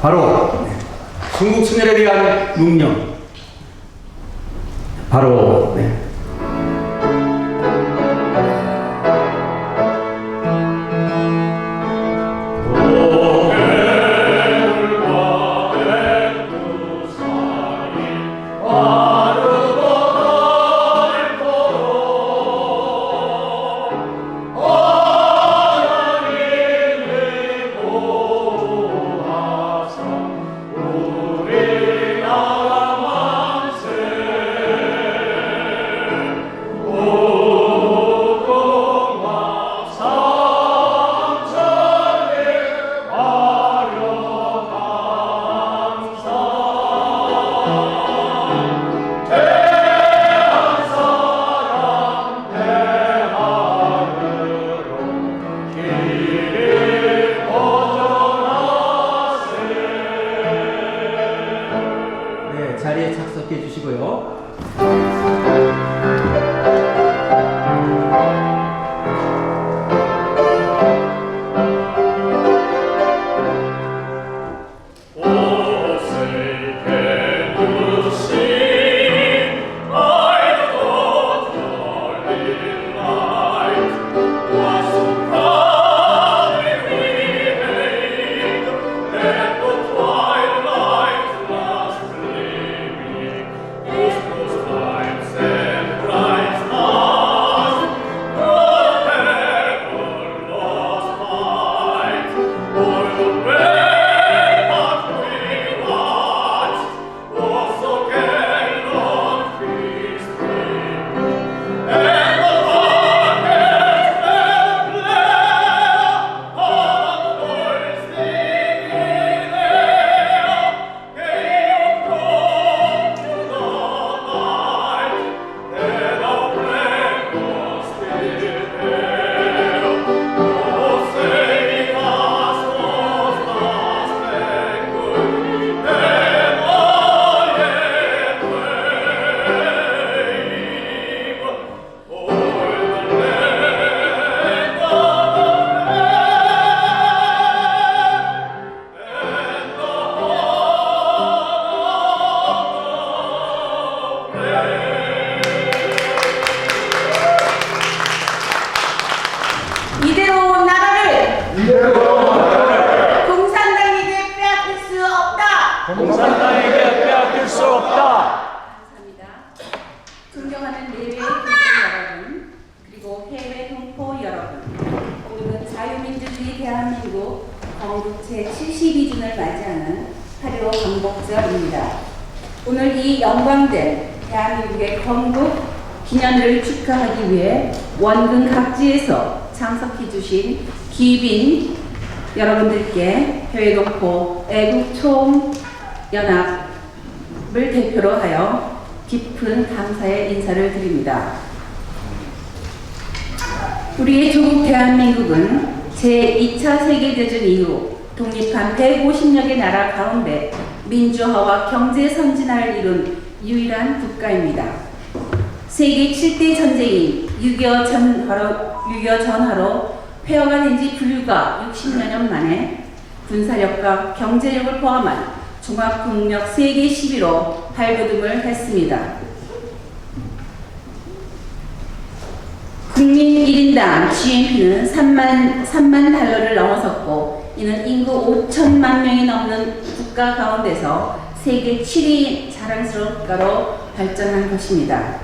바로 중국 순혈에 대한 묵념. 바로 자리에 착석해 주시고요. 이대로 나라를 공산당에게 빼앗길 수 없다. 공산당에게 빼앗길 수 없다. 감사합니다. 존경하는 내외 국민 여러분, 그리고 해외 동포 여러분, 오늘은 자유민주주의 대한민국 건국 제72주년을 맞이하는 8.15 광복절입니다. 오늘 이 영광된 대한민국의 건국 기념일을 축하하기 위해 원근 각지에서 참석해 주신 귀빈 여러분들께 해외동포 애국총연합을 대표로 하여 깊은 감사의 인사를 드립니다. 우리의 조국 대한민국은 제2차 세계대전 이후 독립한 150여 개 나라 가운데 민주화와 경제 선진화를 이룬 유일한 국가입니다. 세계 7대 전쟁인 6.25 전화로 폐허가 된 지 불과 60여 년 만에 군사력과 경제력을 포함한 종합국력 세계 10위로 발돋움을 했습니다. 국민 1인당 GNP는 3만 달러를 넘어섰고, 이는 인구 5천만 명이 넘는 국가 가운데서 세계 7위 자랑스러운 국가로 발전한 것입니다.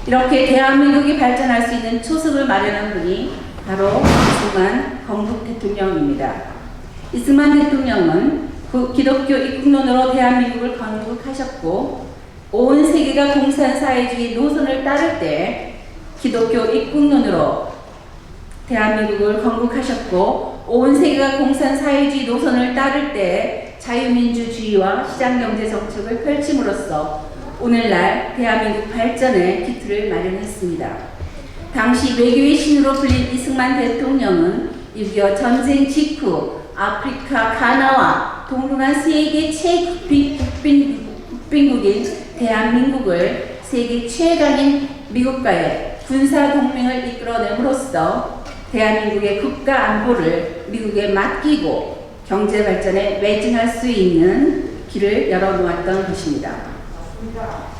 이렇게 대한민국이 발전할 수 있는 초석을 마련한 분이 바로 이승만 건국 대통령입니다. 이승만 대통령은 기독교 입국론으로 대한민국을 건국하셨고, 온 세계가 공산사회주의 노선을 따를 때 기독교 입국론으로 대한민국을 건국하셨고, 온 세계가 공산사회주의 노선을 따를 때 자유민주주의와 시장경제 정책을 펼침으로써 오늘날 대한민국 발전의 기틀을 마련했습니다. 당시 외교의 신으로 불린 이승만 대통령은 6.25 전쟁 직후 아프리카 가나와 동등한 세계 최국빈국인 대한민국을 세계 최강인 미국과의 군사 동맹을 이끌어냄으로써 대한민국의 국가 안보를 미국에 맡기고 경제 발전에 매진할 수 있는 길을 열어놓았던 것입니다.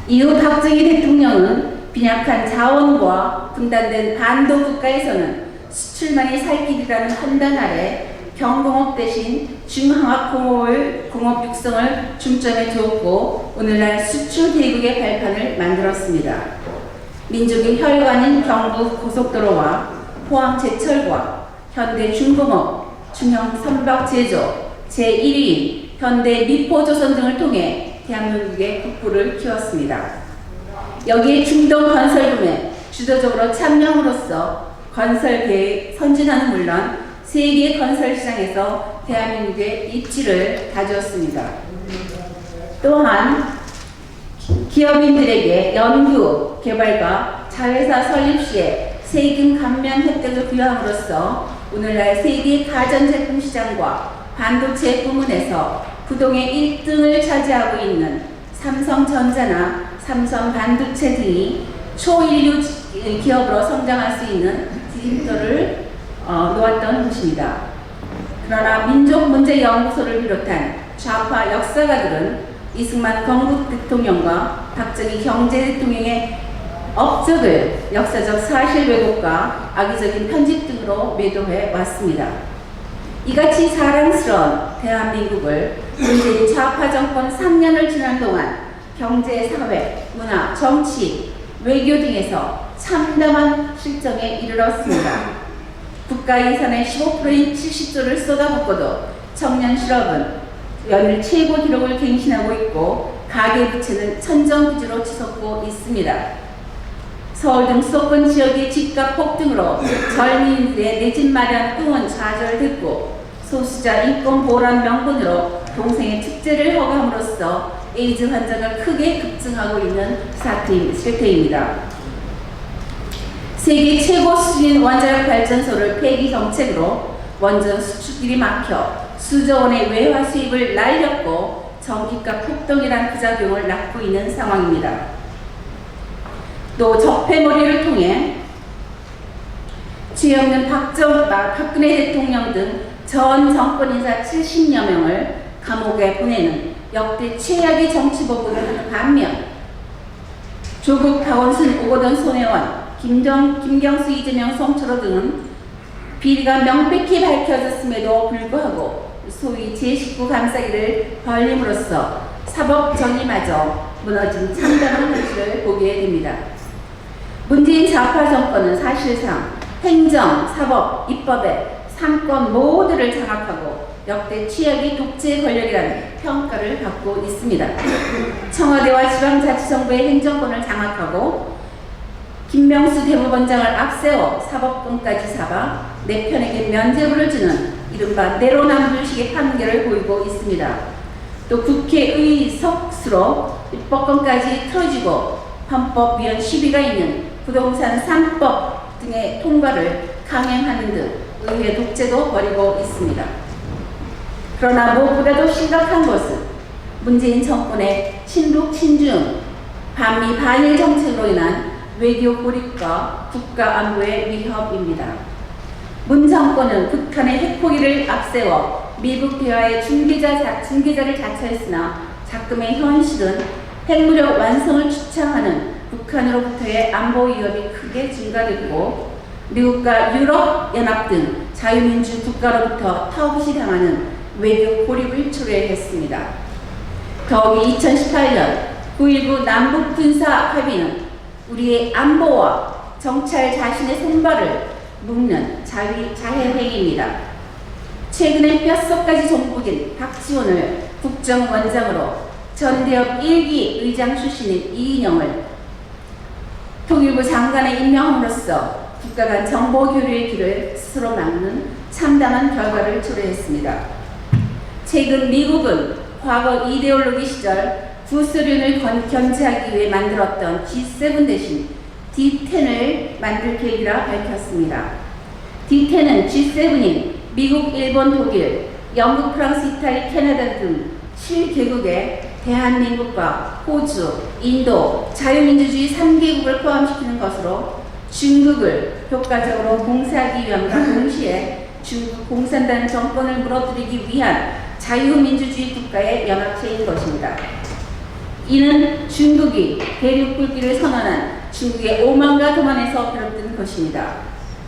이후 박정희 대통령은 빈약한 자원과 분단된 반도 국가에서는 수출만이 살 길이라는 판단 아래 경공업 대신 중화학공업 육성을 중점에 두었고 오늘날 수출 대국의 발판을 만들었습니다. 민족의 혈관인 경부 고속도로와 포항 제철과 현대 중공업, 중형 선박 제조, 제1위인 현대 미포조선 등을 통해 대한민국의 국부를 키웠습니다. 여기에 중동 건설붐에 주도적으로 참여함으로써 건설계의 선진화는 물론 세계 건설 시장에서 대한민국의 입지를 다졌습니다. 또한 기업인들에게 연구, 개발과 자회사 설립 시에 세금 감면 혜택을 부여함으로써 오늘날 세계 가전제품 시장과 반도체 부문에서 부동의 1등을 차지하고 있는 삼성전자나 삼성반도체 등이 초인류 기업으로 성장할 수 있는 디딤돌을 놓았던 것입니다. 그러나 민족문제연구소를 비롯한 좌파 역사가들은 이승만 건국 대통령과 박정희 경제대통령의 업적을 역사적 사실 왜곡과 악의적인 편집 등으로 매도해 왔습니다. 이같이 자랑스러운 대한민국을 문재인 좌파 정권 3년을 지난 동안 경제, 사회, 문화, 정치, 외교 등에서 참담한 실정에 이르렀습니다. 국가 예산의 15%인 70조를 쏟아붓고도 청년 실업은 연일 최고 기록을 갱신하고 있고 가계부채는 천정부지로 치솟고 있습니다. 서울 등 수도권 지역의 집값 폭등으로 젊은이들의 내 집 마련 꿈은 좌절됐고 소수자 인권 보호란 명분으로 동생의 축제를 허가함으로써 에이즈 환자가 크게 급증하고 있는 사태입니다. 세계 최고 수준인 원자력 발전소를 폐기 정책으로 원전 수출길이 막혀 수조 원의 외화 수입을 날렸고 전기값 폭등이란 부작용을 낳고 있는 상황입니다. 또 적폐몰이를 통해 죄 없는 박근혜 대통령 등 전 정권 인사 70여 명을 감옥에 보내는 역대 최악의 정치보복을 하는 반면 조국, 박원순, 오거돈, 손혜원, 김경수, 이재명, 송철호 등은 비리가 명백히 밝혀졌음에도 불구하고 소위 제19 감싸기를 벌림으로써 사법 정의마저 무너진 참담한 현실을 보게 됩니다. 문재인 좌파 정권은 사실상 행정, 사법, 입법의 3권 모두를 장악하고 역대 최악의 독재 권력이라는 평가를 받고 있습니다. 청와대와 지방자치정부의 행정권을 장악하고 김명수 대법원장을 앞세워 사법권까지 잡아 내 편에게 면죄부를 주는 이른바 내로남불식의 판결을 보이고 있습니다. 또 국회의석수로 입법권까지 틀어주고 헌법위원 시비가 있는 부동산 3법 등의 통과를 강행하는 등 의회 독재도 벌이고 있습니다. 그러나 무엇보다도 심각한 것은 문재인 정권의 친북 친중 반미 반일 정책으로 인한 외교 고립과 국가 안보의 위협입니다. 문 정권은 북한의 핵포기를 앞세워 미국 대화의 중개자를 자처했으나 작금의 현실은 핵무력 완성을 추창하는 북한으로부터의 안보 위협이 크게 증가됐고 미국과 유럽연합 등 자유민주 국가로부터 타깃이 당하는 외교 고립을 초래했습니다. 더욱이 2018년 9.19 남북 군사 합의는 우리의 안보와 정찰 자신의 손발을 묶는 자해행위입니다. 최근에 뼛속까지 종북인 박지원을 국정원장으로 전대협 1기 의장 출신인 이인영을 통일부 장관에 임명함으로써 국가 간 정보 교류의 길을 스스로 막는 참담한 결과를 초래했습니다. 최근 미국은 과거 이데올로기 시절 구소련을 견제하기 위해 만들었던 G7 대신 D10을 만들 계획이라 밝혔습니다. D10은 G7인 미국, 일본, 독일, 영국, 프랑스, 이탈리, 캐나다 등 7개국에 대한민국과 호주, 인도, 자유민주주의 3개국을 포함시키는 것으로 중국을 효과적으로 봉쇄하기 위함과 동시에 중국 공산당 정권을 무너뜨리기 위한 자유민주주의 국가의 연합체인 것입니다. 이는 중국이 대륙 굴기를 선언한 중국의 오만과 도만에서 비롯된 것입니다.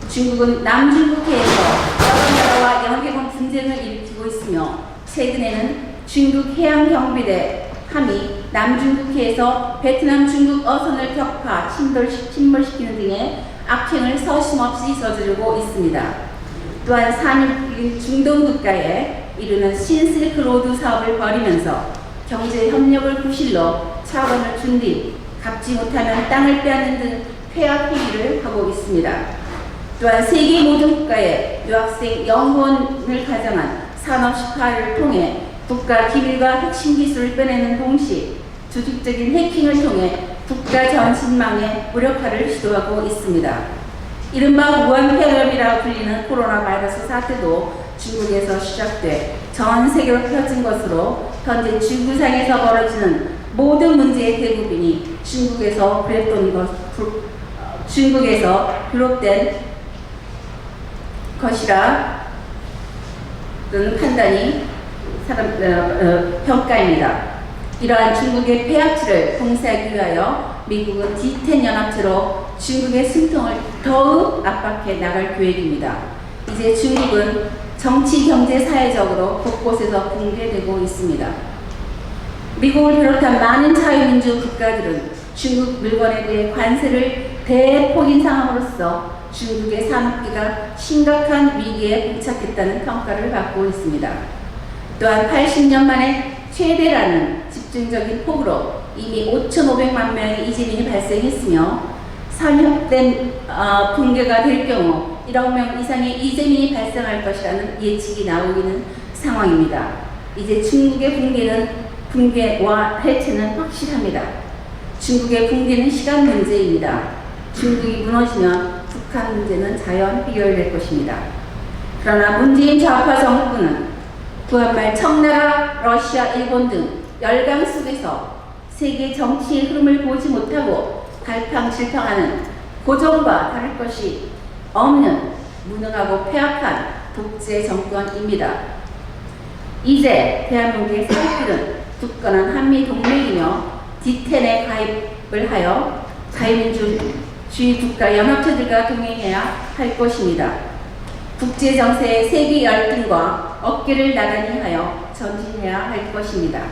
중국은 남중국해에서 여러 나라와 연계공 분쟁을 일으키고 있으며 최근에는 중국 해양경비대 함이 남중국해에서 베트남 중국 어선을 격파, 침몰시키는 등의 악행을 서슴없이 저지르고 있습니다. 또한 산유국인 중동 국가에 이르는 신실크로드 사업을 벌이면서 경제 협력을 구실로 차원을 준 뒤 갚지 못하면 땅을 빼앗는 등 폐악 행위를 하고 있습니다. 또한 세계 모든 국가에 유학생 영혼을 가장한 산업 시파를 통해 국가 기밀과 핵심 기술을 빼내는 동시에 조직적인 해킹을 통해 국가 전신망의 무력화를 시도하고 있습니다. 이른바 우한 폐렴이라고 불리는 코로나 바이러스 사태도 중국에서 시작돼 전 세계로 펴진 것으로 현재 지구상에서 벌어지는 모든 문제의 대부분이 중국에서 비롯된 것이라는 판단이 평가입니다. 이러한 중국의 폐악취를 봉쇄하기 위하여 미국은 D10 연합체로 중국의 숨통을 더욱 압박해 나갈 계획입니다. 이제 중국은 정치, 경제, 사회적으로 곳곳에서 붕괴되고 있습니다. 미국을 비롯한 많은 자유민주 국가들은 중국 물건에 대해 관세를 대폭 인상함으로써 중국의 산업계가 심각한 위기에 봉착했다는 평가를 받고 있습니다. 또한 80년 만에 최대라는 집중적인 폭우로 이미 5,500만 명의 이재민이 발생했으며 산업된 붕괴가 될 경우 1억 명 이상의 이재민이 발생할 것이라는 예측이 나오기는 상황입니다. 이제 중국의 붕괴와 해체는 확실합니다. 중국의 붕괴는 시간 문제입니다. 중국이 무너지면 북한 문제는 자연 해결될 것입니다. 그러나 문재인 좌파 정부는 그야말 청나라, 러시아, 일본 등 열강 속에서 세계 정치의 흐름을 보지 못하고 갈팡질팡하는 고정과 다를 것이 없는 무능하고 폐악한 독재 정권입니다. 이제 대한민국의 살길은 굳건한 한미동맹이며 D10에 가입을 하여 자유민주주의 국가 연합체들과 동행해야 할 것입니다. 국제정세의 세계 열등과 어깨를 나란히 하여 전진해야 할 것입니다.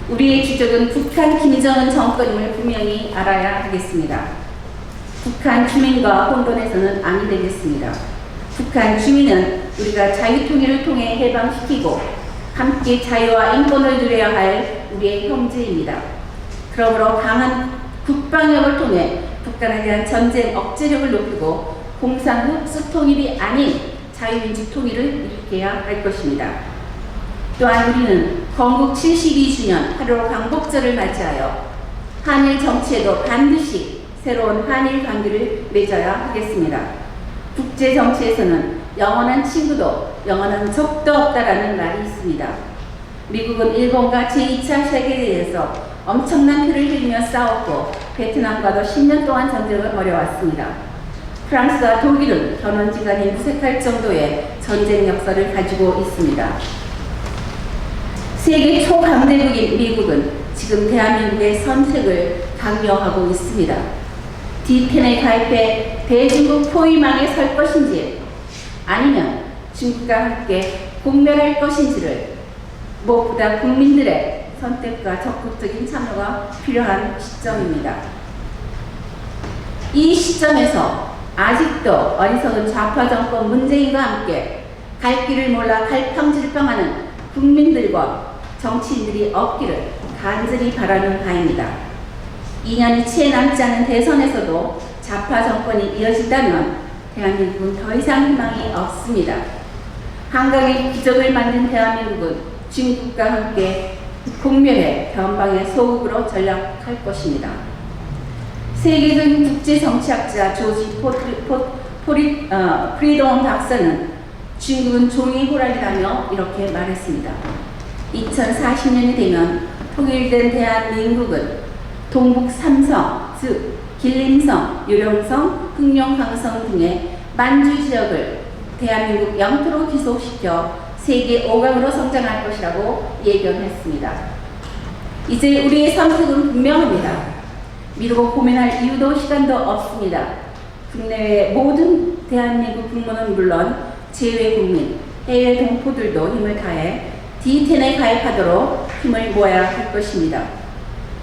우리의 주적은 북한 김정은 정권임을 분명히 알아야 하겠습니다. 북한 주민과 혼돈해서는 아니 되겠습니다. 북한 주민은 우리가 자유통일을 통해 해방시키고 함께 자유와 인권을 누려야 할 우리의 형제입니다. 그러므로 강한 국방력을 통해 북한에 대한 전쟁 억제력을 높이고 공산 흡수 통일이 아닌 자유민주 통일을 일으켜야 할 것입니다. 또한 우리는 건국 72주년 8.15 광복절을 맞이하여 한일 정치에도 반드시 새로운 한일 관계를 맺어야 하겠습니다. 국제 정치에서는 영원한 친구도 영원한 적도 없다라는 말이 있습니다. 미국은 일본과 제2차 세계대전에서 엄청난 피를 흘리며 싸웠고 베트남과도 10년 동안 전쟁을 벌여왔습니다. 프랑스와 독일은 견원지간이 무색할 정도의 전쟁 역사를 가지고 있습니다. 세계 초강대국인 미국은 지금 대한민국의 선택을 강요하고 있습니다. D10에 가입해 대중국 포위망에 설 것인지 아니면 중국과 함께 공멸할 것인지를 무엇보다 국민들의 선택과 적극적인 참여가 필요한 시점입니다. 이 시점에서 아직도 어리석은 좌파 정권 문재인과 함께 갈 길을 몰라 갈팡질팡하는 국민들과 정치인들이 없기를 간절히 바라는 바입니다. 2년이 채 남지 않은 대선에서도 좌파 정권이 이어진다면 대한민국은 더 이상 희망이 없습니다. 한강의 기적을 만든 대한민국은 중국과 함께 공멸해 변방의 소국으로 전락할 것입니다. 세계적인 국제정치학자 조지 프리돈 박사는 중국은 종이 호랑이라며 이렇게 말했습니다. 2040년이 되면 통일된 대한민국은 동북 삼성, 즉 길림성, 유령성, 흑룡강성 등의 만주 지역을 대한민국 영토로 귀속시켜 세계 5강으로 성장할 것이라고 예견했습니다. 이제 우리의 선택은 분명합니다. 미루고 고민할 이유도 시간도 없습니다. 국내외 모든 대한민국 국민은 물론 제외 국민, 해외 동포들도 힘을 다해 D10에 가입하도록 힘을 모아야 할 것입니다.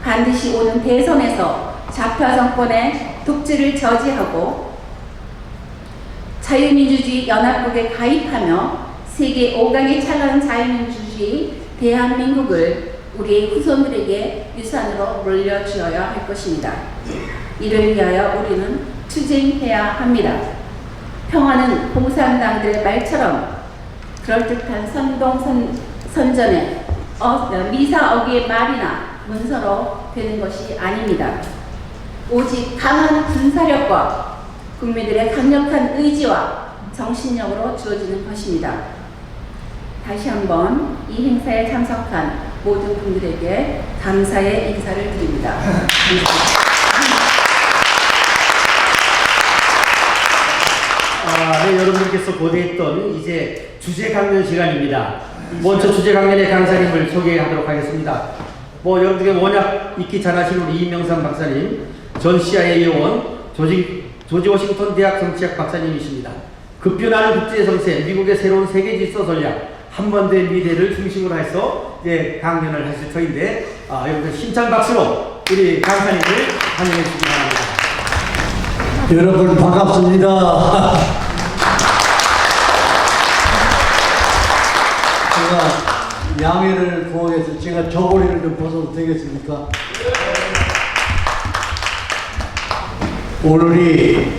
반드시 오는 대선에서 좌파 정권의 독재를 저지하고 자유민주주의 연합국에 가입하며 세계 5강의 찬란한 자유민주주의 대한민국을 우리의 후손들에게 유산으로 물려주어야 할 것입니다. 이를 위하여 우리는 투쟁해야 합니다. 평화는 공산당들의 말처럼 그럴듯한 선전에 미사 어기의 말이나 문서로 되는 것이 아닙니다. 오직 강한 군사력과 국민들의 강력한 의지와 정신력으로 주어지는 것입니다. 다시 한번 이 행사에 참석한 모든 분들에게 감사의 인사를 드립니다. 네, 여러분들께서 고대했던 이제 주제 강연 시간입니다. 먼저 주제 강연의 강사님을 소개하도록 하겠습니다. 여러분들께 워낙 익히 잘 아시는 우리 이명삼 박사님, 전 CIA 요원, 조지 워싱턴 대학 정치학 박사님이십니다. 급변하는 국제 정세, 미국의 새로운 세계 질서 전략, 한반도의 미래를 중심으로 해서 이제 강연을 하실 터인데, 여러분들 힘찬 박수로 우리 강사님을 환영해 주시기 바랍니다. 여러분 반갑습니다. 제가 양해를 구하겠습니다. 제가 저고리를 좀 벗어도 되겠습니까? 오늘이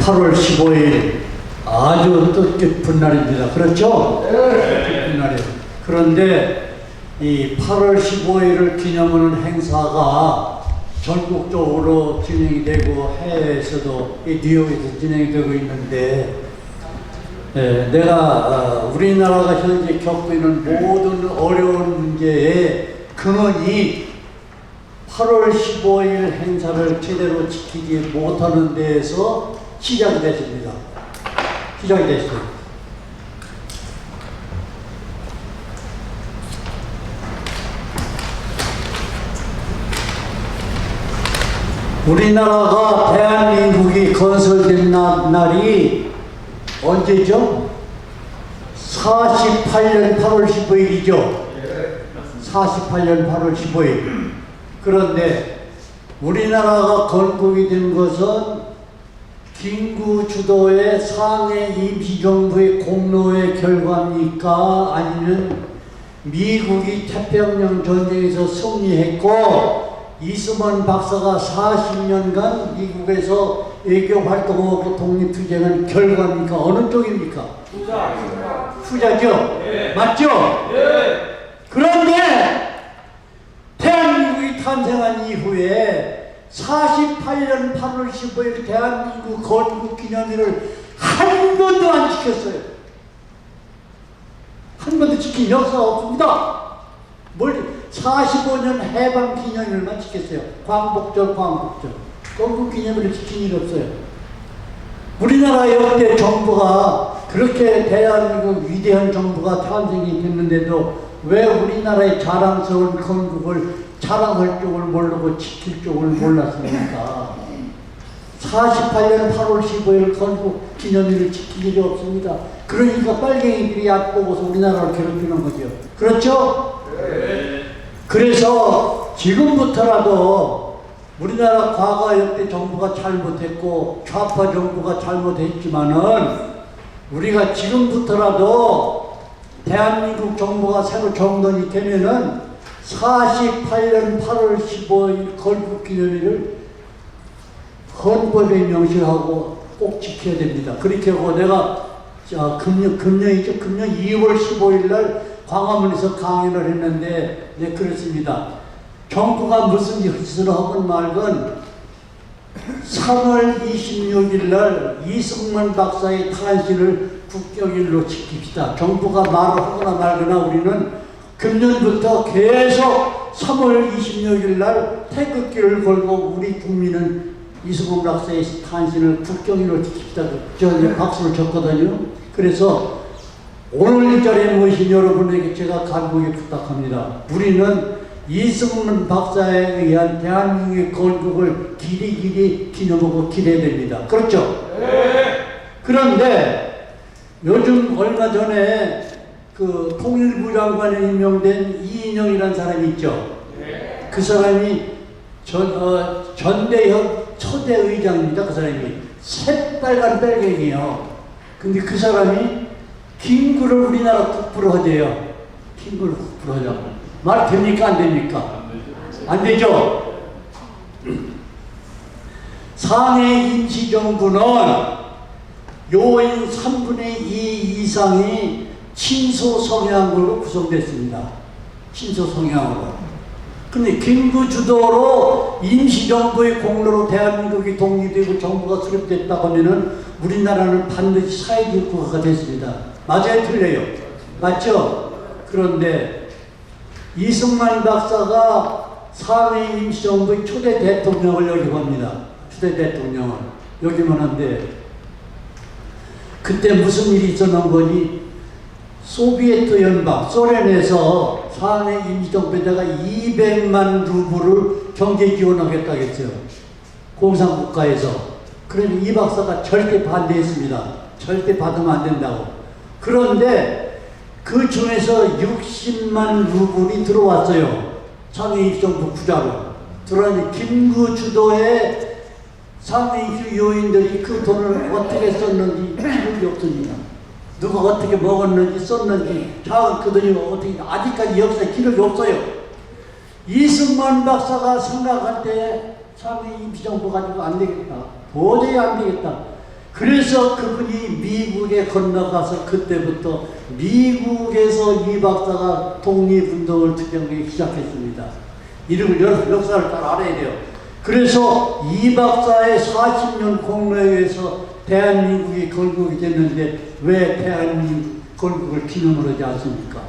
8월 15일 아주 뜻깊은 날입니다. 그렇죠? 뜻깊은 날이에요. 그런데 이 8월 15일을 기념하는 행사가 전국적으로 진행이 되고 해외에서도 이 뉴욕에서 진행이 되고 있는데, 내가 우리나라가 현재 겪고 있는 모든 어려운 문제의 근원이 8월 15일 행사를 제대로 지키지 못하는 데에서 시작이 됐습니다. 시작이 됐어요. 우리나라가 대한민국이 건설된 날이 언제죠? 48년 8월 15일이죠. 48년 8월 15일. 그런데 우리나라가 건국이 된 것은 김구 주도의 상해 임시정부의 공로의 결과입니까? 아니면 미국이 태평양 전쟁에서 승리했고 이승만 박사가 40년간 미국에서 외교 활동하고 독립투쟁한 결과입니까? 어느 쪽입니까? 후자죠? 네. 맞죠? 네. 그런데 대한민국이 탄생한 이후에 48년 8월 15일 대한민국 건국 기념일을 한 번도 안 지켰어요. 한 번도 지킨 역사가 없습니다. 45년 해방 기념일만 지켰어요. 광복절. 건국 기념일을 지킨 일이 없어요. 우리나라 역대 정부가 그렇게 대한민국 위대한 정부가 탄생이 됐는데도 왜 우리나라의 자랑스러운 건국을 자랑할 쪽을 모르고 지킬 쪽을 몰랐습니까? 48년 8월 15일 건국 기념일을 지킬 일이 없습니다. 그러니까 빨갱이들이 얕보고서 우리나라를 괴롭히는 거죠. 그렇죠? 네. 그래서 지금부터라도 우리나라 과거 역대 정부가 잘못했고 좌파 정부가 잘못했지만은 우리가 지금부터라도 대한민국 정부가 새로 정돈이 되면은 48년 8월 15일 건국 기념일을 헌법에 명시하고 꼭 지켜야 됩니다. 그렇게 하고 내가 금년이죠. 금년 2월 15일 날 광화문에서 강연을 했는데 그랬습니다. 정부가 무슨 짓을 하건 말건 3월 26일 날 이승만 박사의 탄신을 국격일로 지킵시다. 정부가 말을 하거나 말거나 우리는 금년부터 계속 3월 26일 날 태극기를 걸고 우리 국민은 이승만 박사의 탄신을 국경일로 지킵시다. 저 이제 박수를 쳤거든요. 그래서 오늘 이 자리에 모신 여러분에게 제가 간곡히 부탁합니다. 우리는 이승만 박사에 의한 대한민국의 건국을 길이 기념하고 기대해야 됩니다. 그렇죠? 네. 그런데 요즘 얼마 전에 그 통일부 장관에 임명된 이인영이라는 사람이 있죠. 네. 그 사람이 전대협 초대 의장입니다. 그 사람이 새빨간 빨갱이에요. 근데 그 사람이 김구를 우리나라 국부로 하대요. 김구를 국부로 하자고. 말 됩니까? 안 됩니까? 안 되죠? 상해 임시정부는 요인 3분의 2 이상이 친소 성향으로 구성됐습니다. 친소 성향으로. 근데 김구 주도로 임시정부의 공로로 대한민국이 독립되고 정부가 수립됐다고 하면은 우리나라는 반드시 사회주의 국가가 됐습니다. 맞아요? 틀려요? 맞죠? 그런데 이승만 박사가 상해 임시정부의 초대 대통령을 역임합니다. 초대 대통령을 역임하는데 그때 무슨 일이 있었는 거니? 소비에트 연방, 소련에서 상해 임시정부에다가 200만 루블을 경제 지원하겠다고 했어요. 공산국가에서. 그러니 이 박사가 절대 반대했습니다. 절대 받으면 안 된다고. 그런데 그 중에서 60만 루블이 들어왔어요. 상해 임시정부 부자로. 들어오니 김구 주도의 상해 임시 요인들이 그 돈을 어떻게 썼는지 기록이 없습니다. 누가 어떻게 먹었는지 썼는지 그 돈이 어떻게 아직까지 역사에 기록이 없어요. 이승만 박사가 생각할 때 상해 임시정부 가지고 안 되겠다. 도저히 안 되겠다. 그래서 그분이 미국에 건너가서 그때부터 미국에서 이 박사가 독립운동을 투쟁하기 시작했습니다. 이름을 역사를 잘 알아야 돼요. 그래서 이 박사의 40년 공로에 의해서 대한민국이 건국이 됐는데 왜 대한민국 건국을 기념을 하지 않습니까?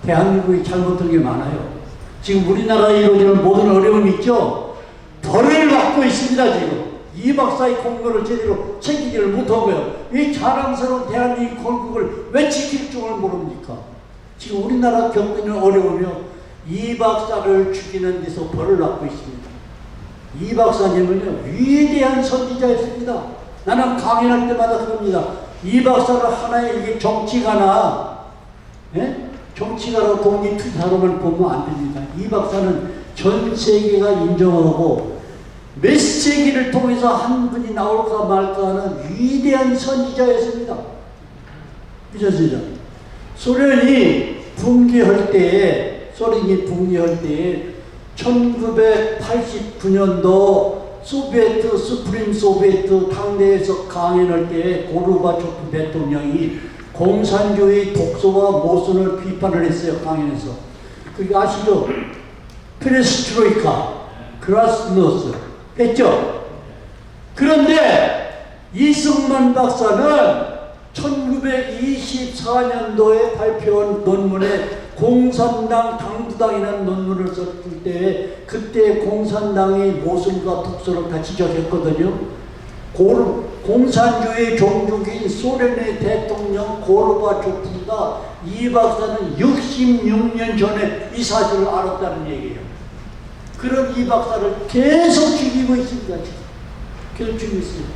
대한민국이 잘못한 게 많아요. 지금 우리나라에 이루어지는 모든 어려움이 있죠? 벌을 받고 있습니다. 지금. 이 박사의 공로를 제대로 챙기지를 못한 거예요. 이 자랑스러운 대한민국 건국을 왜 지킬 줄을 모릅니까? 지금 우리나라 겪고 있는 어려움이요. 이 박사를 죽이는 데서 벌을 받고 있습니다. 이 박사님은요, 위대한 선지자였습니다. 나는 강연할 때마다 그럽니다. 이 박사를 하나의 이게 정치가나, 예? 정치가로 독립투사로만 보면 안 됩니다. 이 박사는 전 세계가 인정하고 몇 세기를 통해서 한 분이 나올까 말까 하는 위대한 선지자였습니다. 미쳤습니다. 소련이 붕괴할 때에 1989년도 소비에트, 스프림 소비에트 당내에서 강연할 때에 고르바초프 대통령이 공산주의 독소와 모순을 비판을 했어요. 강연에서. 그게 아시죠? 페레스트로이카, 그라스노스 했죠? 그런데 이승만 박사는 1924년도에 발표한 논문에 공산당 당부당이라는 논문을 썼을 때 그때 공산당의 모순과 독소를 다 지적했거든요. 공산주의 종족인 소련의 대통령 고르바초프가 이 박사는 66년 전에 이 사실을 알았다는 얘기예요. 그런 이 박사를 계속 죽이고 있습니다. 계속 죽이고 있습니다.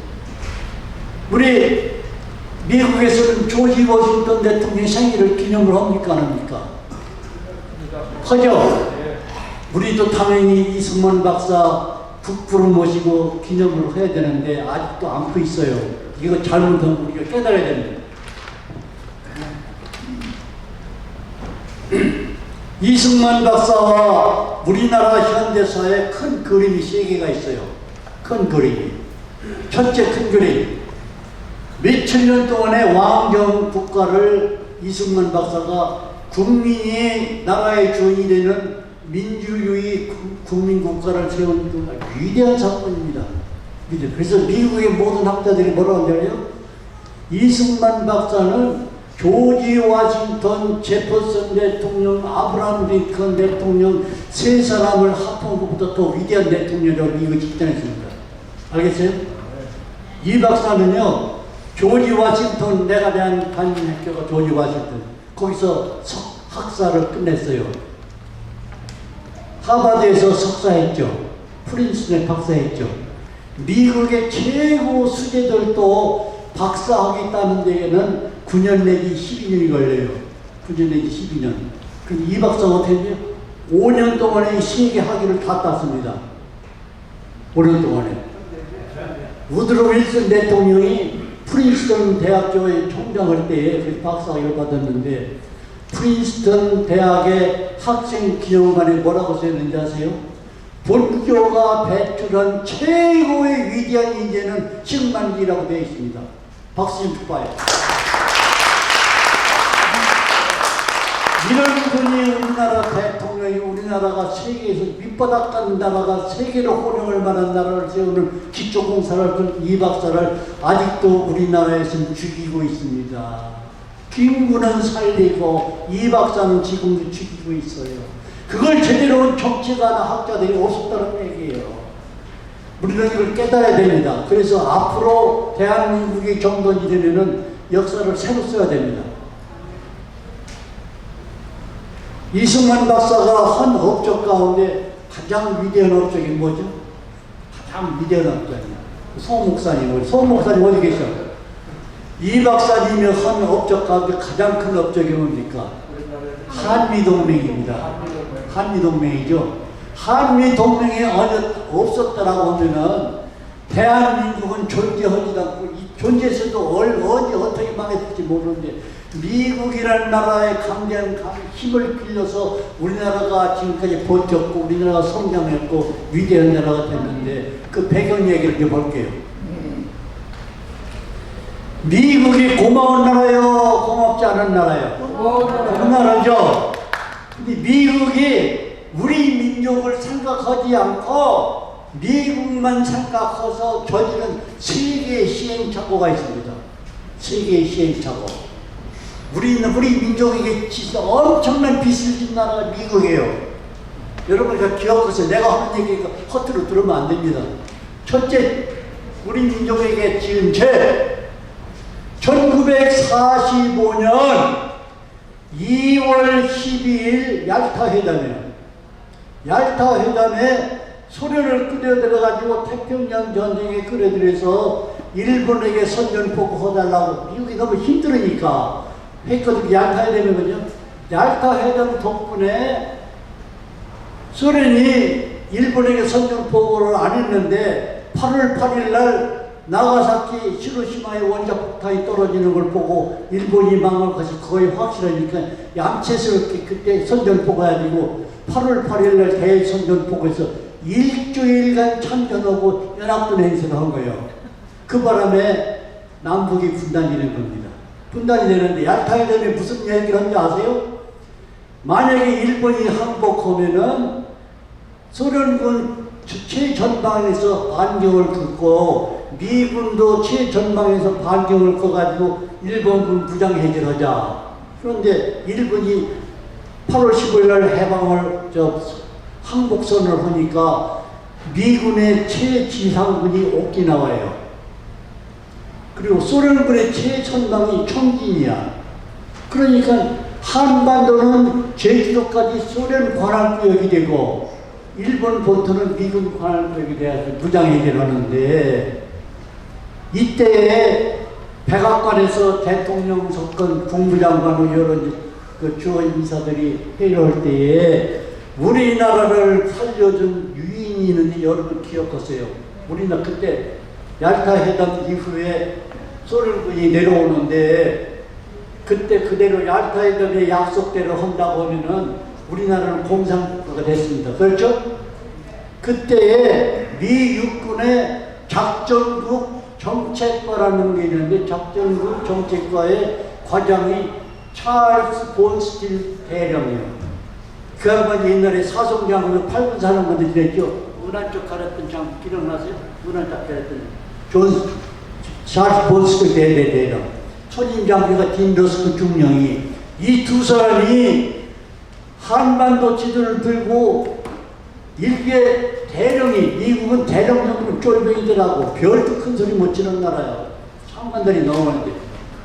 우리 미국에서는 조지 워싱턴 대통령의 생일을 기념을 합니까? 안 합니까? 하죠? 우리도 당연히 이승만 박사 국부를 모시고 기념을 해야 되는데 아직도 안고 있어요. 이거 잘못하면 우리가 깨달아야 됩니다. 이승만 박사와 우리나라 현대사에 큰 그림이 세 개가 있어요. 큰 그림이. 첫째 큰 그림. 몇천 년 동안의 왕정 국가를 이승만 박사가 국민이 나라의 주인이 되는 민주주의 국민국가를 세운 그 위대한 사건입니다. 그래서 미국의 모든 학자들이 뭐라고 하냐면 이승만 박사는 조지 워싱턴, 제퍼슨 대통령, 아브라함 링컨 대통령 세 사람을 합한 것보다 더 위대한 대통령이라고 미국이 집단했습니다. 알겠어요? 이 박사는요, 조지 워싱턴, 내가 다닌 학교가 조지 워싱턴, 거기서 학사를 끝냈어요. 하버드에서 석사했죠. 프린스턴에 박사했죠. 미국의 최고 수재들도 박사학위 따는 데에는 9년 내지 12년이 걸려요. 9년 내지 12년. 그럼 이 박사가 어떻게 했냐? 5년 동안에 세계 학위를 다 땄습니다. 5년 동안에. 우드로 윌슨 대통령이 프린스턴 대학교에 총장할 때에 그 박사학위를 받았는데, 프린스턴 대학의 학생 기념관에 뭐라고 써있는지 아세요? 본교가 배출한 최고의 위대한 인재는 싱만기라고 되어 있습니다. 박수 좀 쳐봐요. 이런 분이 우리나라 대통령이, 우리나라가 세계에서 밑바닥 같은 나라가 세계로 호령할 만한 나라를 세우는 기초공사를 이 박사를 아직도 우리나라에서는 죽이고 있습니다. 김구는 살리고 이 박사는 지금도 죽이고 있어요. 그걸 제대로 온 정치가나 학자들이 없었다는 얘기예요. 우리는 이걸 깨달아야 됩니다. 그래서 앞으로 대한민국이 정돈이 되면은 역사를 새로 써야 됩니다. 이승만 박사가 한 업적 가운데 가장 위대한 업적이 뭐죠? 가장 위대한 업적이야. 소 목사님, 소 목사님 어디 계셔? 이 박사님이 한 업적 가운데 가장 큰 업적이 뭡니까? 한미동맹입니다. 한미동맹이죠. 한미동맹이 없었다라고 하면은 대한민국은 존재하지도 않고, 존재해서도 어디 어떻게 망했을지 모르는데, 미국이라는 나라의 강대한 힘을 빌려서 우리나라가 지금까지 버텼고, 우리나라가 성장했고, 위대한 나라가 됐는데, 그 배경 얘기를 좀 볼게요. 미국이 고마운 나라요? 고맙지 않은 나라요? 고마운 나라죠. 근데 미국이 우리 민족을 생각하지 않고 미국만 생각해서 저지른 세계의 시행착오가 있습니다. 세계의 시행착오. 우리 민족에게 진짜 엄청난 빚을 진 나라가 미국이에요. 여러분 기억하세요. 내가 하는 얘기가 허투루 들으면 안 됩니다. 첫째, 우리 민족에게 지은 죄. 1945년 2월 12일 얄타 회담이에요. 얄타 회담에 소련을 끌어들여가지고 태평양 전쟁에 끌어들여서 일본에게 선전포고 해달라고, 미국이 너무 힘들으니까 했거든요. 얄타 회담이거든요. 얄타 회담 덕분에 소련이 일본에게 선전포고를 안 했는데 8월 8일 날 나가사키 히로시마의 원자폭탄이 떨어지는 걸 보고 일본이 망할 것이 거의 확실하니까 얌체스럽게 그때 선전포고해가지고 8월 8일 날 대선전포고에서 일주일간 참전하고 연합군 행사를 한 거예요. 그 바람에 남북이 분단이 된 겁니다. 분단이 되는데 얄타에 대해 무슨 얘기를 하는지 아세요? 만약에 일본이 항복하면은 소련군 최전방에서 반경을 긋고 미군도 최전방에서 반경을 꺼가지고 일본군 부장해제하자. 그런데 일본이 8월 15일 날 해방을 항복선을 하니까 미군의 최지상군이 오키나와예요. 그리고 소련군의 최전방이 청진이야. 그러니까 한반도는 제주도까지 소련 관할구역이 되고 일본 본토는 미군 관할구역이 돼서 부장해제를 하는데, 이때에 백악관에서 대통령 석권 국무장관으로 여러 그 주요 인사들이 회의할 때에 우리나라를 살려준 유인이 있는지 여러분 기억하세요. 우리나라 그때 얄타 회담 이후에 소련군이 내려오는데, 그때 그대로 얄타 회담의 약속대로 한다고 하면은 우리나라는 공산국가가 됐습니다. 그렇죠? 그때에 미 육군의 작전국 정책과라는 게 있는데, 작전국 정책과의 과장이 찰스 본스틸 대령이에요. 그 양반이 옛날에 사성장군을 8군 사령관들 지냈죠. 문안 쪽 가렸던 장 기억나세요? 문안 딱 가렸던 찰스 본스틸 대령, 천임 장비가 딘 러스크 중령이, 이 두 사람이 한반도 지도를 들고 일개 미국은 대령적으로 쫄병이더라고. 별도 큰 소리 못 치는 나라야. 상관들이 너무 많은데.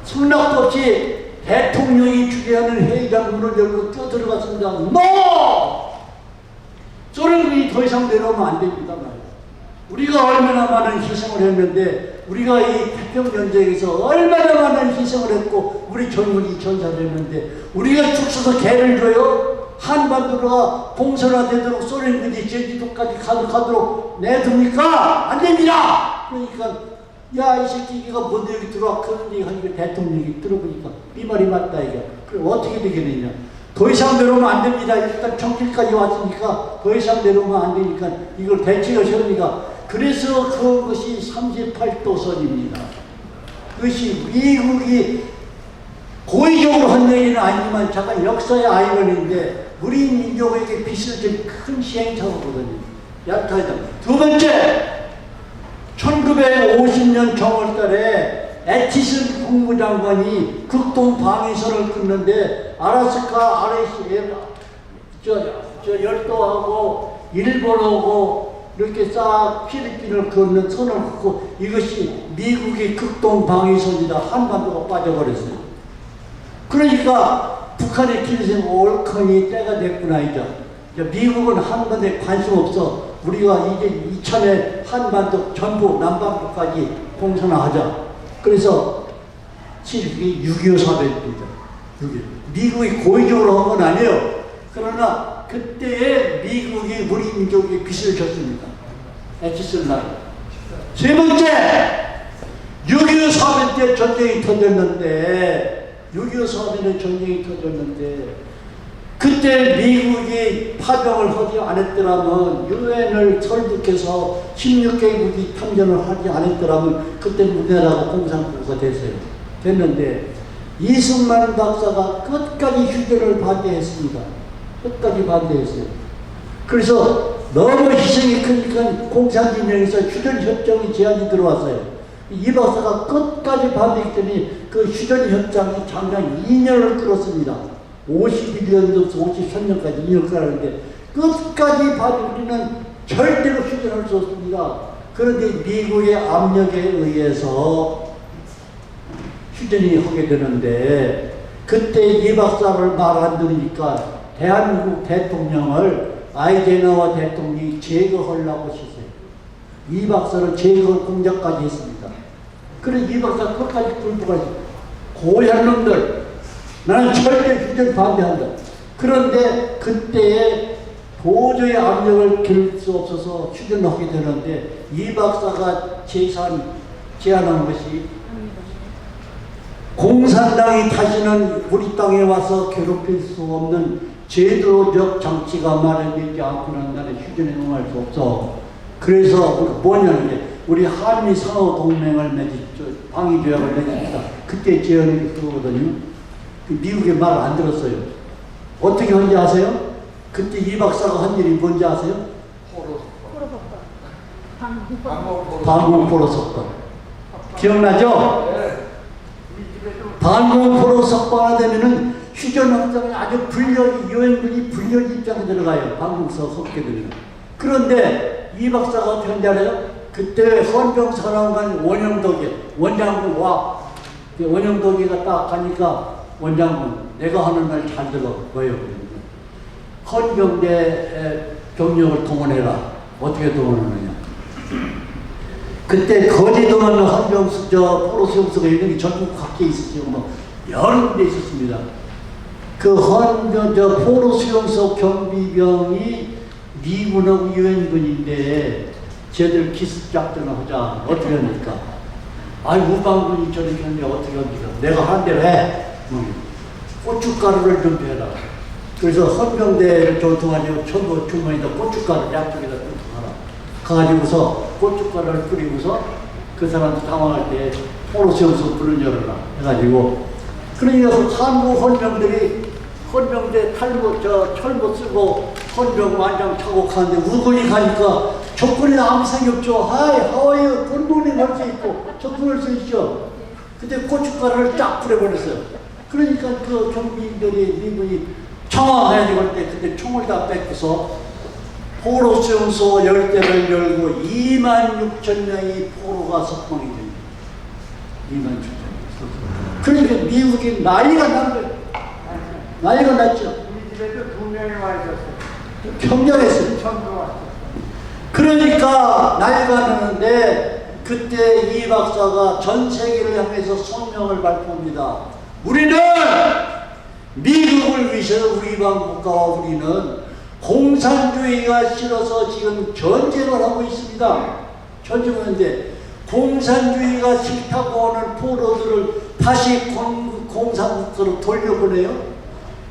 승낙도 없이 대통령이 주재하는 회의장문을 열고 뛰어들어갔습니다. NO! 소련군이 더 이상 내려오면 안 됩니다. 우리가 얼마나 많은 희생을 했는데, 우리가 이 태평전쟁에서 얼마나 많은 희생을 했고, 우리 젊은이 전사를 했는데, 우리가 죽 서서 개를 줘요? 한반도가 공설화되도록 소련군이 제주도까지 가도록 내둡니까? 안 됩니다! 그러니까, 야, 이 새끼, 이가 뭔데 여기 들어와? 그런 얘기 하니까 대통령이 들어보니까, 이 말이 맞다, 이게. 그럼 어떻게 되겠느냐? 더 이상 내려오면 안 됩니다. 일단 정길까지 왔으니까, 더 이상 내려오면 안 되니까, 이걸 대책을 세웁니다. 그래서 그것이 38도선입니다. 그것이 미국이 고의적으로 한 얘기는 아니지만 잠깐 역사의 아이러니인데 우리 민족에게 빚을 진 큰 시행착오거든요. 약하다. 두 번째, 1950년 정월달에 애티슨 국무장관이 극동 방위선을 끊는데 아라스카 RS에 저 열도하고 일본하고 이렇게 싹 필리핀을 걷는 선을 긋고 이것이 미국의 극동 방위선이다. 한반도가 빠져버렸어요. 그러니까 북한의 기세가 옳거니 때가 됐구나 이제. 미국은 한반도에 관심 없어. 우리가 이제 이참에 한반도 전부 남반도까지 공산화하자. 그래서 6.25 사변입니다. 미국이 고의적으로 한 건 아니에요. 그러나 그때에 미국이 우리 민족에게 빚을 졌습니다. 애치슨 날. 세 번째, 6.25 사변 때 전쟁이 터졌는데 그때 미국이 파병을 하지 않았더라면 유엔을 설득해서 16개국이 참전을 하지 않았더라면 그때 우리나라가 공산국가 됐는데 이승만 박사가 끝까지 휴전을 반대했습니다. 끝까지 반대했어요. 그래서 너무 희생이 크니까 공산진영에서 휴전협정이 제안이 들어왔어요. 이 박사가 끝까지 반대했기 때문에 그 휴전협정이 장장 2년을 끌었습니다. 51년부터 53년까지 2년 끌었는데 끝까지 우리는 절대로 휴전할 수 없습니다. 그런데 미국의 압력에 의해서 휴전이 하게 되는데 그때 이 박사를 말 안 들으니까 대한민국 대통령을 아이젠하워 대통령이 제거하려고 했어요. 이 박사를 제거 공작까지 했습니다. 그래 이 박사 끝까지 굴고 가지. 고향 놈들, 나는 절대 휴전 반대한다. 그런데 그때에 도저히 압력을 기를 수 없어서 휴전을 하게 되는데 이 박사가 제안한 것이 공산당이 다시는 우리 땅에 와서 괴롭힐 수 없는 제도적 장치가 마련되지 않고는 나는 휴전에 응할 수 없어. 그래서 뭐냐면 우리 한미 상호 동맹을 방위 조약을 맺읍시다. 그때 제안이 그거거든요. 미국의 말 안 들었어요. 어떻게 한지 아세요? 그때 이 박사가 한 일이 뭔지 아세요? 방공포로 석방. 기억나죠? 방공포로 석방하되면은 휴전협정에 아주 유엔군이 불리한 입장에 들어가요. 방공서 섞게 되면. 그런데 이 박사가 어떻게 한지 알아요? 그때 헌병사령관 원장군 와. 원영덕이가 딱 가니까 원장군 내가 하는 말 잘 들어. 뭐예요? 헌병대 병력을 동원해라. 어떻게 동원하느냐? 그때 거제도만 헌병수 포로수용소가 있는 게 전국 각지에 있었죠. 뭐 여러 군데 있었습니다. 그 포로수용소 경비병이 미군하고 유엔군인데 쟤들 기습 작전을 하자. 어떻게 합니까? 아이 우방군이 저렇게 하는데 어떻게 합니까? 내가 한 대로 해. 고춧가루를 준비해라. 그래서 헌병대를 조통하려고 전부 주머니에다 고춧가루 양쪽에다 조통하라. 가가지고서 고춧가루를 뿌리고서 그 사람 당황할 때 포로수용소 불을 열어라. 해가지고 그러니까 한국 헌병대 철모 쓰고 헌병 완장 차고 가는데 우군이 가니까 적군이 아무 생각 없죠. 하이 하와이어 굿모닝 할 수 있고 적군을 수 있죠. 근데 고춧가루를 쫙 뿌려버렸어요. 그러니까 그 경비인들이 미군이 청화해야 될 때 그때 총을 다 뺏고서 포로 수용소 10대를 열고 26,000명이 포로가 석방이 됩니다. 26,000명. 그러니까 미국이 난리가 난 거예요. 난리가 났죠. 우리 집에도 2명이 와 있었어요. 경력했어요. 처음 들어왔어요. 그러니까 난리가 나는데 그때 이 박사가 전 세계를 향해서 성명을 발표합니다. 우리는 미국을 위해서 우리 방 국가와 우리는 공산주의가 싫어서 지금 전쟁을 하고 있습니다. 전쟁을 하는데 공산주의가 싫다고 하는 포로들을 다시 공산국가로 돌려보내요.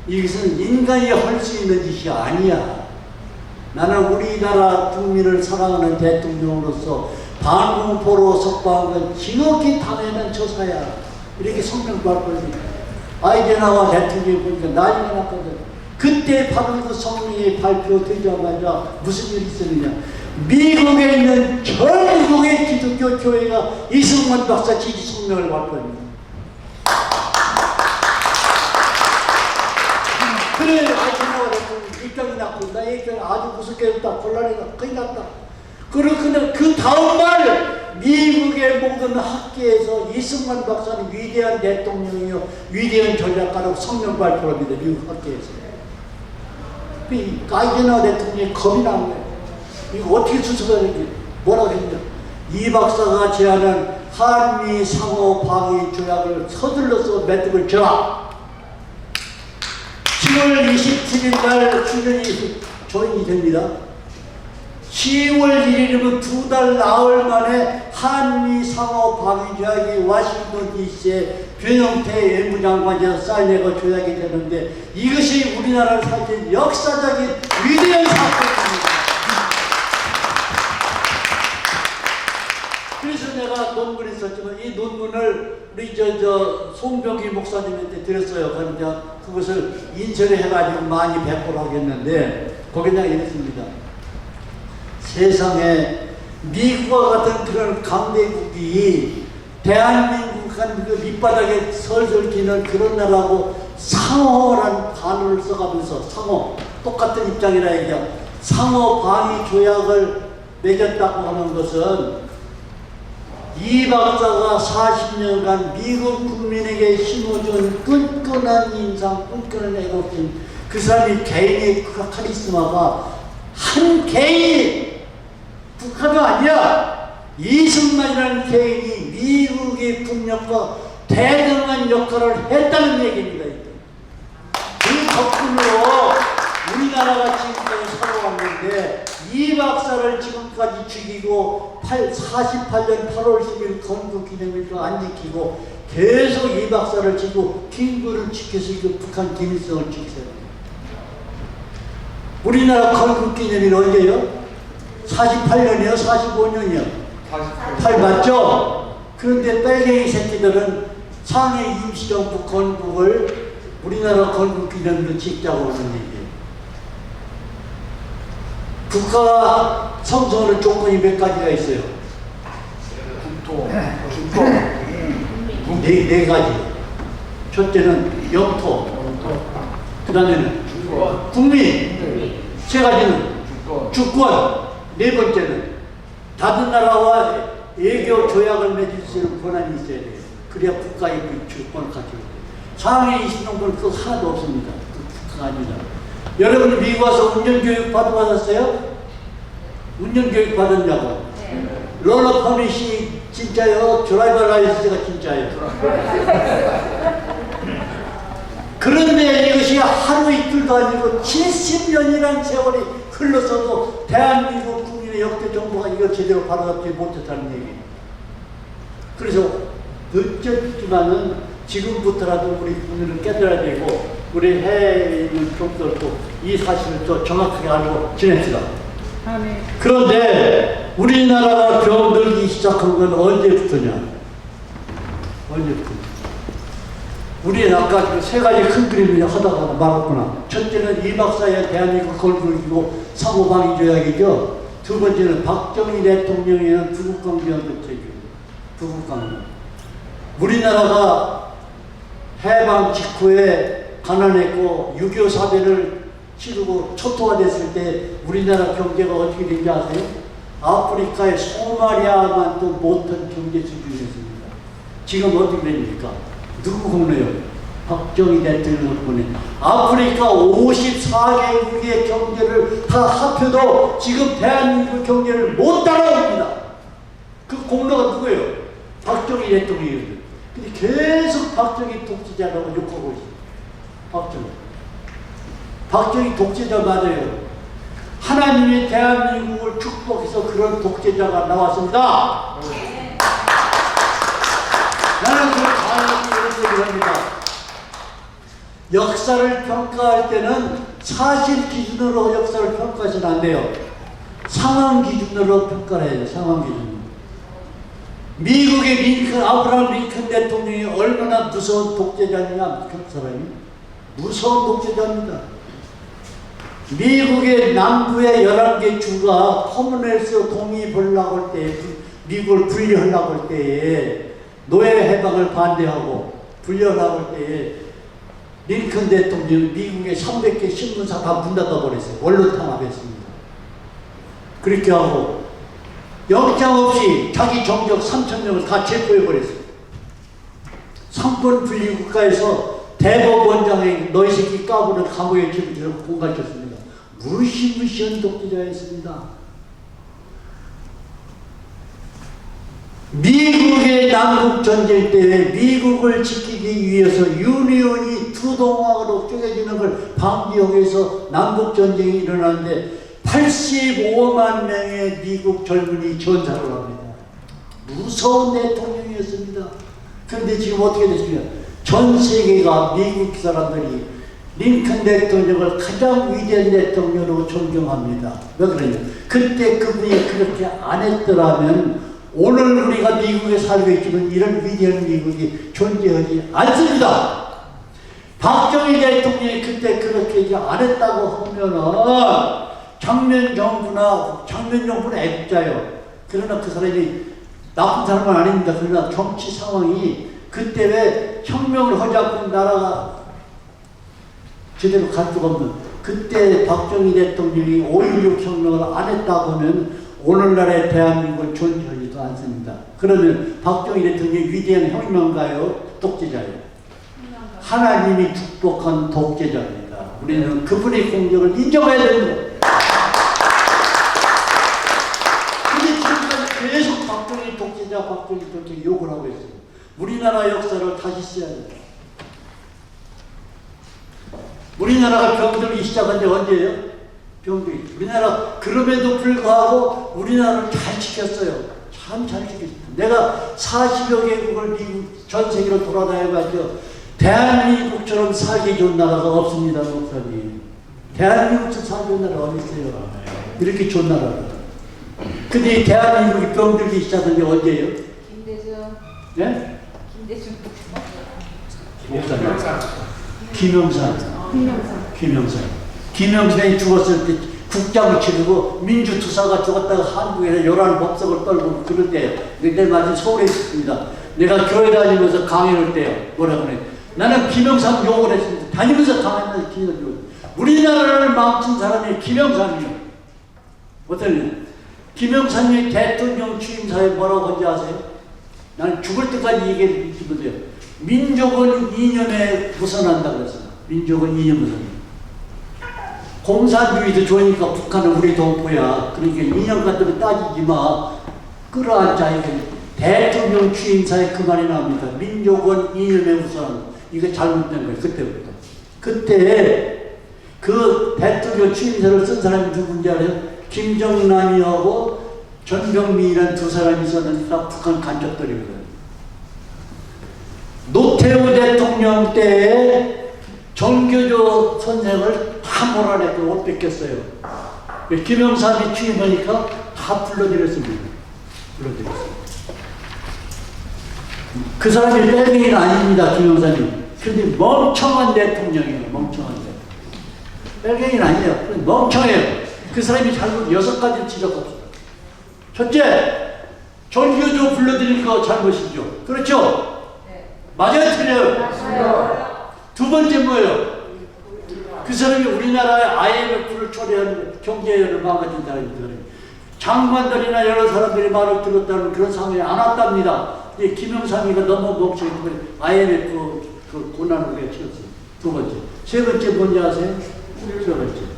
이것은 인간이 할 수 있는 짓이 아니야. 나는 우리나라 국민을 사랑하는 대통령으로서 반공포로 석방한 건 지극히 당연한 처사야. 이렇게 성명 발표합니다. 아이젠하워 대통령이 보니까 난리가 났거든. 그때 바로 그 성명이 발표되자마자 무슨 일이 있었느냐. 미국에 있는 전국의 기독교 교회가 이승만 박사 지지 성명을 발표합니다. 그래, 아이젠하워 대통령 입장이 났고, 나 입장이 아주 무섭게 했다. 곤란해다. 큰일 났다. 그렇구나. 그 다음날 미국의 모든 학계에서 이승만 박사는 위대한 대통령이요, 위대한 전략가라고 성명 발표합니다. 미국 학계에서. 아이젠하워 대통령이 겁이 난 거예요. 이거 어떻게 수습해야 되지? 뭐라고 했냐? 이 박사가 제안한 한미 상호 방위 조약을 서둘러서 매듭을 져라. 10월 27일 날 수련이 조인이 됩니다. 10월 1일이면 2달 나흘 만에 한미 상호 방위 조약이 워싱턴 DC에 변형태 외무장관에서 사인하고 조약이 되는데 이것이 우리나라를 살린 역사적인 위대한 사건입니다. 그래서 내가 논문을 썼지만 이 논문을 우리 송병기 목사님한테 드렸어요. 그런데 그것을 인쇄를 해가지고 많이 배포를 하겠는데 거기다 이랬습니다. 세상에 미국과 같은 그런 강대국이 대한민국 한 그 밑바닥에 설설 기는 그런 나라하고 상호라는 단어를 써가면서 상호 똑같은 입장이라 얘기하고 상호 방위 조약을 맺었다고 하는 것은 이 박사가 40년간 미국 국민에게 심어준 끈끈한 인상, 끈끈한 애국심, 그 사람이 개인의 카리스마가 한 개인 북한가 아니야. 이승만이라는 개인이 미국의 국력과 대등한 역할을 했다는 얘기입니다. 그 덕분으로 우리나라가 지금까지 살아왔는데 이 박사를 지금까지 죽이고 48년 8월 10일 건국기념일도 안 지키고 계속 이 박사를 지키고 김구를 지켜서 이거 북한 김일성을 지키세요. 우리나라 건국기념일 언제요? 48년이요? 45년이요? 8 맞죠? 그런데 빨갱이 새끼들은 상해 임시정부 건국을 우리나라 건국기념일로 찍자고 하는 얘기예요. 국가 성성하는 조건이 몇 가지가 있어요? 네 가지. 첫째는 영토, 그 다음에는 국민, 세 가지는 주권, 네 번째는 다른 나라와 외교 조약을 맺을 수 있는 권한이 있어야 돼요. 그래야 국가의 그 주권을 가지고 있어요. 상해 20년도는 그거 하나도 없습니다. 그 국가가 아니다. 여러분 미국 와서 운전교육 받았어요? 운전교육 받았냐고? 네. 롤러 퍼밋이 진짜요? 드라이버 라이센스가 진짜예요? 그런데 이것이 하루 이틀도 아니고 70년이라는 세월이 흘러서도 대한민국 국민의 역대 정부가 이걸 제대로 바로잡지 못했다는 얘기예요. 그래서 늦었지만은 지금부터라도 우리 국민을 깨달아야 되고 우리 해외에 있는 종들도 이 사실을 더 정확하게 알고 지냅시다. 그런데 우리나라가 병들기 시작한 건 언제부터냐? 언제부터? 우리는 아까 그 세 가지 큰 그림을 하다가 말았구나. 첫째는 이 박사의 대한민국 건국이고 상호방위 조약이죠. 두 번째는 박정희 대통령의 부국강변대책이죠. 부국강변. 우리나라가 해방 직후에 가난했고 6.25 사대를 치르고 초토화 됐을 때 우리나라 경제가 어떻게 된지 아세요? 아프리카의 소마리아만도 못한 경제 수준이었습니다. 지금 어떻게 됩니까? 누구 공로요? 박정희 대통령 덕분에 아프리카 54개국의 경제를 다 합쳐도 지금 대한민국 경제를 못 따라옵니다. 그 공로가 누구예요? 박정희 대통령이에요. 근데 계속 박정희 독재자라고 욕하고 있어요. 박정희 독재자 맞아요. 하나님이 대한민국을 축복해서 그런 독재자가 나왔습니다. 나는 그 자연히 이런 얘기를 합니다. 역사를 평가할 때는 사실 기준으로 역사를 평가하시면 안 돼요. 상황 기준으로 평가를 해야 돼요. 상황 기준으로. 미국의 아브라함 링컨 대통령이 얼마나 무서운 독재자냐, 그 사람이. 무서운 독재자입니다. 미국의 남부의 11개 주가 커먼웰스 독립하려고 할 때, 미국을 분리하려고 할 때에 노예 해방을 반대하고 분리하려고 할 때에 링컨 대통령이 미국의 300개 신문사 다 문 닫아버렸어요. 원로 탄압했습니다. 그렇게 하고 영장 없이 자기 정적 3,000명을 다 체포해버렸어요. 상권 분리 국가에서 대법원장이 너희 새끼 까부는 감옥에 집어넣고 공갈쳤습니다. 무시무시한 독재자였습니다. 미국의 남북전쟁 때 미국을 지키기 위해서 유니온이 두 동학으로 쪼개지는 걸 방지하기 위해서 남북전쟁이 일어났는데 85만 명의 미국 젊은이 전사를 합니다. 무서운 대통령이었습니다. 그런데 지금 어떻게 됐습니까? 전 세계가 미국 사람들이 링컨 대통령을 가장 위대한 대통령으로 존경합니다. 왜 그러냐? 그때 그분이 그렇게 안 했더라면 오늘 우리가 미국에 살고 있지만 이런 위대한 미국이 존재하지 않습니다. 박정희 대통령이 그때 그렇게 안 했다고 하면은 장면정부는 애국자요. 그러나 그 사람이 나쁜 사람은 아닙니다. 그러나 정치 상황이 그때 왜 혁명을 하지 않고 나라가 제대로 갈 수가 없는 그때 박정희 대통령이 5.16 혁명을 안 했다고 하면 오늘날의 대한민국을 존재하지도 않습니다. 그러면 박정희 대통령이 위대한 혁명가요? 독재자예요? 하나님이 축복한 독재자입니다. 우리는 그분의 공적을 인정해야 됩니다. 근데 지금까지 계속 박정희 독재자 욕을 하고 있어요. 우리나라 역사를 다시 써야 돼요. 우리나라가 병들기 시작한 지 언제예요? 병들기. 우리나라 그럼에도 불구하고 우리나라를 잘 지켰어요. 참 잘 지켰습니다. 내가 40여 개국을 미국 전 세계로 돌아다녀가지고 대한민국처럼 살기 좋은 나라가 없습니다, 목사님. 대한민국처럼 살기 좋은 나라가 어디 있어요? 이렇게 좋은 나라가. 근데 대한민국이 병들기 시작한 게 언제예요? 김대중. 네? 김대중. 김영삼이 죽었을 때 국장을 치르고 민주투사가 죽었다가 한국에서 요란 법석을 떨고 그럴 때예요. 내 마침 서울에 있었습니다. 내가 교회 다니면서 강연할 때요. 뭐라 그래? 나는 김영삼 욕을 했습니다. 다니면서 강연을 김영삼 욕. 우리나라를 망친 사람이 김영삼이요. 어떠냐? 김영삼이 대통령 취임사에 뭐라고 한지 아세요? 나는 죽을 때까지 얘기해 주면 돼요. 민족은 이념에 무선한다 그랬어요. 민족은 이념 무선. 공산주의도 좋으니까 북한은 우리 동포야. 그러니까 이념 같은 거 따지지 마. 끌어안자. 이게 대통령 취임사에 그 말이 나옵니다. 민족은 이념에 무선. 이거 잘못된 거예요. 그때부터. 그때 그 대통령 취임사를 쓴 사람이 누군지 알아요? 김정남이하고 전병민이라는 두 사람이 있었는데 다 북한 간첩들이거든. 노태우 대통령 때에 정교조 선생을 다 몰아내고 못 뺏겼어요. 김영삼이 취임하니까 다 불러들였습니다. 그 사람이 뺄갱이는 아닙니다, 김영삼이. 근데 멍청한 대통령이에요, 멍청한 대통령. 뺄갱이는 아니에요. 멍청해요. 그 사람이 잘못 6가지 지적합시다. 첫째, 정교조 불러들인 거 잘못이죠. 그렇죠? 네. 맞아요, 틀려요? 맞아요. 두 번째 뭐예요? 그 사람이 우리나라의 IMF를 초래한 경제를 망가진다는 사람이 장관들이나 여러 사람들이 말을 들었다는 그런 상황이 안 왔답니다. 김영삼이가 너무 목소리 IMF 그 고난을 외쳤어요. 두 번째. 세 번째 뭔지 아세요? 세 번째.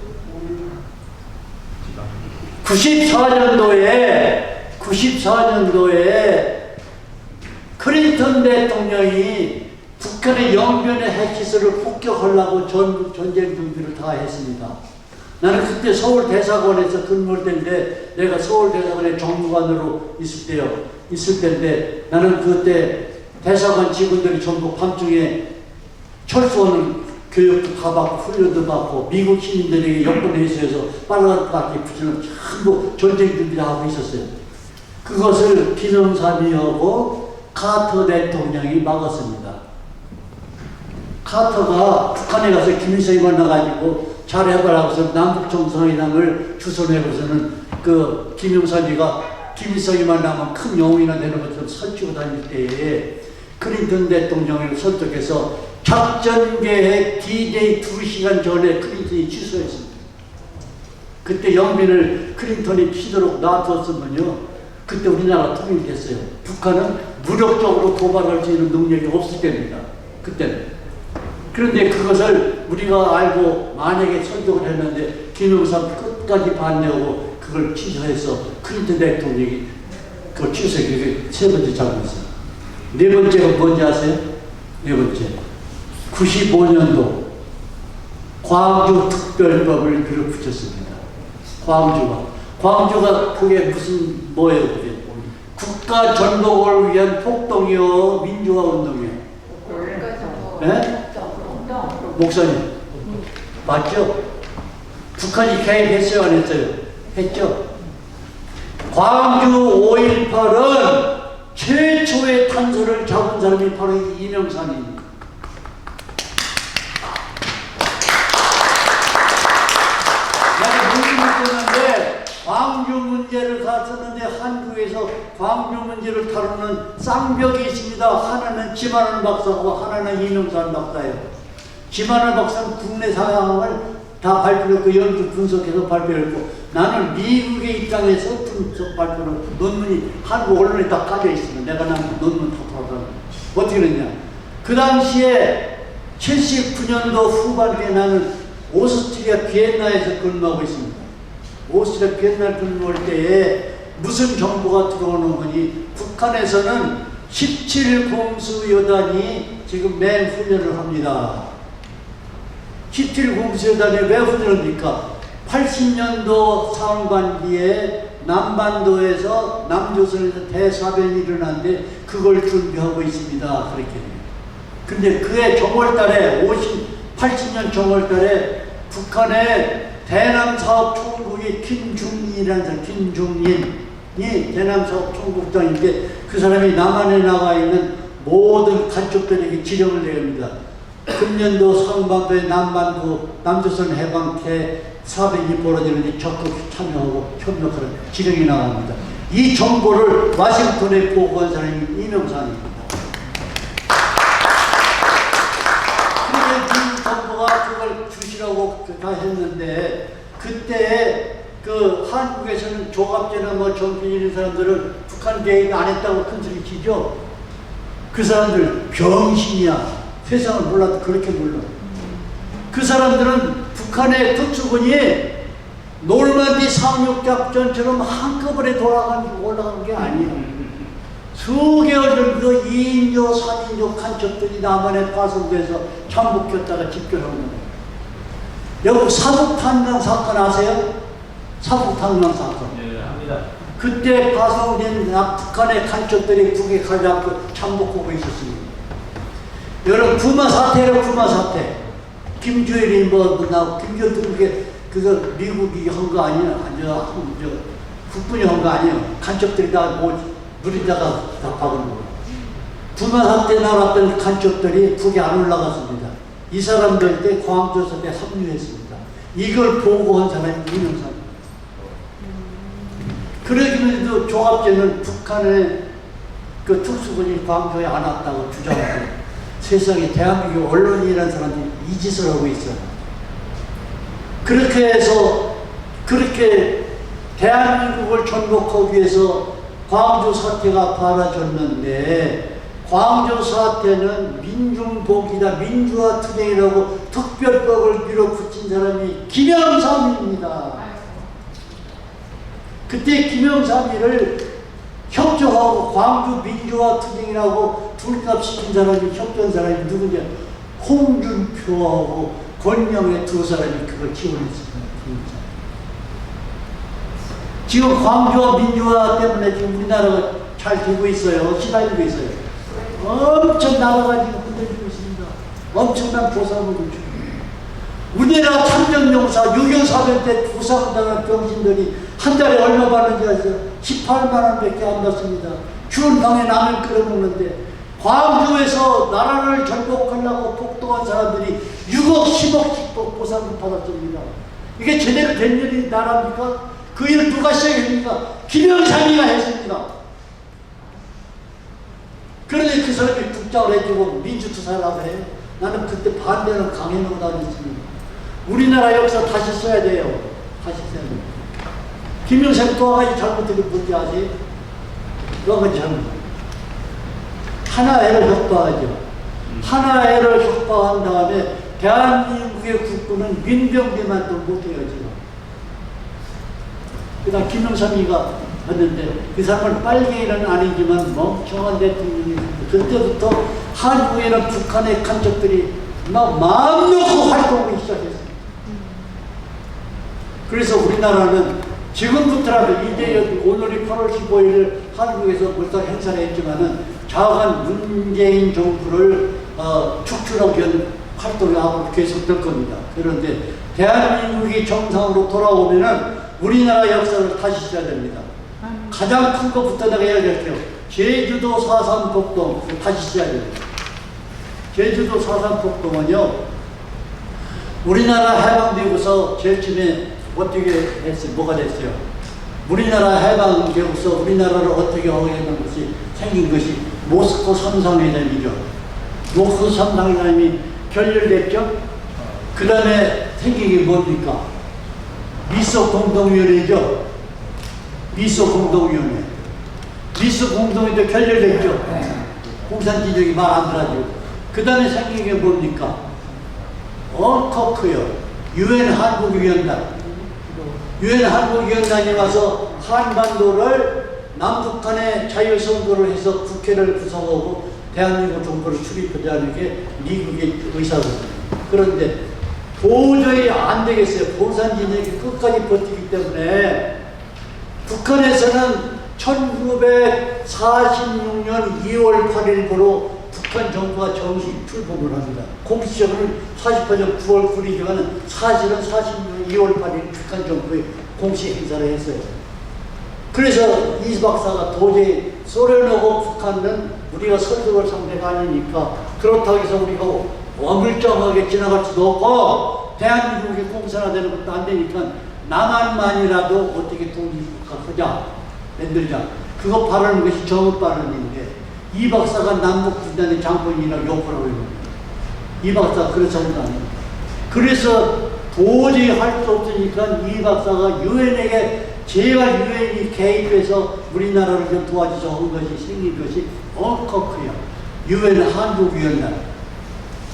94년도에 클린턴 대통령이 북한의 영변의 핵시설을 폭격하려고 전쟁 준비를 다 했습니다. 나는 그때 서울 대사관에서 근무할 때인데 내가 서울 대사관의 정무관으로 있을 때인데 나는 그때 대사관 직원들이 전부 밤중에 철수하는 교육도 다 받고 훈련도 받고 미국 시민들에게 여권회의소에서 빨간 바퀴 붙이는 전부 전쟁 준비를 하고 있었어요. 그것을 김영삼이하고 카터 대통령이 막았습니다. 카터가 북한에 가서 김일성이 만나가지고 잘해봐라 해서 남북정상회담을 주선해고서는 그 김영삼이가 김일성이 만나면 큰 영웅이나 되는 것처럼 설치고 다닐 때에 클린턴 대통령을 설득해서 작전계획 D-Day 2시간 전에 클린턴이 취소했습니다. 그때 영빈을 클린턴이 피도록 놔뒀으면요, 그때 우리나라가 통일됐어요. 북한은 무력적으로 도발할 수 있는 능력이 없을 때입니다. 그때는. 그런데 그것을 우리가 알고 만약에 설득을 했는데 김영삼 끝까지 반대하고 그걸 취소해서 클린턴 대통령이 그걸 취소해. 그게 세 번째 잘못이었어요. 네 번째가 뭔지 아세요? 네 번째. 95년도 광주특별법을 밀어붙였습니다. 광주가 그게 무슨 뭐예요? 그게 국가 전복을 위한 폭동이요, 민주화 운동이요. 네? 목사님 맞죠? 북한이 개입했어요, 안 했어요? 했죠. 광주 5.18은 최초의 탄소를 잡은 사람이 바로 이명삼입니다. 광주 문제를 갔었는데 한국에서 광주 문제를 다루는 쌍벽이 있습니다. 하나는 김한원 박사고 하나는 이명삼 박사예요. 김한원 박사는 국내 상황을 다 발표했고 연구 분석해서 발표했고 나는 미국의 입장에서 분석 발표를 논문이 한국 언론에 다 깔려 있습니다. 내가 난 논문 다 받아. 어떻게 그랬냐? 그 당시에 79년도 후반기에 나는 오스트리아 비엔나에서 근무하고 있습니다. 오스트리아 비엔나 근무할 때에 무슨 정보가 들어오는 거니 북한에서는 17공수여단이 지금 맹 훈련을 합니다. 17공수여단이 왜 훈련합니까? 80년도 상반기에 남반도에서 남조선에서 대사변이 일어났는데 그걸 준비하고 있습니다. 그렇게. 근데 그해 정월달에 80년 정월달에 북한의 대남사업 총국이 김중인이라는 사람, 김중인이 대남사업 총국장인데 그 사람이 남한에 나가 있는 모든 간첩들에게 지령을 내립니다. 금년도 상반도에 남조선 해방태 사변이 벌어지는데 적극 참여하고 협력하는 지령이 나갑니다. 이 정보를 와싱턴에 보고한 사람이 이명삼입니다. 그 정부가 그걸 주시라고 다 했는데 그때 그 한국에서는 조갑제나 뭐 정필 이런 사람들은 북한 개입 안 했다고 큰소리 치죠. 그 사람들 병신이야. 세상을 몰라도 그렇게 몰라. 그 사람들은 북한의 특수군이 노르만디 상륙작전처럼 한꺼번에 올라간 게 아니에요. 수개월 정도 2인조, 3인조 간첩들이 남한에 파송돼서 잠복했다가 집결한 거예요. 여러분 사북탄강 사건 아세요? 사북탄강 사건. 네, 합니다. 그때 파송된 북한의 간첩들이 북에 가려고 잠복하고 있었습니다. 여러분 부마 사태로 부마 사태. 김주일이 김주일도 그거 미국이 한 거 아니에요? 국군이 한 거 아니에요? 간첩들이 다 누리다가 다 박은 거예요. 부마 사태 나왔던 간첩들이 북에 안 올라갔습니다. 이 사람들 때 광주에서 합류했습니다. 이걸 보고한 사람이 이명삼. 그러기도 조갑제는 북한의 그 특수군이 광주에 안 왔다고 주장하고 세상에 대한민국 언론이라는 사람들이 이 짓을 하고 있어요. 그렇게 해서 그렇게 대한민국을 전복하기 위해서 광주 사태가 벌어졌는데, 광주 사태는 민중복이다, 민주화 투쟁이라고 특별법을 밀어붙인 사람이 김영삼입니다. 그때 김영삼이를 협조하고 광주 민주화 투쟁이라고 둘값시킨 사람이, 협조한 사람이 누구냐? 홍준표하고 권영애 두 사람이 그걸 지원했습니다. 지금 광주와 민주화 때문에 지금 우리나라가 잘 되고 있어요. 시달리고 있어요. 엄청 나라가 지금 흔들리고 있습니다. 엄청난 보상을 주고. 우리나라 참전용사 6.25 사변 때 부상당한 병신들이 한 달에 얼마 받는지 아세요? 18만 원밖에 안 받습니다. 추운 방에 라면 끓여 먹는데, 광주에서 나라를 전복하려고 폭동한 사람들이 6억 10억씩 보상을 받았습니다. 이게 제대로 된 일이 나라입니까? 그 일을 누가 시작했습니까? 김영삼이가 했습니다. 그런데 그 사람이 국장을 해주고 민주투사라고 해요. 나는 그때 반대는 강행하고 다녔습니다. 우리나라 역사 다시 써야 돼요. 다시 써야 돼요. 김영삼 또 한 가지 잘못된 게 뭔지 아세요? 또 한 가지 잘못. 하나애를 협박하죠. 하나애를 협박한 다음에 대한민국의 국군은 민병대만 또 못해요, 지금. 그 다음 김영삼이가 했는데, 그 사람은 빨갱이는 아니지만 멍청한 대통령이, 그때부터 한국에는 북한의 간첩들이 막 마음 놓고 활동하기 시작했어요. 그래서 우리나라는 지금부터라도 이제 오늘이 8월 15일을 한국에서 벌써 행사를 했지만은 자간 문재인 정부를 축출하기 위한 활동이 앞으로 계속될 겁니다. 그런데 대한민국이 정상으로 돌아오면은 우리나라 역사를 다시 써야 됩니다. 가장 큰 것부터 내가 이야기할게요. 제주도 4.3 폭동 다시 써야 됩니다. 제주도 4.3 폭동은요, 우리나라 해방되고서 제일 처음에 어떻게 했어요? 뭐가 됐어요? 우리나라 해방되고서 우리나라를 어떻게 하겠다는 것이 생긴 것이 모스코 3.3회담이죠. 모스코 3.3회담이 결렬됐죠? 그 다음에 생긴 게 뭡니까? 미소 공동위원회죠. 미소 공동위원회. 미소 공동위원회 결렬됐죠. 공산주의적이 말 안 들어가지고. 그 다음에 생긴 게 뭡니까? 커크요. 유엔 한국위원단. 유엔 한국위원단이 와서 한반도를 남북한의 자유선거를 해서 국회를 구성하고 대한민국 정부를 출입하자는 게 미국의 의사거든요. 그런데 도저히 안 되겠어요. 공산주의적이 끝까지 버티기 때문에 북한에서는 1946년 2월 8일부로 북한 정부가 정식 출범을 합니다. 공식적으로는 48년 9월 9일이지만 사실은 46년 2월 8일 북한 정부의 공식 행사를 했어요. 그래서 이 박사가 도저히 소련하고 북한은 우리가 설득을 상대가 아니니까 그렇다고 해서 우리가 어물쩡하게 지나갈 수도 없고 대한민국이 공산화되는 것도 안 되니까 남한만이라도 어떻게 독립국가하자 만들자. 그거 바라는 것이 정읍 발언인데 이 박사가 남북분단의 장본인이라고 욕을 하고 있는 거예요. 이 박사가 그래서 한다. 그래서 도저히 할 수 없으니까 이 박사가 유엔에게 제발 유엔이 개입해서 우리나라를 좀 도와주자 한 것이 생긴 것이 커크야. 유엔 한국위원단.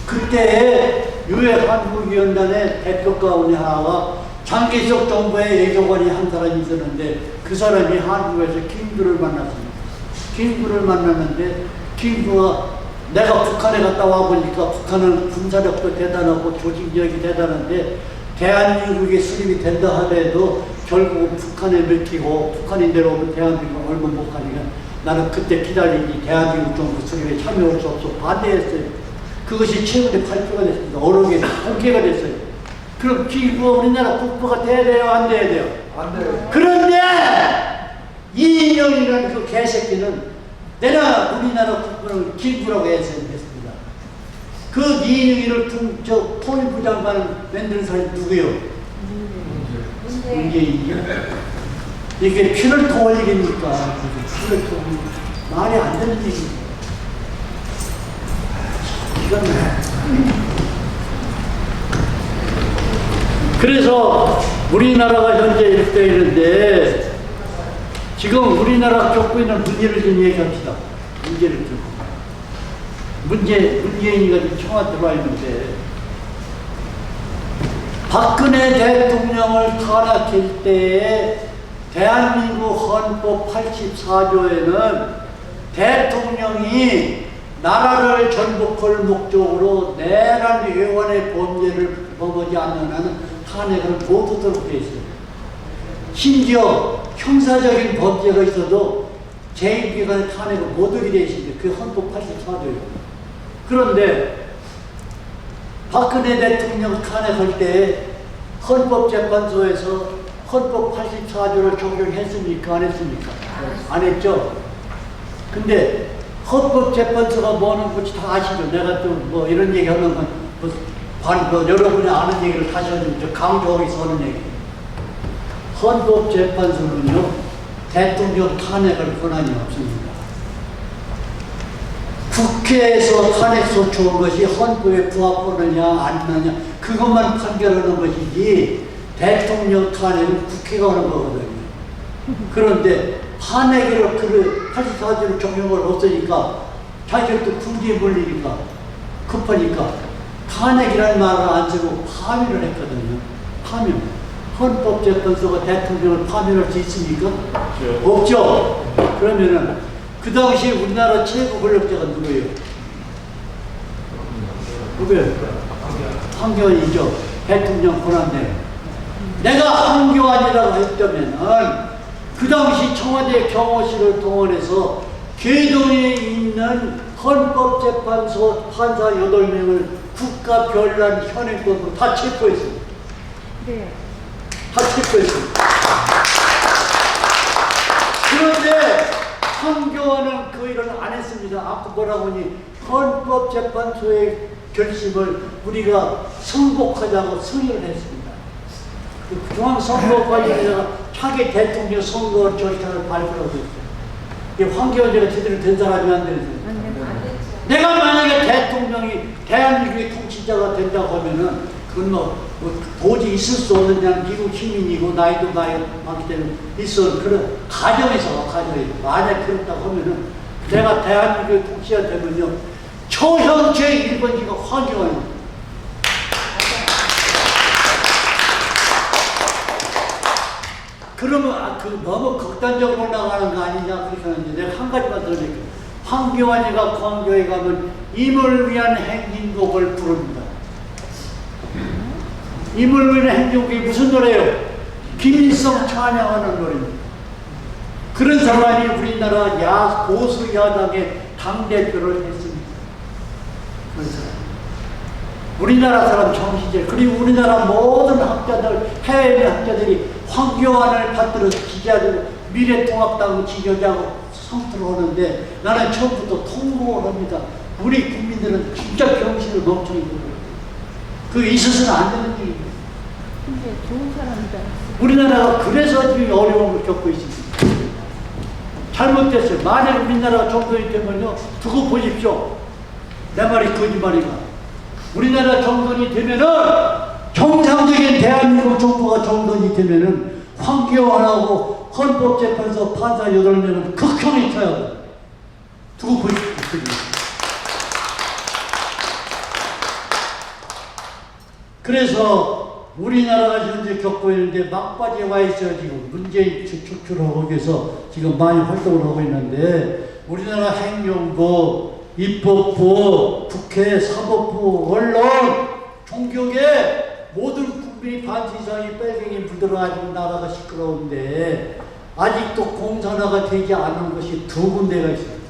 그때 유엔 한국위원단의 대표 가운데 하나가 장개석 정부의 외교관이 한 사람이 있었는데 그 사람이 한국에서 킹구를 만났습니다. 킹구를 만났는데 킹구가 내가 북한에 갔다 와보니까 북한은 군사력도 대단하고 조직력이 대단한데 대한민국에 수립이 된다 하더라도 결국은 북한에 먹히고 북한이 내려오면 대한민국은 얼마 못 가니까 나는 그때 기다리니 대한민국 정부 수립에 참여할 수 없어 반대했어요. 그것이 최근에 발표가 됐습니다. 어느 게 공개가 됐어요. 그럼 킹구가 우리나라 국부가 돼야 돼요? 안 돼야 돼요? 안 돼요. 그런데 이인영이라는 그 개새끼는 내가 우리나라 국부를 킹구라고 했습니다. 그 이인영이를 통일부 장관을 만드는 사람이 누구예요? 문재인이요. 이게 피를 통할 일입니까? 피를 통할 말이 안 되는 얘기입니다. 이건 그래서 우리나라가 현재 이렇게 있는데 지금 우리나라 겪고 있는 문제를 좀 얘기합시다. 문제를 좀. 문재인이가 지금 청와대 들어와 있는데 박근혜 대통령을 탄핵할 때에 대한민국 헌법 84조에는 대통령이 나라를 전복할 목적으로 내란 회원의 범죄를 범하지 않는 한은 탄핵을 못 하도록 되어 있어요. 심지어 형사적인 범죄가 있어도 제1기관의 탄핵을 못 하게 되어 있습니다. 그게 헌법 84조예요. 그런데 박근혜 대통령 탄핵할 때 헌법재판소에서 헌법 84조를 적용했습니까? 안 했습니까? 안 했죠? 근데 헌법재판소가 뭐 하는 건지 다 아시죠? 내가 또 뭐 이런 얘기 하면 여러분이 아는 얘기를 다시 하면 강조하기 위해서 하는 얘기. 헌법재판소는요, 대통령 탄핵할 권한이 없습니다. 국회에서 탄핵 소추한 것이 헌법에 부합하느냐 아니느냐 그것만 판결하는 것이지 대통령 탄핵은 국회가 하는 거거든요. 그런데 탄핵을 84조를 적용을 없으니까 자기들도 군기에 몰리니까 급하니까 탄핵이라는 말을 안 쓰고 파면을 했거든요. 파면. 헌법재판소가 대통령을 파면할 수 있습니까? 없죠. 그러면은 그 당시 우리나라 최고 권력자가 누구예요? 누구예요? 황교안이죠. 대통령 권한대행. 내가 황교안이라고 했다면은 그 당시 청와대 경호실을 동원해서 개동에 있는 헌법재판소 판사 8명을 국가별난 현행법으로 다 체포했습니다. 네. 다 체포했습니다. 그런데 황교안은 그 일을 안 했습니다. 아까 뭐라고 하니 헌법재판소의 결심을 우리가 승복하자고 승인을 했습니다. 그 중앙선거관리위원회가 차기 대통령 선거 절차를 발표하고 있어요. 이 황교안이가 제대로 된 사람이 안 되는데 내가 만약에 대통령이 대한민국의 통치자가 된다고 하면은 그건 뭐 도저히 있을 수 없는 그냥 미국 시민이고 나이도 많기 때문에 있어. 그런 가정에서 만약 그렇다고 하면은 내가 대한민국의 통치자 되면요 초형 제1번지가 황교안입니다. 그러면 너무 극단적으로 나가는 거 아니냐 그렇게 하는데 내가 한 가지만 더 얘기해요. 황교안이가 광교에 가면 임을 위한 행진곡을 부릅니다. 임을 위한 행진곡이 무슨 노래예요? 김일성 찬양하는 노래입니다. 그런 사람이 우리나라 보수 야당의 당대표를 했습니다. 그런 사람. 우리나라 사람 정신제 그리고 우리나라 모든 학자들 해외 학자들이 황교안을 받들어 지지하고 미래통합당 지지자고 성토를 하는데 나는 처음부터 통보를 합니다. 우리 국민들은 진짜 병신을 멍청이 부르고 그게 있어서는 안 되는 일입니다. 근데 좋은 사람이다. 우리나라가 그래서 지금 어려움을 겪고 있습니다. 잘못됐어요. 만약 우리나라가 정권이 되면요 두고 보십시오. 내 말이 거짓말이가. 우리나라 정권이 되면은 정상적인 대한민국 정부가 정권이 되면은 황교안하고 헌법재판소 판사 8명은 극형이 쳐야 돼. 두고 보십시오. 그래서 우리나라가 현재 겪고 있는데 막바지에 와 있어요. 지금 문재인 축출하고 위해서 지금 많이 활동을 하고 있는데 우리나라 행정부, 입법부, 국회, 사법부, 언론, 종교계 모든 국민이 반수 이상이 빨갱이 물들어가지고 나라가 시끄러운데 아직도 공산화가 되지 않은 것이 2군데가 있습니다.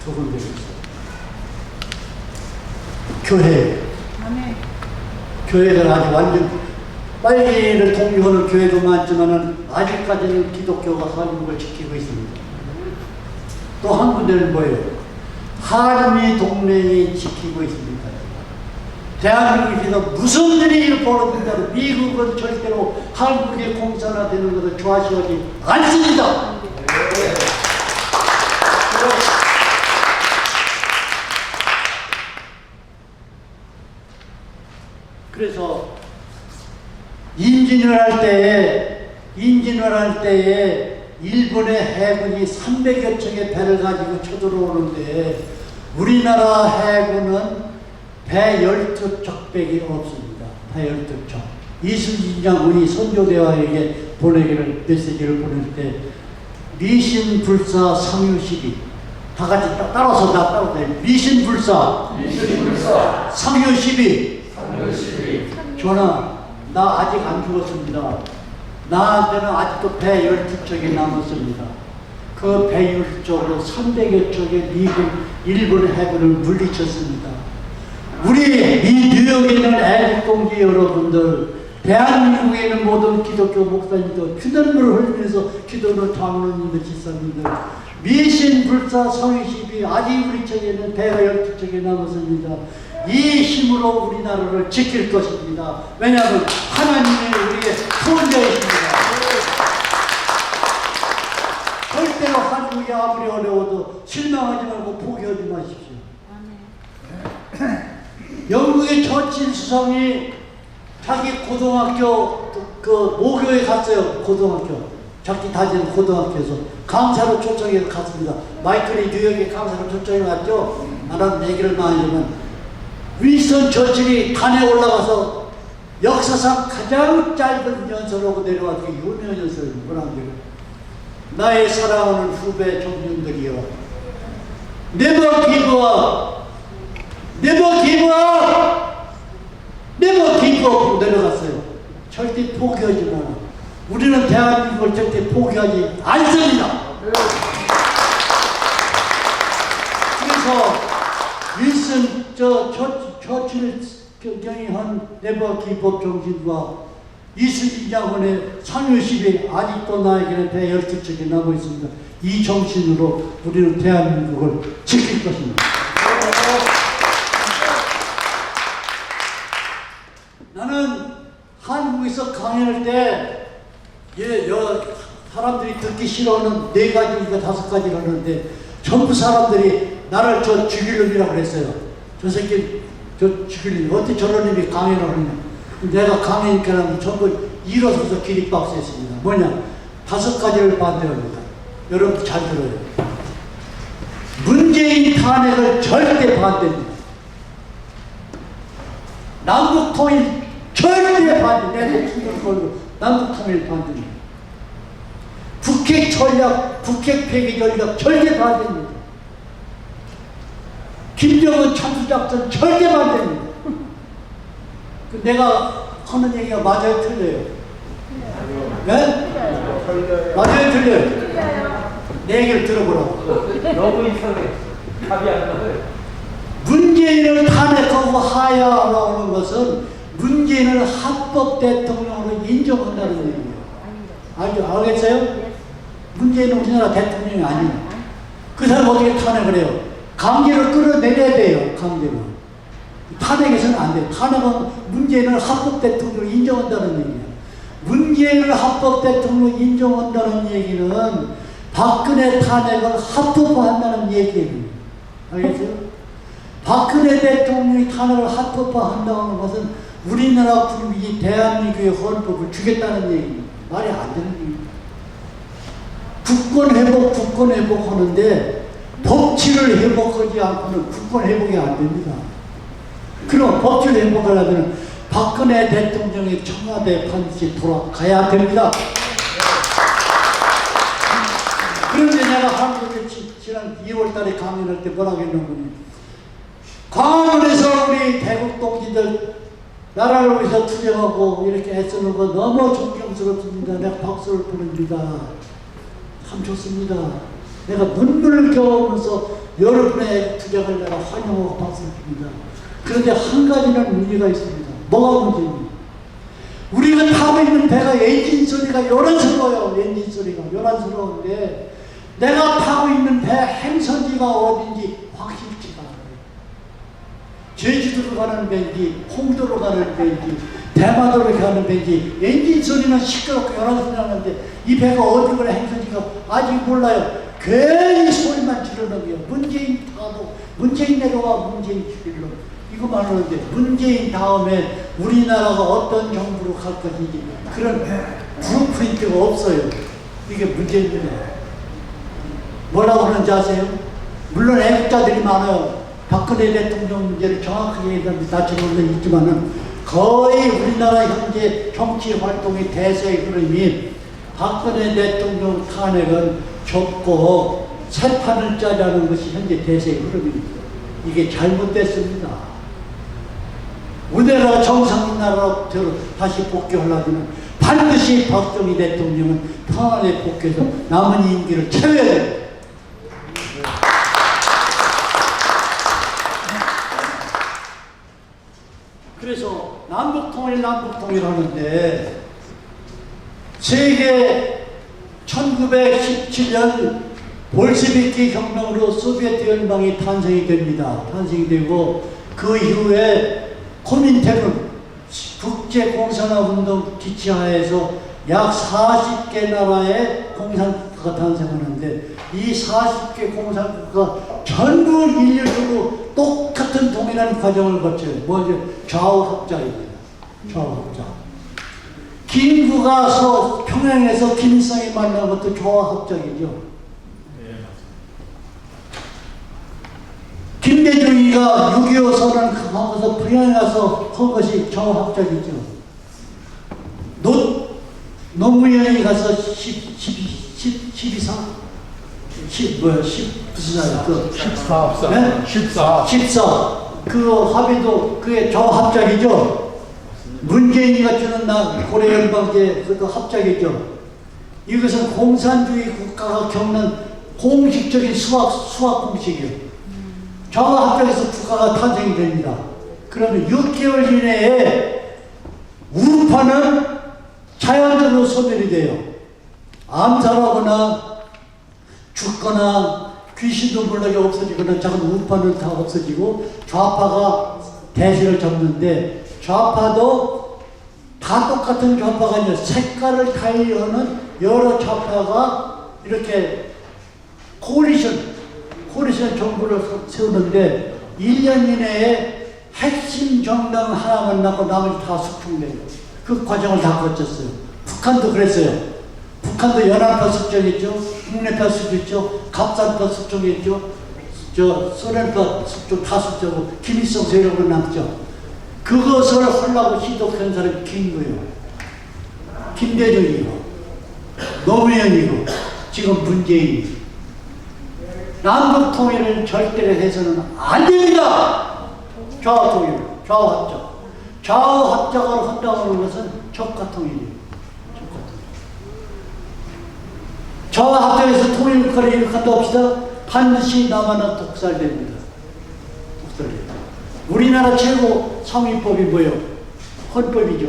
2군데가 있어요. 교회. 교회가 아직 완전 빨갱이를 독려하는 교회도 많지만은 아직까지는 기독교가 한국을 지키고 있습니다. 또 한 군데는 뭐예요? 한미 동맹이 지키고 있습니다. 대한민국에서 무슨 일이 벌어진다고 미국은 절대로 한국의 공산화되는 것을 좋아하지 않습니다. 그래서 임진을 할 때에 일본의 해군이 300여 척의 배를 가지고 쳐들어오는데 우리나라 해군은 배 12척밖에 없습니다. 배 12척. 이순신 장군이 선조대왕에게 메시지를 보낼 때 미신불사 상유시비 다 같이 따라서 미신불사 상유시비 전하 나 아직 안 죽었습니다. 나한테는 아직도 배 12척이 남았습니다. 그 배 12척으로 300여 척의 일본 해군을 물리쳤습니다. 우리 이 뉴욕에 있는 애국동지 여러분들, 대한민국에 있는 모든 기독교 목사님들, 피눈물을 흘리면서 기도하는 장로님들, 지사님들, 미신불사 성의시비 아직 우리 쪽에는 배가 12척이 남았습니다. 이 힘으로 우리나라를 지킬 것입니다. 왜냐하면 하나님이 우리의 손자이십니다. 절대로 한국이 아무리 어려워도 실망하지 말고 포기하지 마십시오. 영국의 처칠 수상이 자기 고등학교 그 모교에 갔어요. 고등학교 자기 다니는 고등학교에서 강사로 초청해서 갔습니다. 마이클이 뉴욕에 강사로 초청해 갔죠. 나는 얘기를 많이 하면 윈스턴 처칠이 단에 올라가서 역사상 가장 짧은 연설하고 내려와서 유명한 연설을 뭐라고 해요. 나의 사랑하는 후배 청년들이여, Never give up, never give up, never give up 내려갔어요. 절대 포기하지 마라. 우리는 대한민국을 절대 포기하지 않습니다. 그래서 윌슨 처칠 경영이 한 네버 기법 정신과 이순신 장군의 상유시비 아직도 나에게는 배 12척이 남아 있습니다. 이 정신으로 우리는 대한민국을 지킬 것입니다. 나는 한국에서 강연할 때 사람들이 듣기 싫어하는 4가지인가 5가지를 하는데 전부 사람들이 나를 저 죽일 놈이라고 그랬어요. 저 새끼 저 죽일 놈 어떻게 저런 놈이 강연을 하냐. 내가 강연하니까 전부 일어서서 기립박수했습니다. 뭐냐? 5가지를 반대합니다. 여러분 잘 들어요. 문재인 탄핵을 절대 반대합니다. 남북통일 절대 반대. 내 목숨을 걸고 남북통일 반대입니다. 북핵 전략, 북핵 폐기 전략 절대 반대입니다. 김정은 참수작전 절대 반대입니다. 내가 하는 얘기가 맞아요, 틀려요? 네? 맞아요, 틀려요? 내 얘기를 들어보라고. 너무 이상해. 답이 안 나와요. 문재인을 탄핵하고 하야하는 것은 문재인을 합법 대통령으로 인정한다는 얘기예요. 알겠어요? 문재인은 우리나라 대통령이 아니에요. 그 사람 어떻게 탄핵을 해요? 강제로 끌어내려야 돼요, 강제로. 탄핵에서는 안 돼요. 탄핵은 문재인을 합법 대통령으로 인정한다는 얘기예요. 문재인을 합법 대통령으로 인정한다는 얘기는 박근혜 탄핵을 합법화한다는 얘기예요. 알겠어요? 박근혜 대통령이 탄핵을 합법화한다는 것은 우리나라 국민이 대한민국의 헌법을 주겠다는 얘기입니다. 말이 안 되는 얘기입니다. 국권 회복 하는데 법치를 회복하지 않고는 국권 회복이 안 됩니다. 그럼 법치를 회복하려면 박근혜 대통령의 청와대 반드시 돌아가야 됩니다. 그런데 내가 한국에 지난 2월 달에 강연할 때 뭐라고 했냐면 광화문에서 우리 대국 동지들 나라를 위해서 투쟁하고 이렇게 애쓰는 거 너무 존경스럽습니다. 내가 박수를 보냅니다. 참 좋습니다. 내가 눈물을 겨우면서 여러분의 투쟁을 내가 환영하고 박수를 줍니다. 그런데 한 가지는 문제가 있습니다. 뭐가 문제입니까? 우리가 타고 있는 배가 엔진 소리가 요란스러워요. 엔진 소리가 요란스러운데 내가 타고 있는 배 행선지가 어딘지 확실치가 않아요. 제주도로 가는 배인지 홍도로 가는 배인지 대마도로 가는 배인지 엔진 소리는 시끄럽고 요란스러워 나는데 이 배가 어디 가는 행선지가 아직 몰라요. 괜히 소리만 지르는 거예요. 문재인 타도 문재인 내려와 문재인 죽일로 이거만 하는데 문재인 다음에 우리나라가 어떤 정부로 갈 것인지 그런 블루프린트가 없어요. 이게 문제입니다. 뭐라고 그러는지 아세요? 물론 애국자들이 많아요. 박근혜 대통령 문제를 정확하게 얘기하면 나처럼은 있지만은 거의 우리나라 현재 정치 활동의 대세의 흐름이 박근혜 대통령 탄핵은 접고 새 판을 짜자는 것이 현재 대세의 흐름입니다. 이게 잘못됐습니다. 우리나라가 정상인 나라로 다시 복귀하려면 반드시 박정희 대통령은 평안에 복귀해서 남은 임기를 채워야 됩니다. 그래서 남북통일 하는데 세계 1917년 볼셰비키 혁명으로 소비에트 연방이 탄생이 됩니다. 탄생이 되고 그 이후에 코민테르 국제공산화운동 기치하에서 약 40개 나라의 공산국가가 탄생하는데 이 40개 공산국가가 전부 일률적으로 똑같은 동일한 과정을 거쳐요. 먼저 좌우합작입니다. 좌우합작. 김구가 평양에서 김일성이 만난 것도 좌우합작이죠. 김대중이가 6.25 선언하고서 평양에 가서 한 것이 좌우합작이죠. 노무현이 가서 14. 그 합의도 그게 좌우합작이죠. 문재인이가 주는 고려연방제 그것도 합작이죠. 이것은 공산주의 국가가 겪는 공식적인 수학 공식이에요. 좌우합작에서 국가가 탄생이 됩니다. 그러면 6개월 이내에 우파는 자연적으로 소멸이 돼요. 암살하거나 죽거나 귀신도 몰라게 없어지거나 작은 우파는 다 없어지고 좌파가 대세를 잡는데 좌파도 다 똑같은 좌파가 아니라 색깔을 달리하는 여러 좌파가 이렇게 코리션 정부를 세우는데 1년 이내에 핵심 정당 하나만 낳고 나머지 다 숙청돼요. 그 과정을 다 거쳤어요. 북한도 그랬어요. 북한도 연합파 숙청했죠. 국내파 숙청했죠. 갑산파 숙청했죠. 소련파 숙청 다 숙청하고 김일성 세력으로 남죠. 그것을 하려고 시도한 사람이 김구예요. 김대중이고 노무현이고 지금 문재인. 남북 통일을 절대로 해서는 안 됩니다. 좌우 통일, 좌우 합작. 좌우 합작으로 한다고 하는 것은 적화 통일이에요. 좌우 합작에서 통일 국가를 일으킨다 합시다. 반드시 남한은 독살됩니다. 독살됩니다. 우리나라 최고 상위법이 뭐예요? 헌법이죠.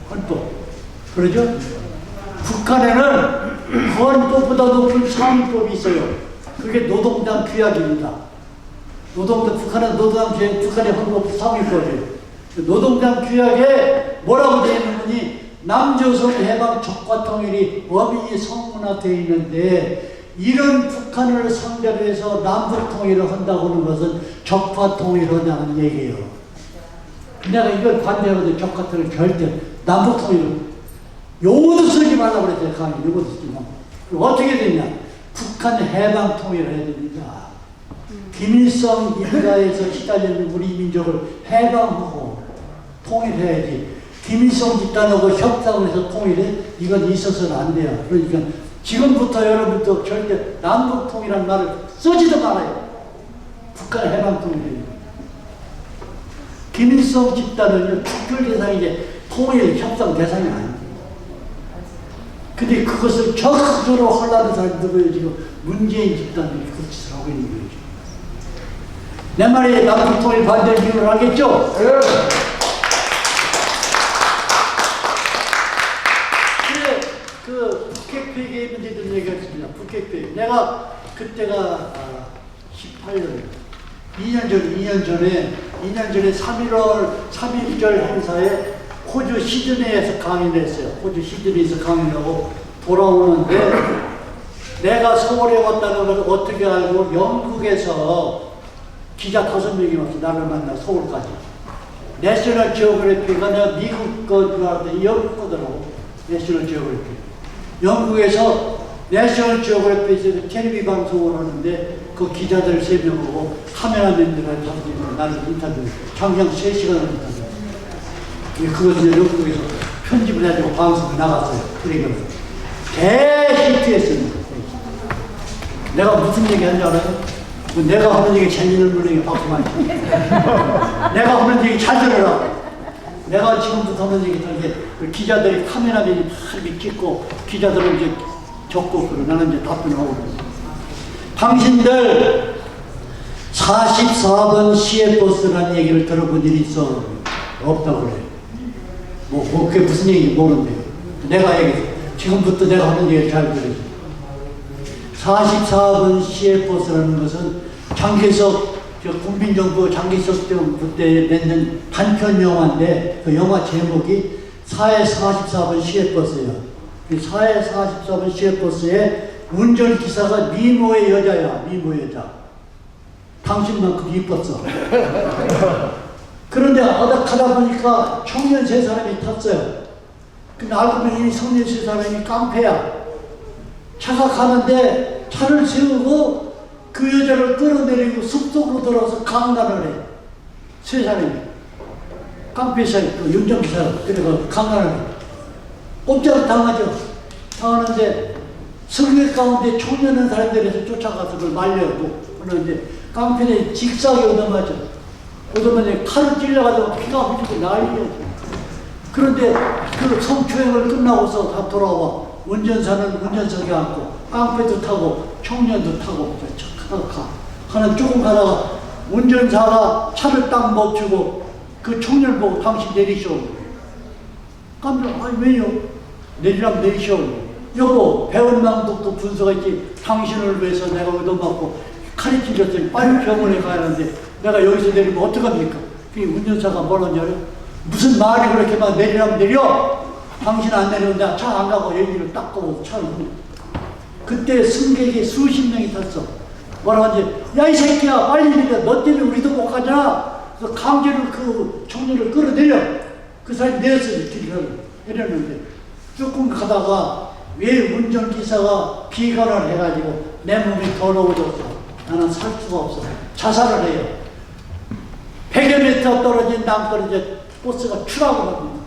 헌법. 그러죠? 북한에는 헌법보다 높은 상위법이 있어요. 그게 노동당 규약입니다. 북한은 노동당 규약, 북한의 헌법 상위법이에요. 노동당 규약에 뭐라고 되어 있는 거니? 남조선 해방 적과 통일이 법이 성문화되어 있는데 이런 북한을 상대로 해서 남북 통일을 한다고 하는 것은 적화 통일을 하자는 얘기예요. 내가 이걸 반대하거든. 적화 통일 절대 남북 통일은 용어도 쓰지 말라고 그랬어요. 강의 용어도 쓰지 마. 어떻게 되냐? 북한 해방 통일을 해야 됩니다. 김일성 일가에서 시달리는 우리 민족을 해방하고 통일해야지. 김일성 집단하고 협상을 해서 통일해? 이건 있어서는 안 돼요. 그러니까 지금부터 여러분도 절대 남북 통일한 말을 쓰지도 말아요. 북한 해방 통일이에요. 김일성 집단은 특별 대상이 이제 통일 협상 대상이 아닙니다. 근데 그것을 적극적으로 하려는 사람들이 지금 문재인 집단이 그 짓을 하고 있는 거죠. 내 말이 남북 통일 반대 기운을 하겠죠? 그래 그 북핵 폐기의 문제들 얘기했습니다. 북핵 폐기. 내가 그때가 2년 전에 3.1절 행사에 호주 시드니에서 강의를 했어요. 호주 시드니에서 강의를 하고 돌아오는데 내가 서울에 왔다는 걸 어떻게 알고 영국에서 기자 5명이 와서 나를 만나 서울까지. 내셔널 지오그래피가 내가 미국 거줄 알았더니 영국 거더라고. 내셔널 지오그래피. 영국에서 내셔널 지오그래피에서 텔레비 방송을 하는데 그 기자들 3명하고 카메라맨들한테 5명이 나를 인터뷰, 장장 3시간을 인터뷰. 그것을 영국에서 편집을 해가지고 방송에 나갔어요. 그러니까 대히트했습니다. 내가 무슨 얘기 하는지 알아요? 내가 하는 얘기 재미있는 분에게 박수 많이 쳐. 내가 하는 얘기 잘 들어라. 내가 지금부터 하는 얘기 이게 기자들이 카메라맨이 다 이렇게 찍고 기자들은 이제 적고 그러고 나는 이제 답변하고 그러고. 당신들 44번 시외버스라는 얘기를 들어본 일이 있어? 없다고 그래. 뭐 그게 무슨 얘기인지 모르는데 내가 얘기해. 지금부터 내가 하는 얘기를 잘 들으세요. 44번 시외버스라는 것은 장기석, 국민정부 장기석 그때 냈는 단편 영화인데 그 영화 제목이 4회 44번 시외버스예요. 그 4회 44번 시외버스에 운전기사가 미모의 여자야. 미모의 여자. 당신만큼 이뻤어. 그런데 가다 보니까 청년 3사람이 탔어요. 근데 알고 보니 이 청년 3사람이 깡패야. 차가 가는데 차를 세우고 그 여자를 끌어내리고 숲속으로 들어와서 강간을 해. 3사람이. 깡패사, 그 운전기사, 그래서 강간을 해. 꼼짝 당하죠. 당하는데 승객 가운데 청년한 사람들에서 쫓아가서 그걸 말려고. 그러는데 깡패는 직사하게 얻어맞아. 얻어맞아 칼을 찔러가지고 피가 흘리고 난리였어. 그런데 그 성추행을 끝나고서 다 돌아와. 운전사는 운전석에 앉고 깡패도 타고 청년도 타고 하나 조금 가다가 운전사가 차를 딱 멈추고 그 청년 보고 당신 내리시오. 깜짝 아니 왜요? 내리라면 내리시오. 여보 배은망덕도 분수가 있지. 당신을 위해서 내가 얻어맞고 칼이 찔렸더니 빨리 병원에 가야 하는데 내가 여기서 내리면 어떡합니까? 그 운전사가 뭐라냐? 무슨 말이 그렇게 막 내리라면 내려? 당신 안 내리는데 차 안 가고 여기를 딱 끄고 차를. 그때 승객이 수십 명이 탔어. 뭐라고 하지? 야 이 새끼야 빨리 내려. 너 때문에 우리도 못 가잖아. 그래서 강제로 그 청년을 끌어내려. 그 사람이 내렸어요. 길을 내렸는데 조금 가다가 왜 운전기사가 비관을 해가지고 내 몸이 더러워졌어. 나는 살 수가 없어. 자살을 해요. 100여 미터 떨어진 남떨어진 버스가 추락을 합니다.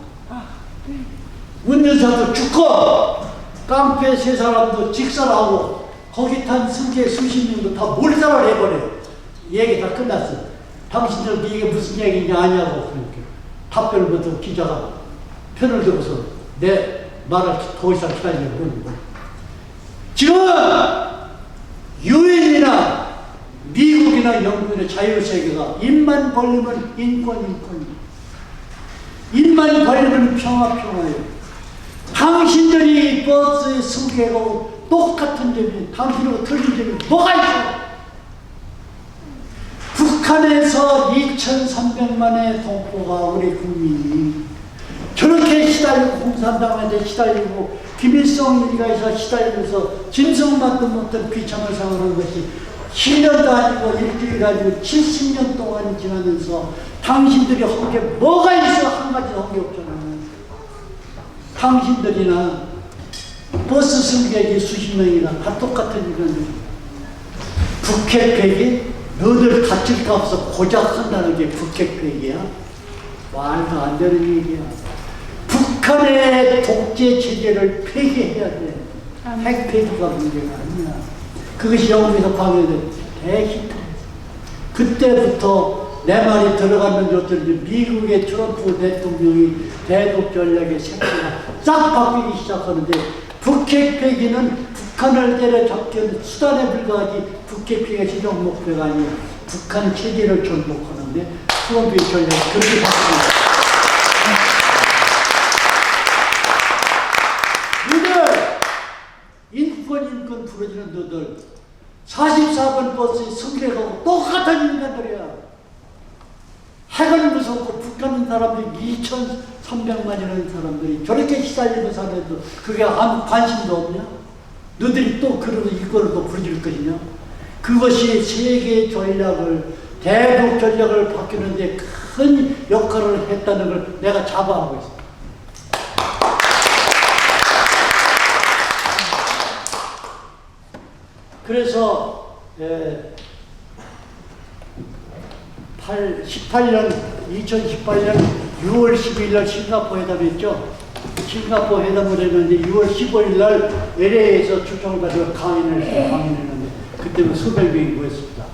운전사도 죽고 깡패 3사람도 직살하고 거기 탄 승객 수십 명도 다 몰살을 해버려요. 얘기 다 끝났어. 당신들 이게 무슨 얘기냐 아냐고 그렇게 답변을 못하고 기자가 편을 들어서 내 말을 더 이상 기다리려고 그러는 거예요. 지금 유엔이나 미국이나 영국이나 자유세계가 입만 벌리면 인권 입만 벌리면 평화예요. 당신들이 버스의 승객하고 똑같은 점이 당신하고 틀린 점이 뭐가 있어? 북한에서 2,300만의 동포가 우리 국민이 저렇게 시달리고 공산당한테 시달리고 김일성 일가에서 시달리면서 짐승만도 못한 비참한 상황을 것이 7년도 아니고 일주일 아니고 70년 동안이 지나면서 당신들이 한 게 뭐가 있어? 한 가지도 한 게 없잖아. 당신들이나 버스 승객이 수십 명이나 다 똑같은 일은 북핵폐기 너들 다칠까 없어 고작 한다는 게 북핵폐기야? 말도 안 되는 얘기야. 북한의 독재 체제를 폐기해야 돼. 핵폐기가 문제가 아니야. 그것이 영국에서 방해된 대히트. 그때부터 내 말이 들어갔는지 어쩐지 미국의 트럼프 대통령이 대독 전략의 색깔이 싹 바뀌기 시작하는데 북핵 폐기는 북한을 때려잡는 수단에 불과하지 북핵 폐기가 최종 목표가 아니에요. 북한 체제를 전복하는데 트럼프의 전략이 그렇게 바뀝니다. 너들 인권 부러지는 너들 44번 버스의 승객하고 똑같은 인간들이야. 핵은 무섭고 북한 사람들이 2,300만이라는 사람들이 저렇게 시달리고 사는데도 그게 아무 관심도 없냐? 너들이 또 그러고 이걸 또 부르질 것이냐? 그것이 세계 전략을 대북 전략을 바뀌는데 큰 역할을 했다는 걸 내가 자부하고 있습니다. 그래서 2018년 6월 12일 날 싱가포르 회담이 있죠. 싱가포르 회담을 했는데 6월 15일 날 LA에서 초청을 받아서 강연을 했는데 그때는 수백 명이 모였습니다.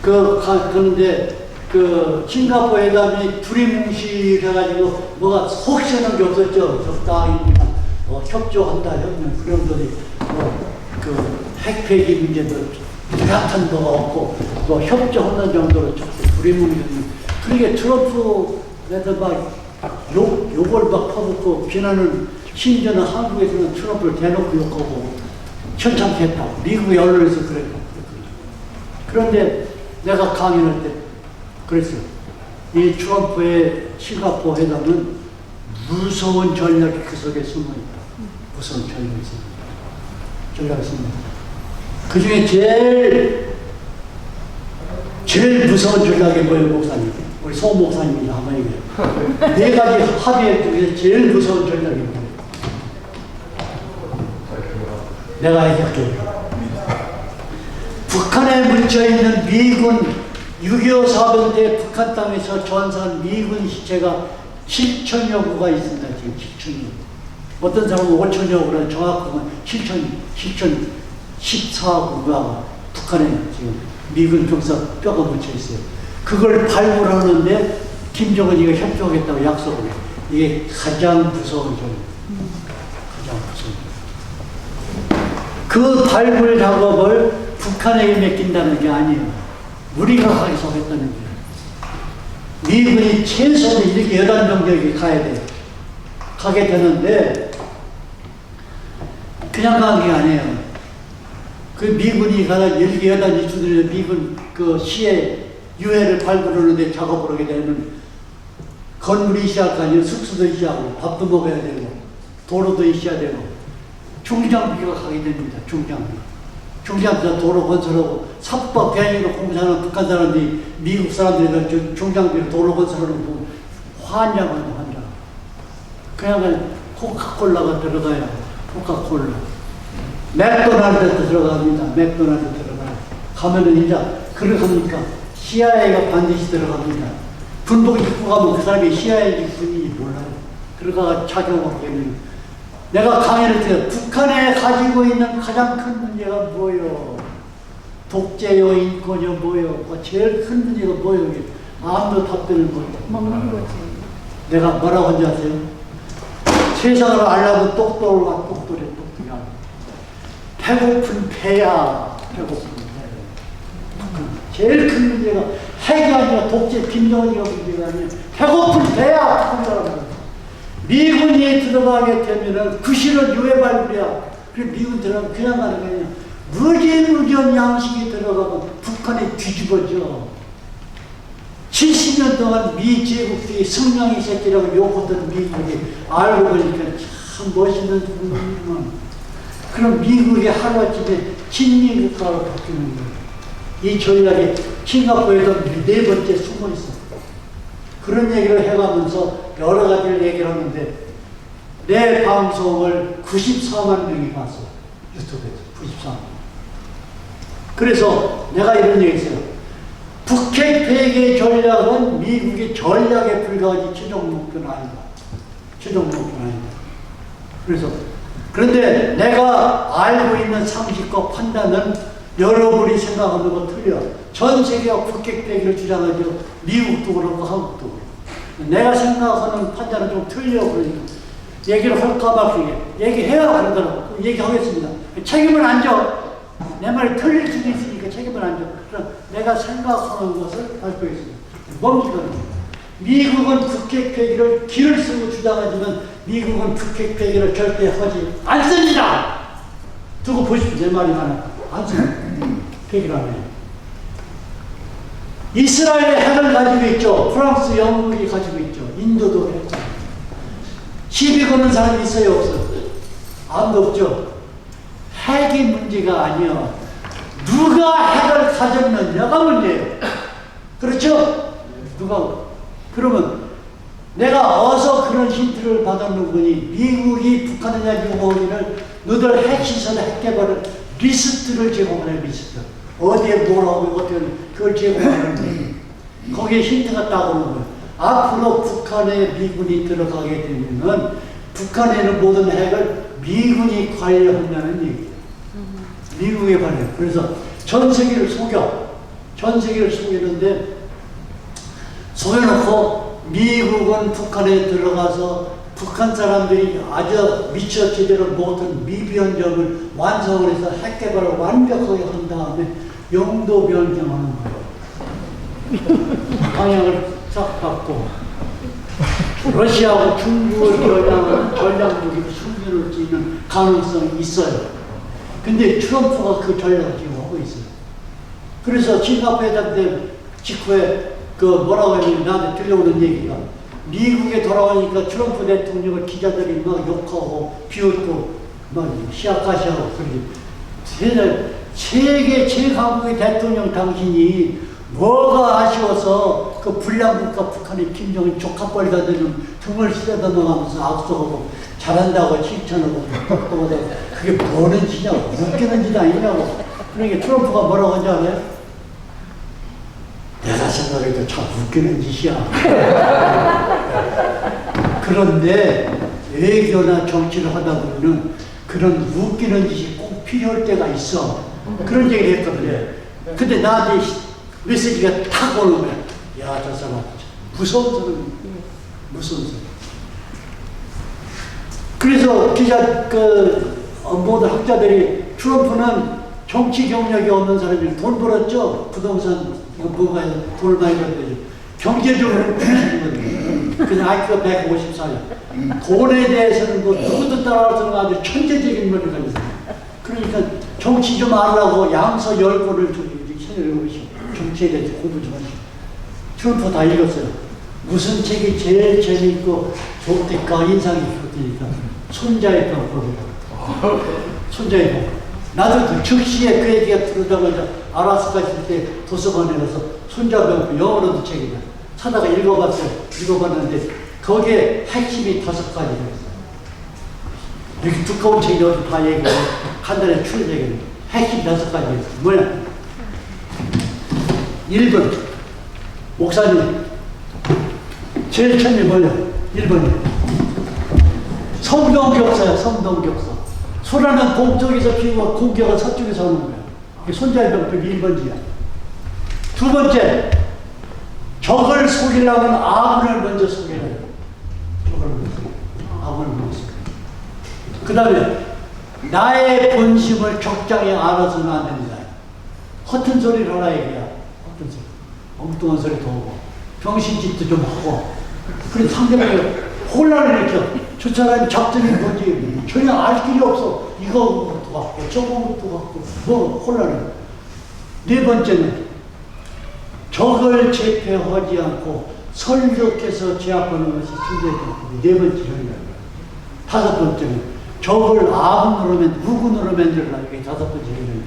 그런데 그 싱가포르 회담이 두리뭉실해가지고 뭐가 혹시하는 게 없었죠. 적당히 협조한다 그런 것이 그 핵폐기 문제도 불합탄도 없고 뭐 협조하는 정도로 두리뭉실. 그러니까 트럼프에서 막 욕을 막 퍼붓고 비난을 심지어는 한국에서는 트럼프를 대놓고 욕하고 천창케 했다. 미국의 언론에서 그랬다. 그런데 내가 강연할 때 그랬어요. 이 트럼프의 싱가포르 회담은 무서운 전략이 그 속에 숨어있다. 무서운 전략이 숨어있다. 그 중에 제일 무서운 전략이 뭐예요, 목사님? 우리 소 목사님이 한번 얘기해요. 4가지 합의 중에 제일 무서운 전략이 뭐예요? 내가 얘기할게요. 북한에 묻혀있는 미군 6.25 사변 때 북한 땅에서 전사한 미군 시체가 7천여 구가 있습니다. 지금 7천여 구. 어떤 사람은 5천여 구라 정확하면 7,014구가 북한에 지금 미군 병사 뼈가 묻혀 있어요. 그걸 발굴하는데 김정은이가 협조하겠다고 약속을 해요. 이게 가장 무서운 점. 가장 무서운 점. 그 발굴 작업을 북한에게 맡긴다는 게 아니에요. 우리가 하기서 했다는 거예요. 미군이 최소한 이렇게 11병력이 가야 돼요. 가게 되는데 그냥 가는 게 아니에요. 그 미군이 가다 11이 주들려 미군 그 시에 유해를 발굴하는데 작업을 하게 되면 건물이 있어야 할 거 아니에요. 숙소도 있어야 하고 밥도 먹어야 되고 도로도 있어야 되고 중장비가 가게 됩니다. 중장비가 도로 건설하고 삽박 대행으로 공사하는 북한 사람들이 미국 사람들이 중장비로 도로 건설하는 거 환장한다. 그냥 코카콜라가 들어가요. 코카콜라. 맥도날드도 들어갑니다. 맥도날드 들어가요. 가면은 이제 그렇게 하니까 CIA가 반드시 들어갑니다. 군복 입고 가면 그 사람이 CIA 군인지 몰라요. 들어가 착용하게 되면 내가 강의를 들어요. 북한에 가지고 있는 가장 큰 문제가 뭐예요? 독재요, 인권요, 뭐예요? 제일 큰 문제가 뭐예요? 아무도 답변을 못해요. 먹는 거지. 내가 뭐라고 한지 아세요? 세상을 알라고 똑똑하고 똑똑해. 배고픈 배야. 배고픈 배. 제일 큰 문제가 핵이 아니라 독재 김정은이가 문제가 아니라 배고픈 배야. 미군이 들어가게 되면은 그 실은 유해 발굴이야. 그래 미군 들어가면 그냥 가는 게 아니야. 무지무지한 양식이 들어가면 북한이 뒤집어져. 70년 동안 미 제국주의 성냥이 새끼라고 욕하던 미국이 알고 보니까 참 멋있는 분이구만. 그럼 미국이 하루아침에 친미국가로 바뀌는 거예요. 이 전략이 싱가포르에서 4번째 숨어 있어. 그런 얘기를 해가면서 여러 가지를 얘기를 하는데 내 방송을 94만 명이 봤어. 유튜브에서 94만. 그래서 내가 이런 얘기 했어요. 북핵 폐기 전략은 미국의 전략에 불과하지 최종 목표는 아니다. 최종 목표는 아니다. 그런데 내가 알고 있는 상식과 판단은 여러분이 생각하는 거 틀려. 전 세계가 북핵 폐기를 주장하죠. 미국도 그렇고 한국도 그렇고. 내가 생각하는 판단은 좀 틀려. 그러니까 얘기를 할까 말까 얘기해야 그러더라고. 얘기하겠습니다. 책임을 안 져. 내 말이 틀릴 수도 있으니까 책임을 안 져. 그럼 내가 생각하는 것을 발표했습니다. 뭡니까? 미국은 북핵 폐기를 길을 쓰고 주장하지만 미국은 북핵 폐기를 절대 하지 않습니다. 두고 보십시오. 내 말이 많아. 않습니다. 폐기를 안 해요. 이스라엘의 핵을 가지고 있죠. 프랑스, 영국이 가지고 있죠. 인도도 했죠. 시비 거는 사람이 있어요? 없어요? 아무도 없죠. 핵이 문제가 아니요. 누가 핵을 가졌느냐가 문제예요. 그렇죠? 누가 그러면 내가 어서 그런 힌트를 받았는 거니 미국이 북한에 대한 요구를 너들 핵시설의 핵개발을 리스트를 제공하는 리스트 어디에 뭐라고 어떻게 그걸 제공하는 거예요. 거기에 힌트가 딱 오는 거예요. 앞으로 북한에 미군이 들어가게 되면은 북한에 있는 모든 핵을 미군이 관리한다는 얘기예요. 미국에 관리. 그래서 전 세계를 속여. 전 세계를 속이는데 속여놓고 미국은 북한에 들어가서 북한 사람들이 아주 미처 제대로 못한 미비연적을 완성을 해서 핵개발을 완벽하게 한 다음에 영도 변경하는 거예요. 방향을 싹 바꾸고 러시아하고 중국을 겨냥하는 전략무기로 숨겨놓을 수 있는 가능성이 있어요. 근데 트럼프가 그 전략을 지금 하고 있어요. 그래서 싱가포르 회담 때 직후에 그 뭐라고 했는지 나한테 들려오는 얘기가 미국에 돌아오니까 트럼프 대통령을 기자들이 막 욕하고 비웃고 막 시아카시하고 그러지. 세계 최강국의 대통령 당신이 뭐가 아쉬워서 그 불량국가 북한의 김정은 조카뻘이가 되는 등을 쓰다 넘어가면서 악수하고 잘한다고 칭찬하고 그게 뭐는 짓냐고 웃기는 짓 아니냐고. 그러니까 트럼프가 뭐라고 하지 않아요? 내가 생각해도 참 웃기는 짓이야. 그런데 외교나 정치를 하다 보면 그런 웃기는 짓이 꼭 필요할 때가 있어. 그런 얘기를 했거든요. 근데 나한테 메시지가 탁 오는 거야. 야, 저 사람 무서운 사람이야. 무서운 사람. 그래서 기자 모든 학자들이 트럼프는 정치 경력이 없는 사람이 돈 벌었죠. 부동산 이거 뭐가 돈을 많이 벌었죠. 경제적으로 부실이거든요. 그냥 IQ가 154야. 돈에 대해서는 뭐 누구도 따라할 수 없는 아주 천재적인 머리가 있어요. 그러니까 정치 좀 알라고 양서 10권을 읽으시고 정치에 대해서 공부 좀 하시고. 트럼프 다 읽었어요. 무슨 책이 제일 재밌고 좋을까 인상이 좋으니까 손자의 병법이라고. 손자의 병법. 나도 그 즉시에 그 얘기가 들어오자마자 아라스카 있을 때 도서관에 가서 손자 병법 영어로도 책이다. 사다가 읽어봤어요. 읽어봤는데 거기에 핵심이 5가지가 있어요. 이렇게 두꺼운 책이 어디 다 얘기해. 한 달에 출력이 핵심 5가지 있어요. 뭐야? 1번 목사님 제일 처음에 뭐냐? 1번이 성동격사야. 성동격사. 소라는 동쪽에서 피우고 공격은 서쪽에서 오는 거야. 이게 손자의 병법이 1번지야. 두 번째, 적을 속이려면 아군을 먼저 속여야 돼. 적을 먼저 속여. 아군을 먼저 속여. 그 다음에 나의 본심을 적당히 알아서는 안 됩니다. 허튼 소리를 하라 얘기야. 허튼 소리. 엉뚱한 소리도 하고 병신짓도 좀 하고. 그래 상대방이 혼란을 일으켜. 저 사람이 작전이 뭔지 전혀 알 길이 없어. 이것도 같고 저것도 같고 뭐 혼란해. 네 번째는 적을 제패하지 않고 설득해서 제압하는 것이 순대의 병법이 네 번째 전략이야. 다섯 번째는 적을 아군으로 우군으로 만들라. 이게 다섯 번째 전략이야.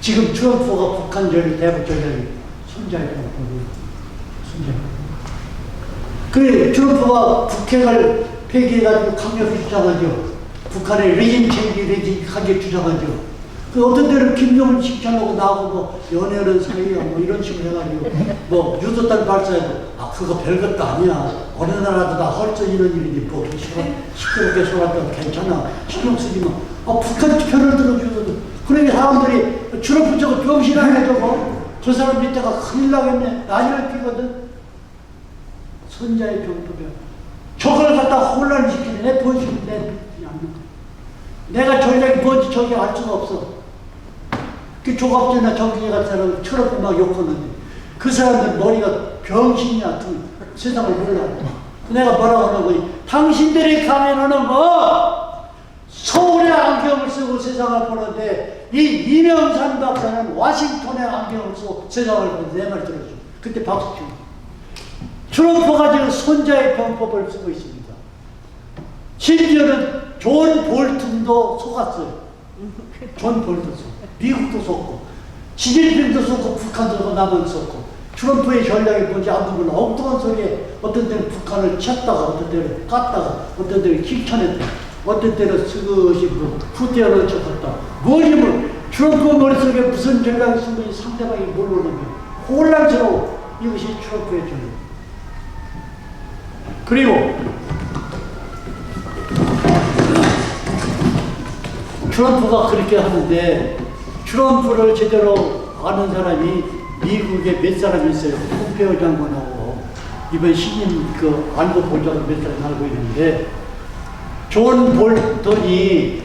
지금 트럼프가 북한 대북 전략이 손자의 병법이 손자의 병법. 그래 트럼프가 북핵을 폐기해가지고 강력히 주장하죠. 북한의 레짐 체인지 하게 주장하죠. 그 어떤 데는 김정은 칭찬하고 나하고 뭐 연애하는 사이야 뭐 이런 식으로 해가지고 뭐 유도탄 발사해도 그거 별것도 아니야. 어느 나라도 다 헐ță 이런 일이니 뭐 시끄럽게 소란다고 괜찮아. 신경 쓰지 마. 북한 편을 들어주거든. 그러니 사람들이 트럼프 저거 병신 아니야 저거. 저 사람 밑에가 큰일 나겠네. 난리를 피거든. 손자의 병법이야. 저걸 갖다 혼란시키네. 내 본심인데 내가 전략이 뭔지 저기 알 수가 없어. 그 조갑제나 정기제 같은 사람은 트럼프 막 욕하는데 그 사람들 머리가 병신이 같은 세상을 몰라. 내가 뭐라고 하는 거니? 당신들이 가면은 뭐 서울의 안경을 쓰고 세상을 보는데 이 이명산 박사는 와싱턴의 안경을 쓰고 세상을 보는데 내 말 들어줘. 그때 박수 치고. 트럼프가 지금 손자의 병법을 쓰고 있습니다. 심지어는 존 볼튼도 속았어요. 존 볼튼도 속고 미국도 속고 시진핑도 쏘고 북한도 남은 쏘고 트럼프의 전략이 뭔지 아무도 몰라. 엉뚱한 소리에 어떤 때는 북한을 쳤다가 어떤 때는 깠다가 어떤 때는 킥쳐냈다. 어떤 때는 스그시 후퇴하는 척했다. 뭐지 트럼프 머릿속에 무슨 전략이 있으면 상대방이 모르는 거야. 혼란스러워. 이것이 트럼프의 전략. 그리고 트럼프가 그렇게 하는데 트럼프를 제대로 아는 사람이 미국에 몇 사람이 있어요. 폼페이오 장관하고 이번 신임 안보 보좌관 몇 사람 알고 있는데 존 볼턴이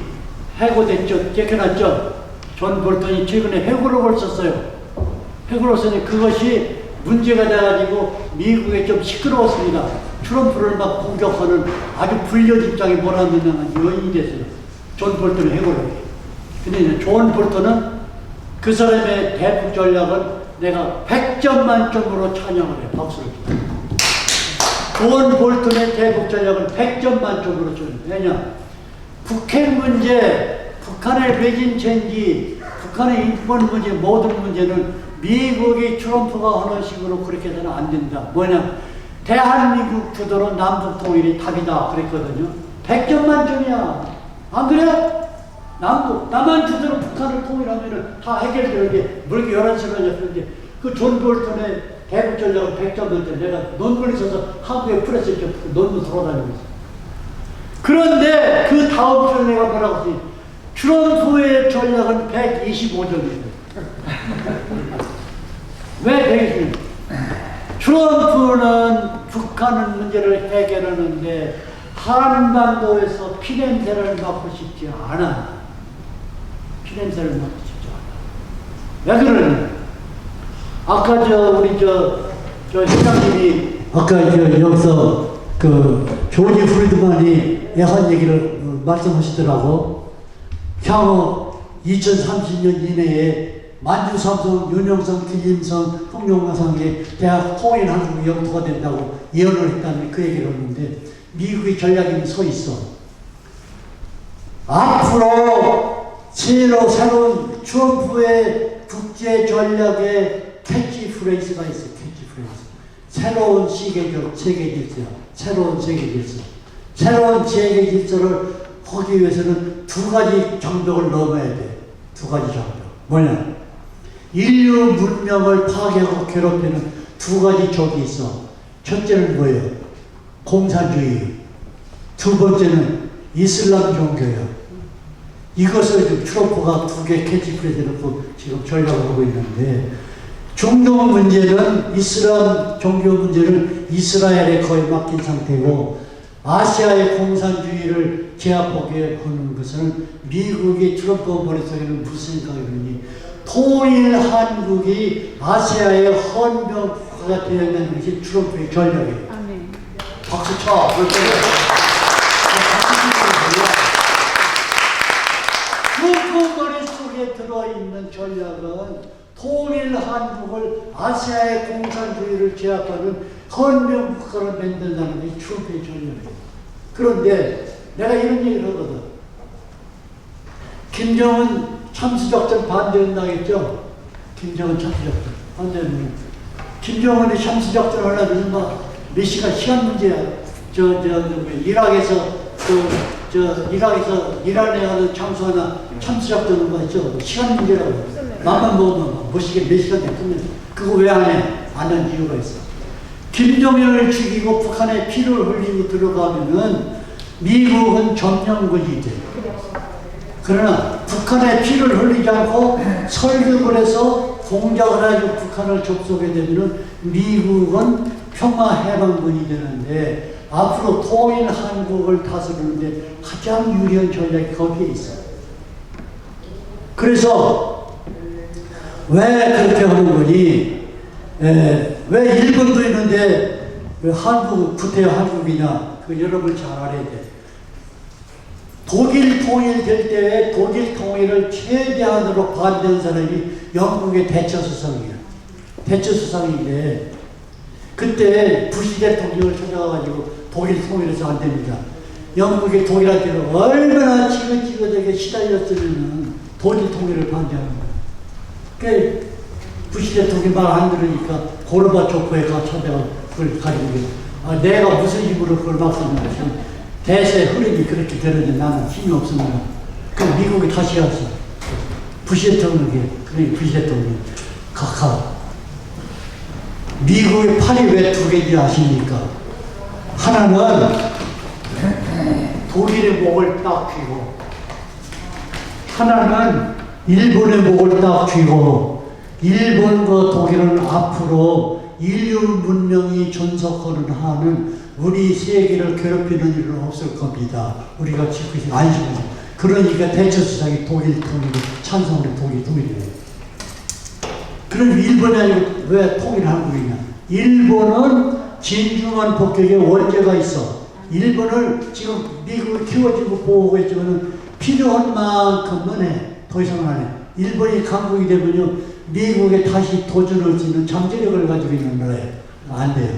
해고됐죠. 쫓겨났죠. 존 볼턴이 최근에 회고록을 썼어요. 회고록을 썼는데 그것이 문제가 돼가지고 미국에 좀 시끄러웠습니다. 트럼프를 막 공격하는 아주 불리한 입장에 몰아넣는 요인이 됐어요. 존 볼턴의 회고록이. 근데 존 볼턴은 그 사람의 대북 전략은 내가 100점 만점으로 찬양을 해. 박수를 쳐. 존 볼턴의 대북 전략은 100점 만점으로 줘요. 왜냐? 북핵 문제, 북한의 외진 체인지, 북한의 인권 문제, 모든 문제는 미국이 트럼프가 하는 식으로 그렇게 해서는 안 된다. 뭐냐? 대한민국 주도로 남북 통일이 답이다. 그랬거든요. 100점 만점이야. 안 그래? 남한 주도로 북한을 통일하면 다 해결되는데 뭐 이렇게 11시간이나 그런데 그 존 볼턴의 대북 전략은 100점 만점. 내가 논문을 써서 한국에 프레스에 논문 돌아다니고 있어. 그런데 그 다음 주에 내가 뭐라고 했지? 트럼프의 전략은 125점이에요. 왜 125점? 트럼프는 북한 문제를 해결하는데 한반도에서 피냄새를 맡고 싶지 않아. 피냄새를 맡고 싶지 않아. 왜 그러냐? 아까 우리 회장님이 아까 여기서 조지 프리드만이 한 얘기를 말씀하시더라고. 향후 2030년 이내에 만주, 삼성, 윤영성, 김일성, 홍용화상의 대학 통일한국 영토가 된다고 예언을 했다는 그 얘기를 했는데 미국의 전략이 서 있어. 앞으로 새로운 트럼프의 국제 전략의 캐치프레이즈가 있어. 캐치프레이즈. 새로운 세계 질서. 새로운 세계 질서. 새로운 세계 질서를 하기 위해서는 두 가지 장벽을 넘어야 돼. 두 가지 장벽. 뭐냐? 인류 문명을 파괴하고 괴롭히는 두 가지 적이 있어. 첫째는 뭐예요? 공산주의. 두 번째는 이슬람 종교예요. 이것을 트럼프가 두 개 캐치프레이즈 놓고 지금 전략을 하고 있는데 종교 문제는 이슬람 종교 문제는 이스라엘에 거의 맡긴 상태고 아시아의 공산주의를 제압하게 하는 것은 미국이 트럼프 머릿속에는 무슨 생각이 드니 통일 한국이 아시아의 헌병국가가 되어야 되는 것이 트럼프의 전략이에요. 아멘. 박수 쳐. 트럼프 머릿속에 들어있는 전략은 통일 한국을 아시아의 공산주의를 제압하는 헌병국가를 만든다는 게 트럼프의 전략이에요. 그런데 내가 이런 얘기를 하거든. 김정은 참수작전 반대한다고 했죠? 김정은 참수작전 반대하면 김정은이 참수작전 하려면 몇 시간 문제야. 이락에서 이란에 가서 참수작전을 했죠. 시간 문제라고. 맘만 먹으면 몇 시간 됐으면 그거 왜 안 해? 안 한 이유가 있어. 김정일을 죽이고 북한에 피를 흘리고 들어가면은 미국은 점령군이 돼. 그러나 북한에 피를 흘리지 않고 설득을 해서 공작을 해서 북한을 접속하게 되면은 미국은 평화해방군이 되는데 앞으로 통일 한국을 다스리는데 가장 유리한 전략이 거기에 있어요. 그래서 왜 그렇게 하는 거니? 왜 일본도 있는데 왜 구태여 한국이냐? 그 여러분 잘 알아야 돼. 독일 통일될 때에 독일 통일을 최대한으로 반대한 사람이 영국의 대처 수상이야. 대처 수상인데 그때 부시 대통령을 찾아가가지고 독일 통일해서 안 됩니다. 영국이 독일한테는 얼마나 지긋지긋하게 시달렸으면 독일 통일을 반대하는 거야. 그 부시 대통령이 말 안 들으니까 고르바초프에 가 찾아가 그걸 가지고 내가 무슨 힘으로 그걸 막습니까? 대세 흐름이 그렇게 되는데 나는 힘이 없으면 그 미국이 다시 갔어. 부시 대통령이 그러니 부시 대통령이 가 미국의 팔이 왜 두 개인지 아십니까? 하나는 독일의 목을 딱 쥐고 하나는 일본의 목을 딱 쥐고 일본과 독일은 앞으로 인류 문명이 존속하는 한은 우리 세계를 괴롭히는 일은 없을 겁니다. 우리가 지금 안심하죠. 그러니까 대처수상이 독일 통일을 찬성하는 독일이에요. 그럼 일본이 아니고 왜 통일한국이냐? 일본은 진중한 폭격의 원죄가 있어. 일본을 지금 미국이 키워주고 보호하고 있지만 필요한 만큼만 해. 더 이상은 안 해. 일본이 강국이 되면요, 미국에 다시 도전할 수 있는 잠재력을 가지고 있는 나라예요. 안 돼요.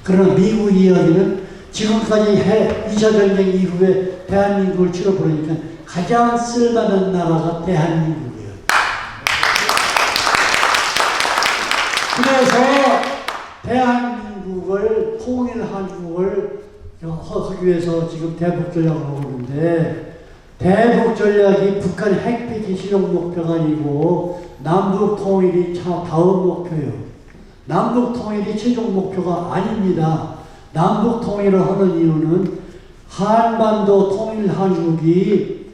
그러나 미국 이야기는 지금까지 2차 전쟁 이후에 대한민국을 치러보니까 가장 쓸만한 나라가 대한민국이에요. 그래서 대한민국을 통일 한국을 하기 위해서 지금 대북 전략을 하고 있는데 대북 전략이 북한 핵폐기 실용 목표가 아니고 남북 통일이 다음 목표예요. 남북 통일이 최종 목표가 아닙니다. 남북 통일을 하는 이유는 한반도 통일 한국이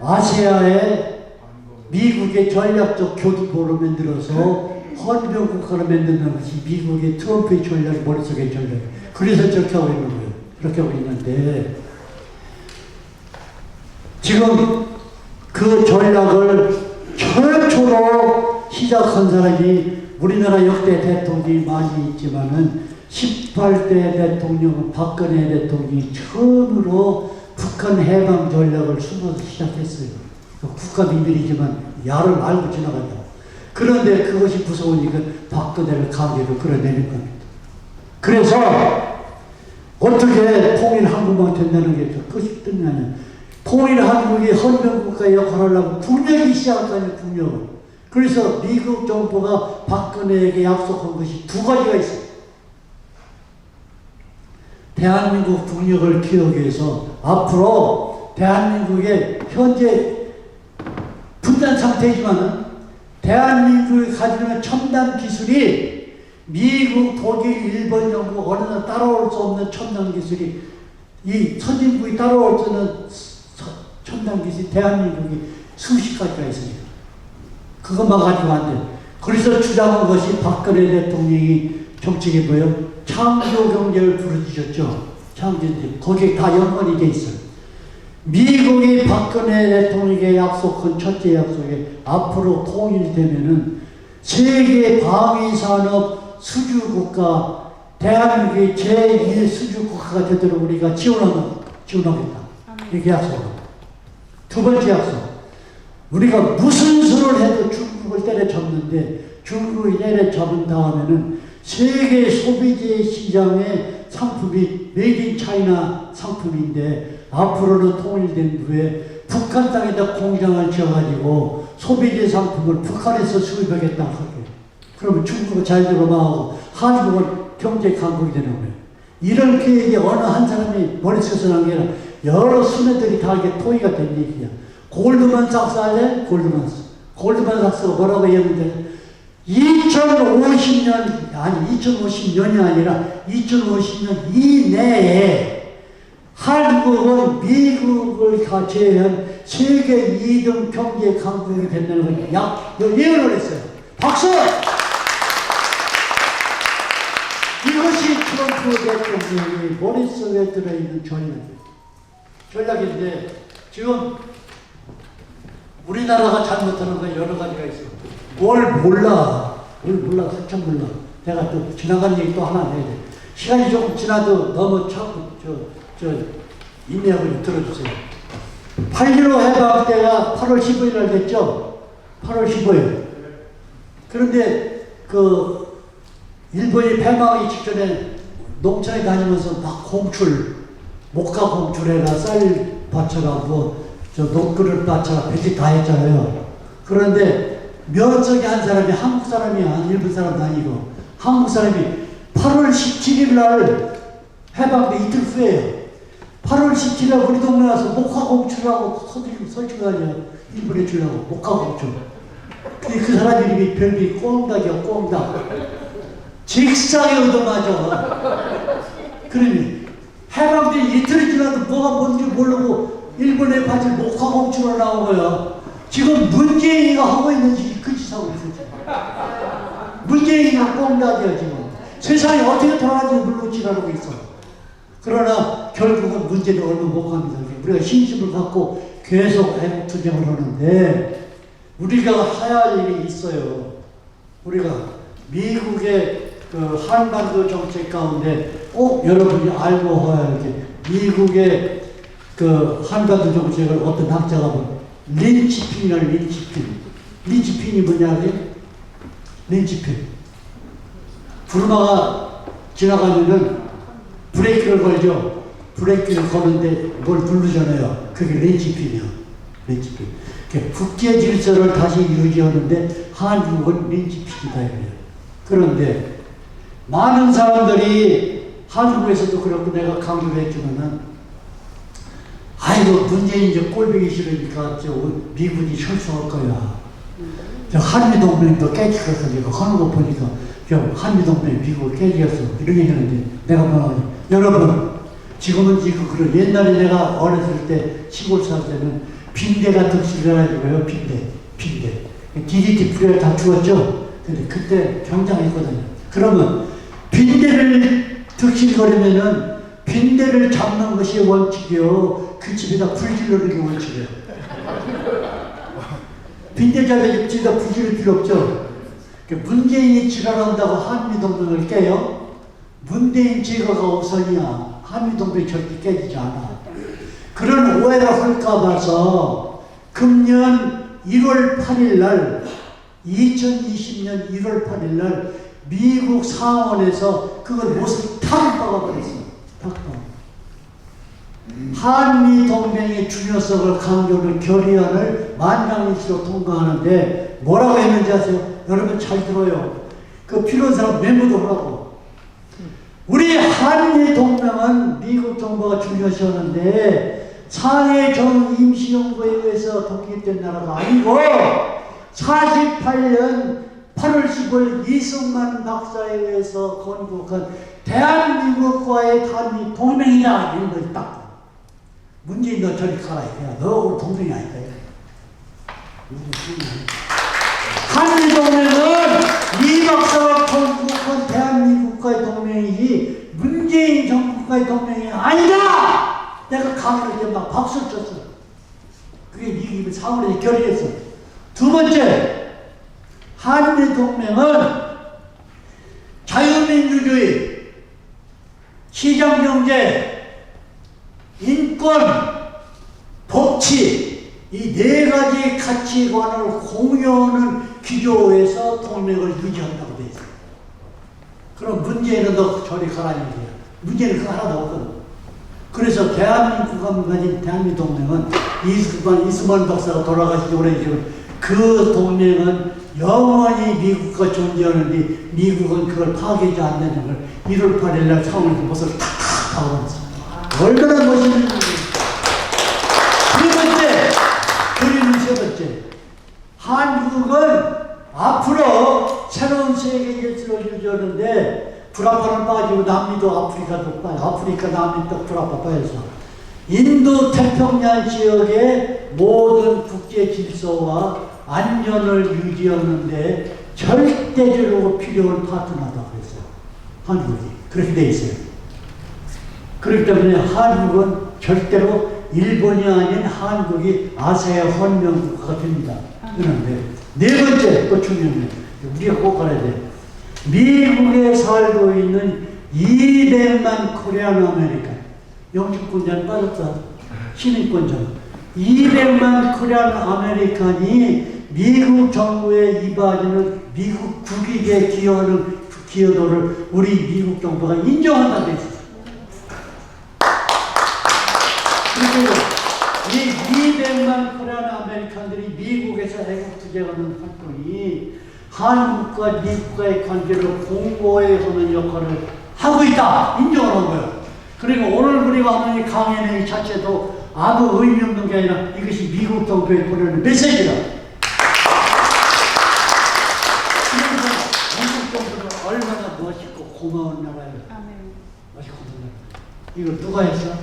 아시아에 미국의 전략적 교두보를 만들어서 헌병 국가를 만드는 것이 미국의 트럼프의 전략, 머릿속의 전략. 그래서 저렇게 하고 있는 거예요. 그렇게 하고 있는데 지금 그 전략을 최초로 시작한 사람이 우리나라 역대 대통령이 많이 있지만은 18대 대통령은 박근혜 대통령이 처음으로 북한 해방 전략을 숨어서 시작했어요. 국가 비밀이지만 야를 알고 지나간다. 그런데 그것이 무서우니까 박근혜를 강제로 끌어내는 겁니다. 그래서 어떻게 통일 한국만 된다는 게 그것이 뜻나냐. 통일 한국이 헌병국가 역할을 하려면 국력이 시작할 거 아니에요, 국력을. 그래서 미국 정부가 박근혜에게 약속한 것이 두 가지가 있어요. 대한민국 국력을 키우기 위해서 앞으로 대한민국의 현재 분단 상태이지만은 대한민국이 가지고 있는 첨단 기술이 미국, 독일, 일본, 영국 어느 나라 따라올 수 없는 첨단 기술이 이 선진국이 따라올 수 있는 첨단 기술이 대한민국이 수십 가지가 있습니다. 그것만 가지고 안 돼. 그래서 주장한 것이 박근혜 대통령이 정책에 뭐예요? 창조 경제를 부르짖었죠. 창조 경제. 거기에 다 연관이 돼 있어요. 미국이 박근혜 대통령에게 약속한 첫째 약속에 앞으로 통일되면은 세계 방위산업 수주국가, 대한민국의 제1 수주국가가 되도록 우리가 지원하겠다. 이렇게 약속합니다. 두 번째 약속. 우리가 무슨 수를 해도 중국을 때려잡는데 중국을 때려잡은 다음에는 세계 소비재 시장의 상품이 메이드 인 차이나 상품인데 앞으로는 통일된 후에 북한 땅에다 공장을 지어가지고 소비재 상품을 북한에서 수입하겠다 하게. 그러면 중국은 자유적으로 망하고 한국은 경제 강국이 되는 거예요. 이런 계획이 어느 한 사람이 머릿속에서 난 게 아니라 여러 수뇌들이 다 이게 토의가 된 얘기야. 골드만삭스 할래? 골드만삭스가 뭐라고 얘기했는데 2050년이 아니라 2050년 이내에 한국은 미국을 제외한 세계 2등 경제 강국이 된다는 걸 예언을 했어요. 박수! 이것이 트럼프 대통령의 머릿속에 들어있는 전략인데 지금 우리나라가 잘못하는 건 여러 가지가 있어. 뭘 몰라. 한참 몰라. 내가 또 지나간 얘기 또 하나 해야 돼. 시간이 조금 지나도 너무 자꾸 인내하고 들어주세요. 8.15 해방 때가 8월 15일 날 됐죠? 8월 15일. 그런데 일본이 패망하기 직전에 농촌에 다니면서 막 목화 공출해라, 쌀 받쳐라, 녹그릇 받쳐라, 배지 다 했잖아요. 그런데 면석이 한 사람이 한국 사람이야. 일본 사람도 아니고. 한국 사람이 8월 17일 날 해방돼 이틀 후에요. 8월 17일 날 우리 동네 와서 목화공주라고 설치고 다녀. 일본에 주려고 목화공주. 근데 그 사람 이름이 별명이 꽁닥이야. 꽁닥. 직상에 얻어맞아. 그러니 해방돼 이틀이 지나도 뭐가 뭔지 모르고 일본에 바지 목화공주로 나온 거야. 지금 문재인이가 하고 있는 짓이 그 짓 하고 있어. 문재인이가 꽁닥이야 지금. 세상이 어떻게 돌아가는지 모르고 지나고 있어. 그러나 결국은 문제는 얼마 못 갑니다. 우리가 신심을 갖고 계속 애국 투쟁을 하는데 우리가 해야 할 일이 있어요. 우리가 미국의 그 한반도 정책 가운데 꼭 여러분이 알고 해야 할 게 미국의 그 한반도 정책을 어떤 학자가 보면 린치핀이라는 린치핀이 뭐냐면 린치핀. 부르마가 지나가면은 브레이크를 걸죠. 브레이크를 거는데 뭘 누르잖아요. 그게 린치핀이요. 린치핀. 국제 질서를 다시 유지하는데 한국은 린치핀이다. 그런데 많은 사람들이 한국에서도 그렇고 내가 강조를 했지만은 아이고 문재인 이제 꼴보기 싫으니까 저 미군이 철수할 거야. 저 한미동맹도 깨지겠어. 내가 하는 거 보니까 저 한미동맹 미국을 깨지겠어. 이런 얘기 하는데 내가 뭐라고 여러분 지금은 지금 그런 옛날에 내가 어렸을 때 시골 살 때는 빈대가 득실해가지고요. 빈대. DDT 뿌려를 다 죽었죠. 근데 그때 경장했거든요. 그러면 빈대를 득실거리면은 빈대를 잡는 것이 원칙이요. 그 집에다 불 지르는 게 원칙이에요. 빈대 잡에 집에다 불 지를 필요 없죠. 문재인이 지랄한다고 한미동맹을 깨요? 문재인 제거가 우선이야. 한미동맹이 절대 깨지지 않아. 그런 오해를 할까 봐서 금년 1월 8일 날 2020년 1월 8일 날 미국 상원에서 그걸 못을 탁 박아버렸어요. 탁 박아. 한미동맹의 중요성을 강조하는 결의안을 만장일치로 통과하는데 뭐라고 했는지 아세요? 여러분 잘 들어요. 그 필요한 사람 메모도 하라고. 우리 한미동맹은 미국 정부가 중요시하는데 상해 정 임시정부에 의해서 독립된 나라가 아니고 48년 8월 15일 이승만 박사에 의해서 건국한 대한민국과의 한미 동맹이다. 이런 걸 딱. 문재인 너 저리 가라. 야, 너 우리 동맹이 아니다. 한미 동맹은 이 박사가 건국한 대한민국과의 동맹이지 문재인 정부과의 동맹이 아니다. 내가 강의를 이제 막 박수를 쳤어. 그게 이 상원에서 결의했어. 두 번째, 한미 동맹은 자유민주주의, 시장경제, 인권, 법치 이 네 가지 가치관을 공유하는 기조에서 동맹을 유지한다고 돼 있어요. 그럼 문재인은 너 저리 가라는 얘기야. 문재인은 그거 하나도 없거든. 그래서 대한민국과 가진 대한민국동맹은 이승만 박사가 돌아가시기 오래지만 그 동맹은 영원히 미국과 존재하는데 미국은 그걸 파괴하지 않는 걸 1월 8일 날 상원에서 못을 탁탁 박아놨어. 얼마나 멋있는 일이에요. 세 번째, 한국은 앞으로 새로운 세계 질서를 유지하는데 불아파는 빠지고 남미도 아프리카도 빠져. 아프리카, 남미 또 불아파 빠져서 인도 태평양 지역의 모든 국제 질서와 안전을 유지하는데 절대적으로 필요한 파트너다 그랬어요. 한국이 그렇게 돼 있어요. 그렇기 때문에 한국은 절대로 일본이 아닌 한국이 아세아 헌명국가가 됩니다. 그런데 네 번째 또 중요해요. 우리가 꼭 알아야 돼. 미국에 살고 있는 200만 코리안 아메리칸 영주권자는 빠졌다. 시민권자는 200만 코리안 아메리칸이 미국 정부에 이바지는 미국 국익에 기여하는 기여도를 우리 미국 정부가 인정한다고 했어요. 이 200만 코리안 아메리칸들이 미국에서 애국 주재하는 활동이 한국과 미국과의 관계를 공고히 하는 역할을 하고 있다. 인정하는 거예요. 그리고 오늘 우리가 하는 이 강연회 자체도 아무 의미 없는 게 아니라 이것이 미국 정부에 보내는 메시지다. 그래서 미국 정부는 얼마나 멋있고 고마운 나라예요. 멋있고 고마운 나라. 이걸 누가 했어?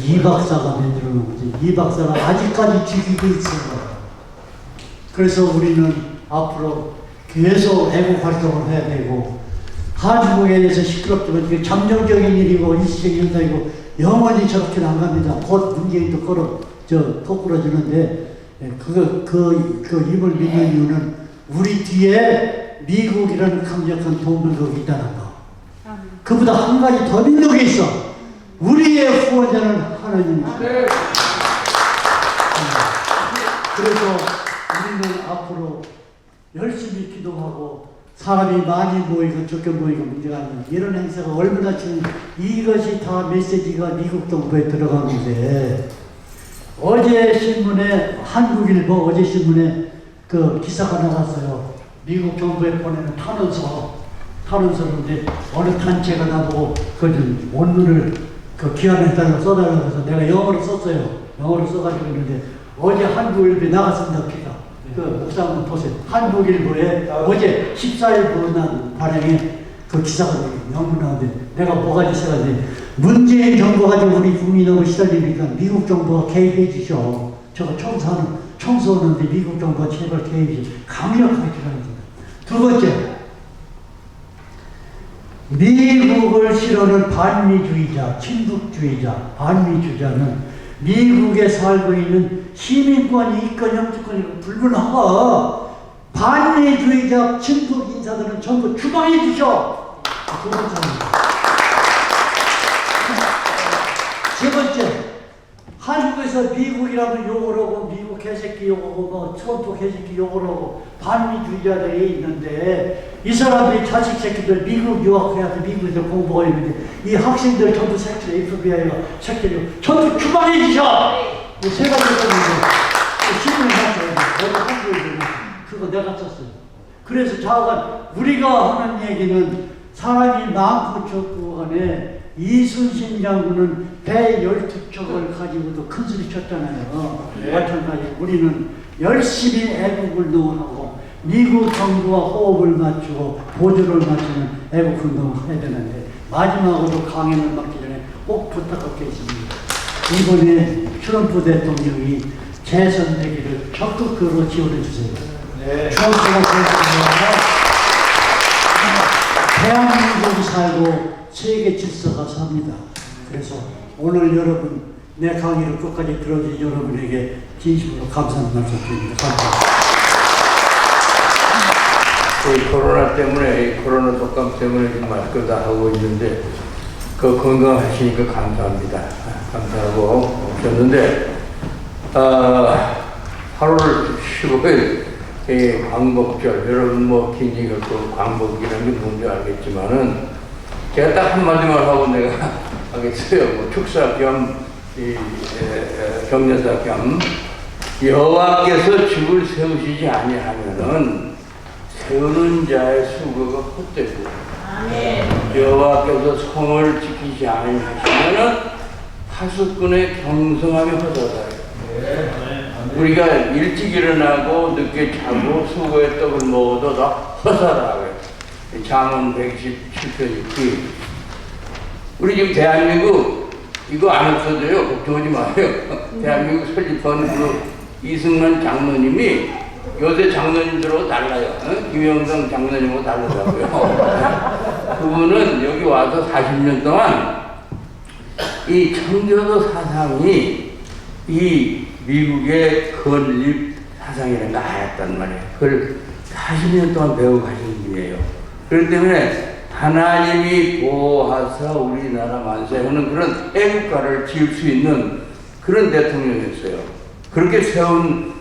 이 박사가 만들어 놓은 거지. 이 박사가 아직까지 지키고 있어요. 그래서 우리는 앞으로 계속 애국 활동을 해야 되고, 한국에 대해서 시끄럽지만 이게 잠정적인 일이고 일시적인 현상이고 영원히 저렇게는 안 갑니다. 곧 문재인도 거꾸러지는데, 그 입을 믿는 이유는 우리 뒤에 미국이라는 강력한 동맹국이 있다는 거. 그보다 한 가지 더 믿는 게 있어. 우리의 후원자는 하나님입니다. 그래서 우리는 앞으로 열심히 기도하고 사람이 많이 모이고 적게 모이고 문제가 아니라 이런 행사가 얼마나 지금 이것이 다 메시지가 미국 정부에 들어가는데, 어제 신문에 한국일보 어제 신문에 그 기사가 나갔어요. 미국 정부에 보내는 탄원서인데 어느 단체가 나보고 그 원문을 그 기한에 따라 써달라고 해서 내가 영어로 썼어요. 영어로 써가지고 있는데 어제 한국일보에 나갔습니다. 기사. 그 목사 한번 보세요. 한국일보에 어제 14일 보는 발행에 그 기사가 너무 나오는데 내가 뭐가 기사가지? 문재인 정부 가지고 우리 국민하고 시달리니까 미국 정부가 개입해 주셔. 저거 청소하는데 미국 정부가 제발 개입해 강력하게 필요합니다. 두 번째, 미국을 싫어하는 반미주의자, 친북주의자, 반미주의자는 미국에 살고 있는 시민권이 있건 영주권이 불문하고 반미주의자 친북 인사들은 전부 추방해 주셔. 두 번째입니다. 세 번째, 한국에서 미국이라면 욕을 하고 미국 개새끼 욕하고 뭐 트럼프 개새끼 욕을 하고 반미주의자들이 있는데 이 사람들이 자식 새끼들 미국 유학해야 돼. 미국에서 공부가 있는데 이 학생들 전부 새끼들 FBI가 새끼들 전부 추방해 주셔. 세 가지 썼는데 신문에 났어요. 그거 내가 썼어요. 그래서 좌우간 우리가 하는 얘기는 사람이 많고 적고 간에 이순신 장군은 배 12척을 가지고도 큰 소리 쳤잖아요. 마찬가지 우리는 열심히 애국을 운동하고 미국 정부와 호흡을 맞추고 보조를 맞추는 애국 운동을 해야 되는데, 마지막으로 강연을 맡기 전에 꼭 부탁할 게 있습니다. 이번에 트럼프 대통령이 재선되기를 적극적으로 지원해 주세요. 트럼프가 대통령이라 대한민국이 살고 세계 질서가 삽니다. 그래서 오늘 여러분 내 강의를 끝까지 들어준 여러분에게 진심으로 감사의 말씀 드립니다. 감사합니다. 이 코로나 때문에, 코로나 독감 때문에 지금 마스크 다 하고 있는데, 그 건강하시니까 감사합니다. 감사하고 오셨는데, 8월 15일, 광복절, 여러분 뭐 굉장히 그 광복이라는 게 뭔지 알겠지만은, 제가 딱 한마디만 하고 내가 하겠어요. 뭐 축사 겸, 격려사 겸, 여호와께서 집을 세우시지 아니하면은 세우는 자의 수고가 헛되고, 여호와께서 성을 지키지 아니하시면은 파수꾼의 경성함이 헛되다. 우리가 일찍 일어나고 늦게 자고 수고의 떡을 먹어도 다 헛되라고요. 잠언 127편 2. 우리 지금 대한민국 이거 안 없어져요. 걱정하지 마요. 대한민국 설립한 그 이승만 장로님이 요새 장로님들하고 달라요. 김영성 장로님하고 다르다고요. 그분은 여기 와서 40년 동안 이 청교도 사상이 이 미국의 건립 사상이라는 걸 알았단 말이에요. 그걸 40년 동안 배우고 가신 분이에요. 그렇기 때문에 하나님이 보호하사 우리나라 만세하는 그런 애국가를 지을 수 있는 그런 대통령이었어요. 그렇게 세운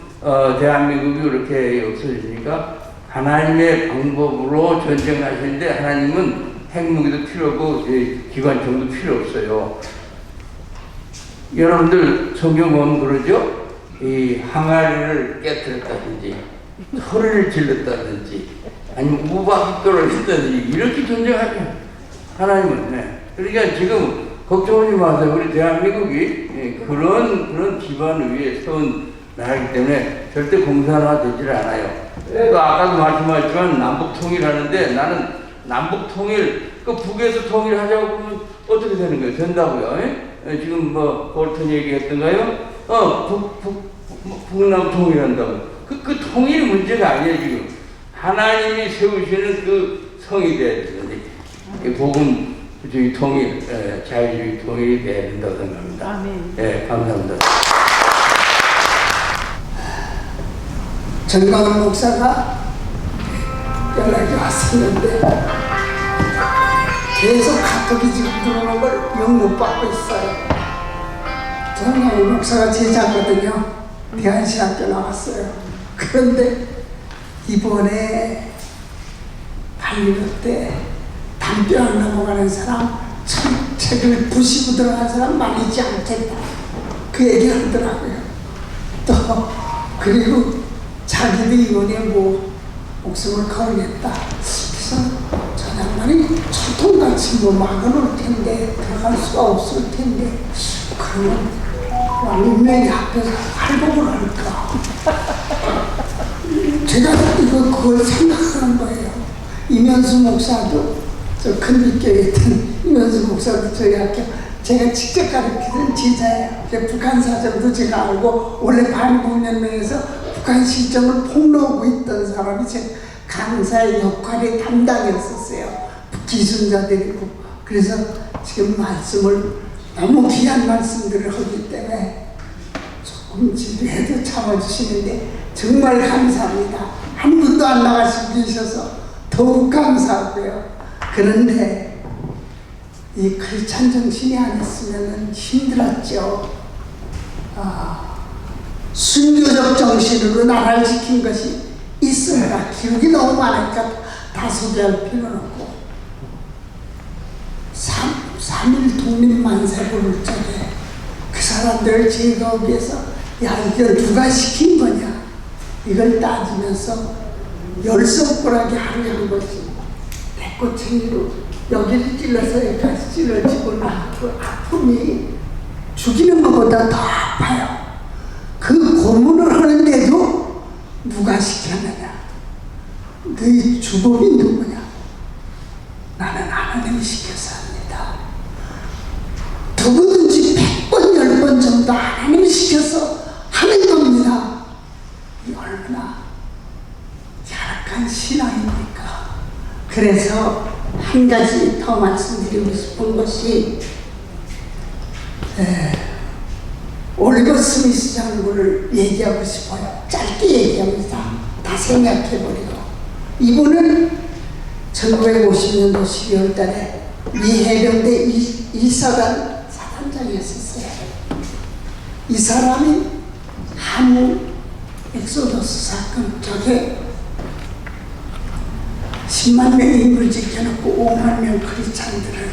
대한민국이 이렇게 없어지니까 하나님의 방법으로 전쟁하시는데, 하나님은 핵무기도 필요 없고 기관총도 필요 없어요. 여러분들 성경 보면 그러죠? 이 항아리를 깨뜨렸다든지 소리를 질렀다든지 아니면 우박기도를 했다든지 이렇게 존재하죠. 하나님은. 네. 그러니까 지금 걱정하지 마세요. 우리 대한민국이 그런 기반 위에 세운 나라이기 때문에 절대 공산화되질 않아요. 또 아까도 말씀하셨지만 남북 통일하는데 나는 남북 통일, 그 북에서 통일하자고 그러면 어떻게 되는 거예요? 된다고요? 지금 뭐 볼턴 얘기했던가요? 북남 통일한다고. 그 통일 문제가 아니에요 지금. 하나님이 세우시는 그 성이 돼야 되는데 복음 주의 통일, 자유주의 통일이 돼야 된다고 생각합니다. 아멘. 네, 감사합니다. 정강훈 목사가 연락이 왔었는데 계속 카톡이 지금 들어오는 걸 영접받고 있어요. 정강훈 목사가 제자거든요. 대한신학교 나왔어요. 그런데 이번에 8.15 때 담벼 안 넘어가는 사람, 책을 부시고 들어간 사람 말리지 않겠다. 그 얘기 하더라고요. 또 그리고 자기도 이번에 뭐 목숨을 걸겠다. 그래서 저 양반이 초통같이 뭐 막아놓을 텐데 들어갈 수가 없을 텐데 그러면 왕인명이 앞에서 활복을 할까? 제가 그걸 생각하는 거예요. 이면수 목사도 저 큰빛교에 있던 이면수 목사도 저희 학교 제가 직접 가르치던 제자예요. 북한 사정도 제가 알고 원래 반공연맹에서 북한 실정을 폭로하고 있던 사람이 제 강사의 역할의 담당이었었어요. 기순자들이고. 그래서 지금 말씀을 너무 귀한 말씀들을 하기 때문에 조금 지루해도 참아주시는데 정말 감사합니다. 한 분도 안 나가시고 계셔서 더욱 감사하고요. 그런데 이 크리스찬 정신이 아니었으면 힘들었죠. 순교적 정신으로 나라를 지킨 것이 있습니다. 기록이 너무 많으니까 다 소개할 필요는 없고 3.1 독립만세 부를 적에 그 사람들을 즐거우기 위해서 야 이걸 누가 시킨 거냐 이걸 따지면서 열성불하게 하려는 것이 배꼽챙이로 여기를 찔러서 여기까지 찔러지고 나그 아픔이 죽이는 것보다 더 아파요. 그 고문을 하는데도 누가 시켰느냐? 너희 주범이 누구냐? 나는 하나님이 시켜서 합니다. 누구든지 100번, 10번 정도 하나님이 시켜서 하는 겁니다. 이 얼마나 열악한 신앙입니까? 그래서 한 가지 더 말씀드리고 싶은 것이 올리버 스미스 장군을 얘기하고 싶어요. 짧게 얘기합니다. 다 생각해버리고. 이분은 1950년도 12월 달에 미 해병대 이사단 사단장이었어요. 이 사람이 한국 엑소더스 사건 적에 10만 명의 인물 지켜놓고 5만 명 크리스찬들을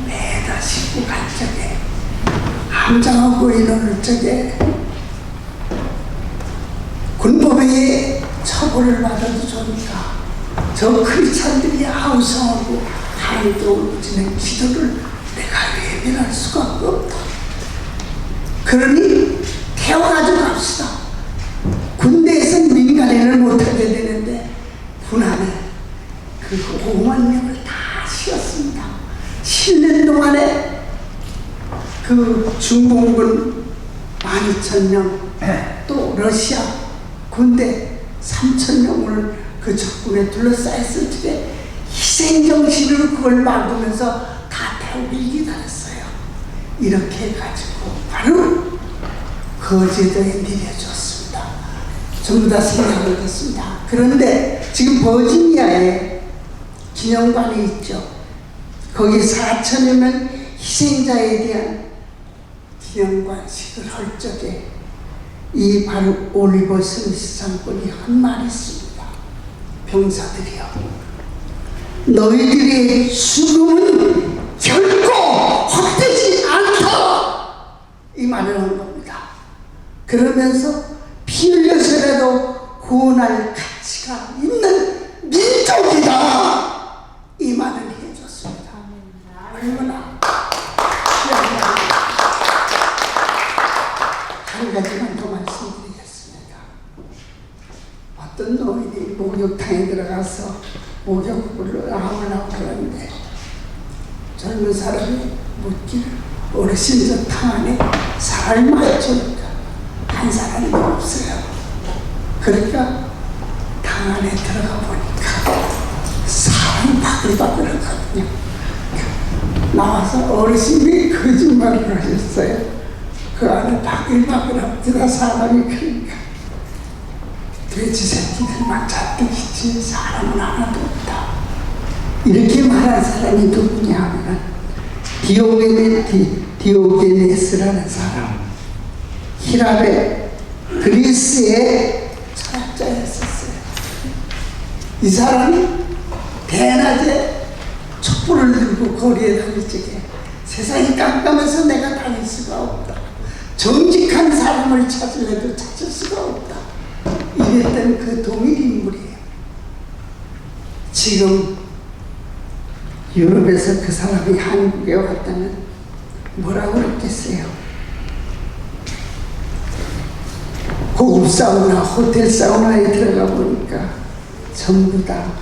매다 싣고 갈 적에 함장하고 이러는 적에 군법에 처벌을 받아도 좋으니까 저 크리스찬들이 아우성하고 하나님께 올부지는 기도를 내가 외면할 수가 없다. 그러니 태워가지고 갑시다. 군대에서는 민간인을 못하게 되는데 군안에 그 5만 명을 다 씌웠습니다. 실는 동안에 그 중공군 12,000명 또 러시아 군대 3,000명을 그 적군에 둘러싸였을 때 희생정신으로 그걸 막으면서 다 태우길 기다렸어요. 이렇게 해가지고 바로 거제도에 내려줬습니다. 전부 다 생각을 했습니다. 그런데 지금 버지니아에 기념관이 있죠. 거기 4천여 명 희생자에 대한 기념관식을 할 적에 이 바로 올리버 스미스 장군이 한 말이 있습니다. 병사들이여, 너희들의 죽음은 결코 헛되지 않다, 이 말을 한 겁니다. 그러면서 피 흘려서라도 구원할 가치가 있는 민족이다. 이 말을 해줬습니다. 얼마나 한 가지만 더 말씀드리겠습니다. 어떤 노인이 목욕탕에 들어가서 목욕을 하려고 그러는데 젊은 사람이 묻기를 어르신 저 탕 안에 사람이 많으니까 한 사람도 없어요. 그러니까 탕 안에 들어가 보니까 사람이 바글바글하거든요. 나와서 어르신이 거짓말을 하셨어요. 그 안에 바글바글합니다. 사람이. 그러니까 돼지 새끼들만 잔뜩 있지 사람은 하나도 없다. 이렇게 말한 사람이 누구냐 하면 디오게네스라는 사람, 히랍의 그리스의 철학자였었어요. 이 사람이 대낮에 촛불을 들고 거리에 다닐 적에 세상이 깜깜해서 내가 다닐 수가 없다. 정직한 사람을 찾으려도 찾을 수가 없다. 이랬던 그 동일 인물이에요. 지금 유럽에서 그 사람이 한국에 왔다면 뭐라고 그랬겠어요? 고급 사우나, 호텔 사우나에 들어가 보니까 전부 다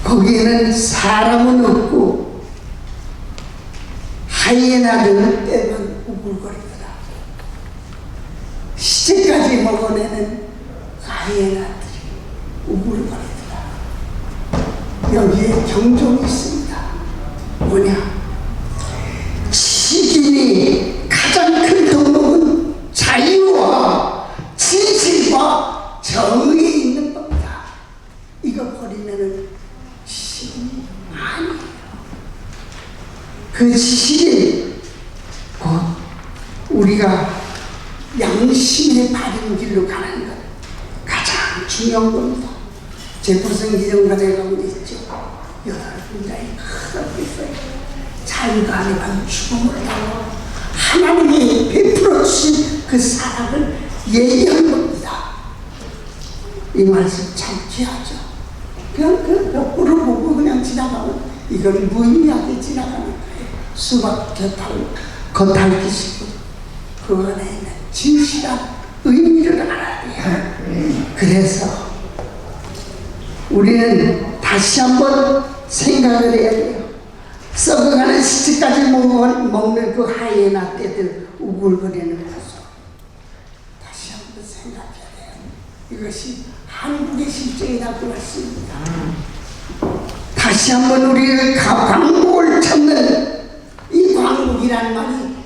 거기에는 사람은 없고 하이에나들 때만 우글거리더라. 시체까지 먹어내는 하이에나들이 우글거리더라. 여기에 경종이 있습니다. 뭐냐? 지진이 가장 큰 덕목은 자유와 진실과 정의에 있는 겁니다. 이거 버리면은 지진이 아니에요. 그 지실이 곧 우리가 양심의 바른 길로 가는 것 가장 중요한 겁니다. 제포성 기념관에 가면 있죠. 여덟 분자의 큰 있어요. 자유가 아니면 죽음을 당하고 하나님이 베풀어 주신 그 사랑을 얘기한 겁니다. 이 말씀 참 귀하죠. 그냥 그 벽보를 보고 그냥 지나가면 이건 무의미하게 지나가는 거예요. 수박 겉핥기시고 그 안에 있는 진실한 의미를 알아야 돼요. 그래서 우리는 다시 한번 생각을 해야 돼요. 썩어가는 시체까지 먹는 그 하이에나 떼들 우글거리는 모습 다시 한번 생각해야 돼요. 이것이 한국의 실정이라고 할 수 있습니다. 다시 한번 우리의 광복을 찾는 이 광복이라는 말이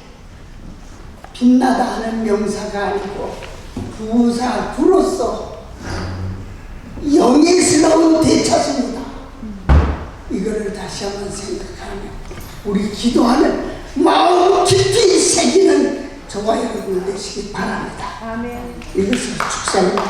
빛나다 하는 명사가 아니고 부사구로서 영예스러운 대처입니다. 이거를 다시 한번 생각하면 우리 기도하는 마음 깊이 새기는 저와 여러분 되시기 바랍니다. 아멘. 이것을 축사합니다.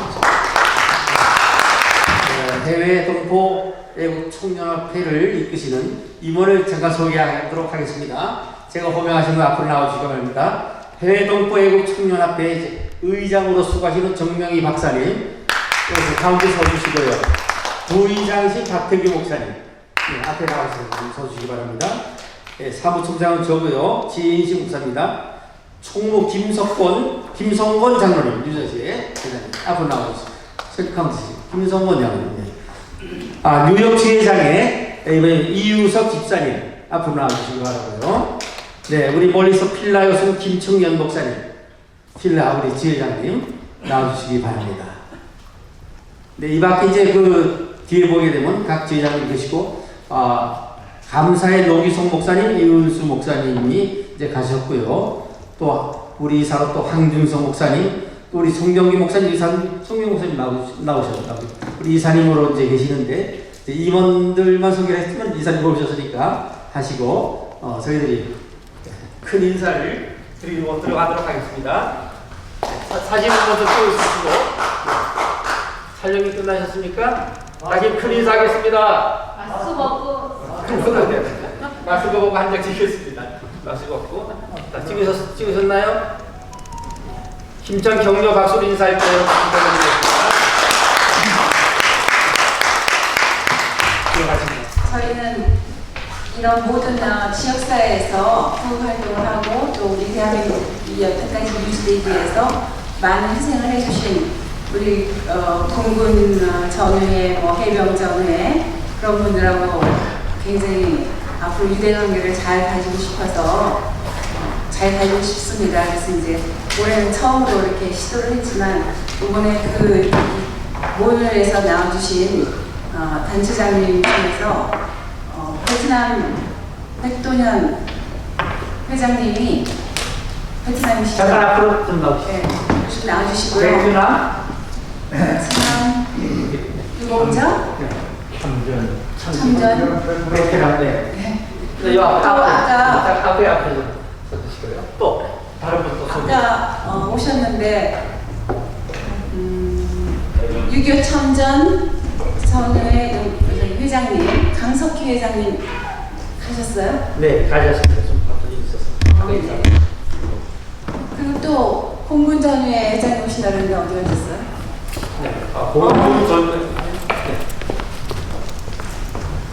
해외 동포 애국 청년협회를 이끄시는 임원을 잠깐 소개하도록 하겠습니다. 제가 호명하신 분 앞으로 나와주시기 바랍니다. 해외 동포 애국 청년협회 의장으로 수고하시는 정명희 박사님, 여기서 가운데 서주시고요. 부의장이신 박태규 목사님, 네, 앞에 나와서 서주시기 바랍니다. 네, 사무총장은 저고요. 지인식 목사입니다. 총무 김성건 장로님, 뉴저지에 앞으로 나와주시죠. 셀카운트 김성건 장로님. 뉴욕 지회장에 이번에 이유석 집사님 앞으로 나와주시기 바라고요. 네, 우리 멀리서 필라 교수 김청년 목사님, 필라 우리 지회장님 나와주시기 바랍니다. 네, 이 밖에 이제 그 뒤에 보게 되면 각 지회장님 계시고, 감사의 노기송 목사님, 이은수 목사님이 이제 가셨고요. 또 우리 이사로 또 황준성 목사님, 또 우리 송경기 목사님, 송경기 목사님 나오셨다고. 우리 이사님으로 이제 계시는데, 이제 임원들만 소개를 했지만 이사님 오셨으니까 하시고, 저희들이 큰 인사를 드리고 들어가도록 하겠습니다. 사진 먼저 찍으시고, 촬영이 끝나셨습니까? 다시 큰 인사하겠습니다. 마스크 벗고. 마스크 보고 한 장 찍겠습니다. 마스크 벗고. 다 찍으셨나요? 힘찬 격려 박수로 인사할 때 여러분 부탁드리겠습니다. 저희는 이런 모든 지역사회에서 그 활동을 하고 또 우리 대한민국이 여태까지 유지되기 위해서 많은 희생을 해주신 우리 공군 전후회, 해병 전후회 그런 분들하고 굉장히 앞으로 유대관계를 잘 가지고 싶어서 잘 가지고 싶습니다. 그래서 이제 올해는 처음으로 이렇게 시도를 했지만 이번에 그 모임에서 나와주신 단체장님 중에서 베트남 백도년 회장님이 베트남이시죠? 잠깐 앞으로 좀 나오시죠. 네, 좀 나와주시고요. 베트남 베트남 유공자 참전 베트남 네. 네. 요 아까 앞에 좀 서주시고요. 또 다른 분또 아까 오셨는데 6.25 참전 전후회 회장님 강석희 회장님 가셨어요? 네, 가셨습니다. 좀 바쁘게 있었어요. 네. 그리고 또 공군 전후회 회장님 오신다는데 어디 가셨어요? 네, 공군 전후회.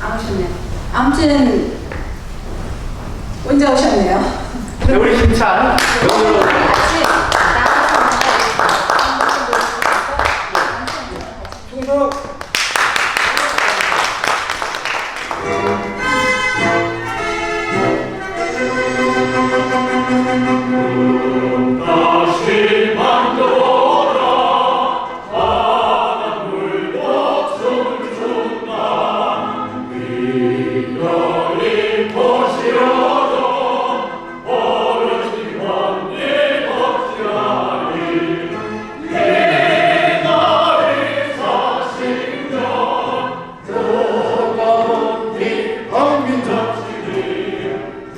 안 오셨네요. 아무튼 혼자 오셨네요. 네, 우리 힘찬 격려로 충성. 다시 만들어라 바닷물도 춤춘다 이별이 보시어도 어르신 밤에 걷지라니 내 나이 40년 뜨거운 빛 황민정신이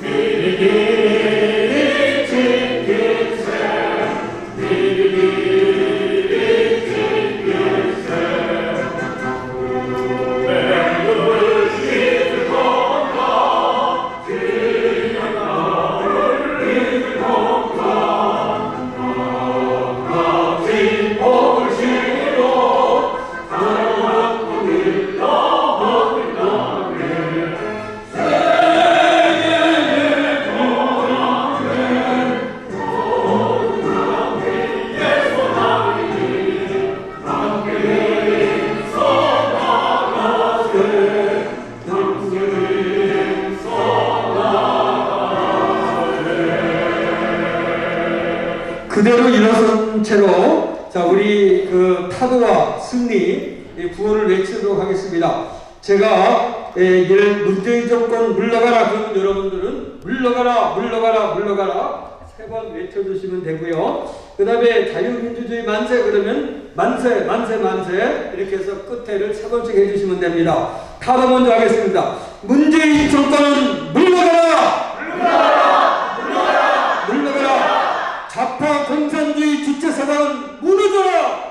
미리 지킬세 그대로 일어선 채로 자 우리 그 타도와 승리 구호를 외치도록 하겠습니다. 제가 문재인 정권 물러가라 그러면 여러분들은 물러가라 물러가라 물러가라 3번 외쳐주시면 되고요. 그 다음에 자유민주주의 만세 그러면 만세 만세 만세 이렇게 해서 끝에를 3번씩 해주시면 됩니다. 타도 먼저 하겠습니다. 문재인 정권은 물러가라 물러가라 물러가라 물러가라. 좌파 공산주의 주체사당은 무너져라!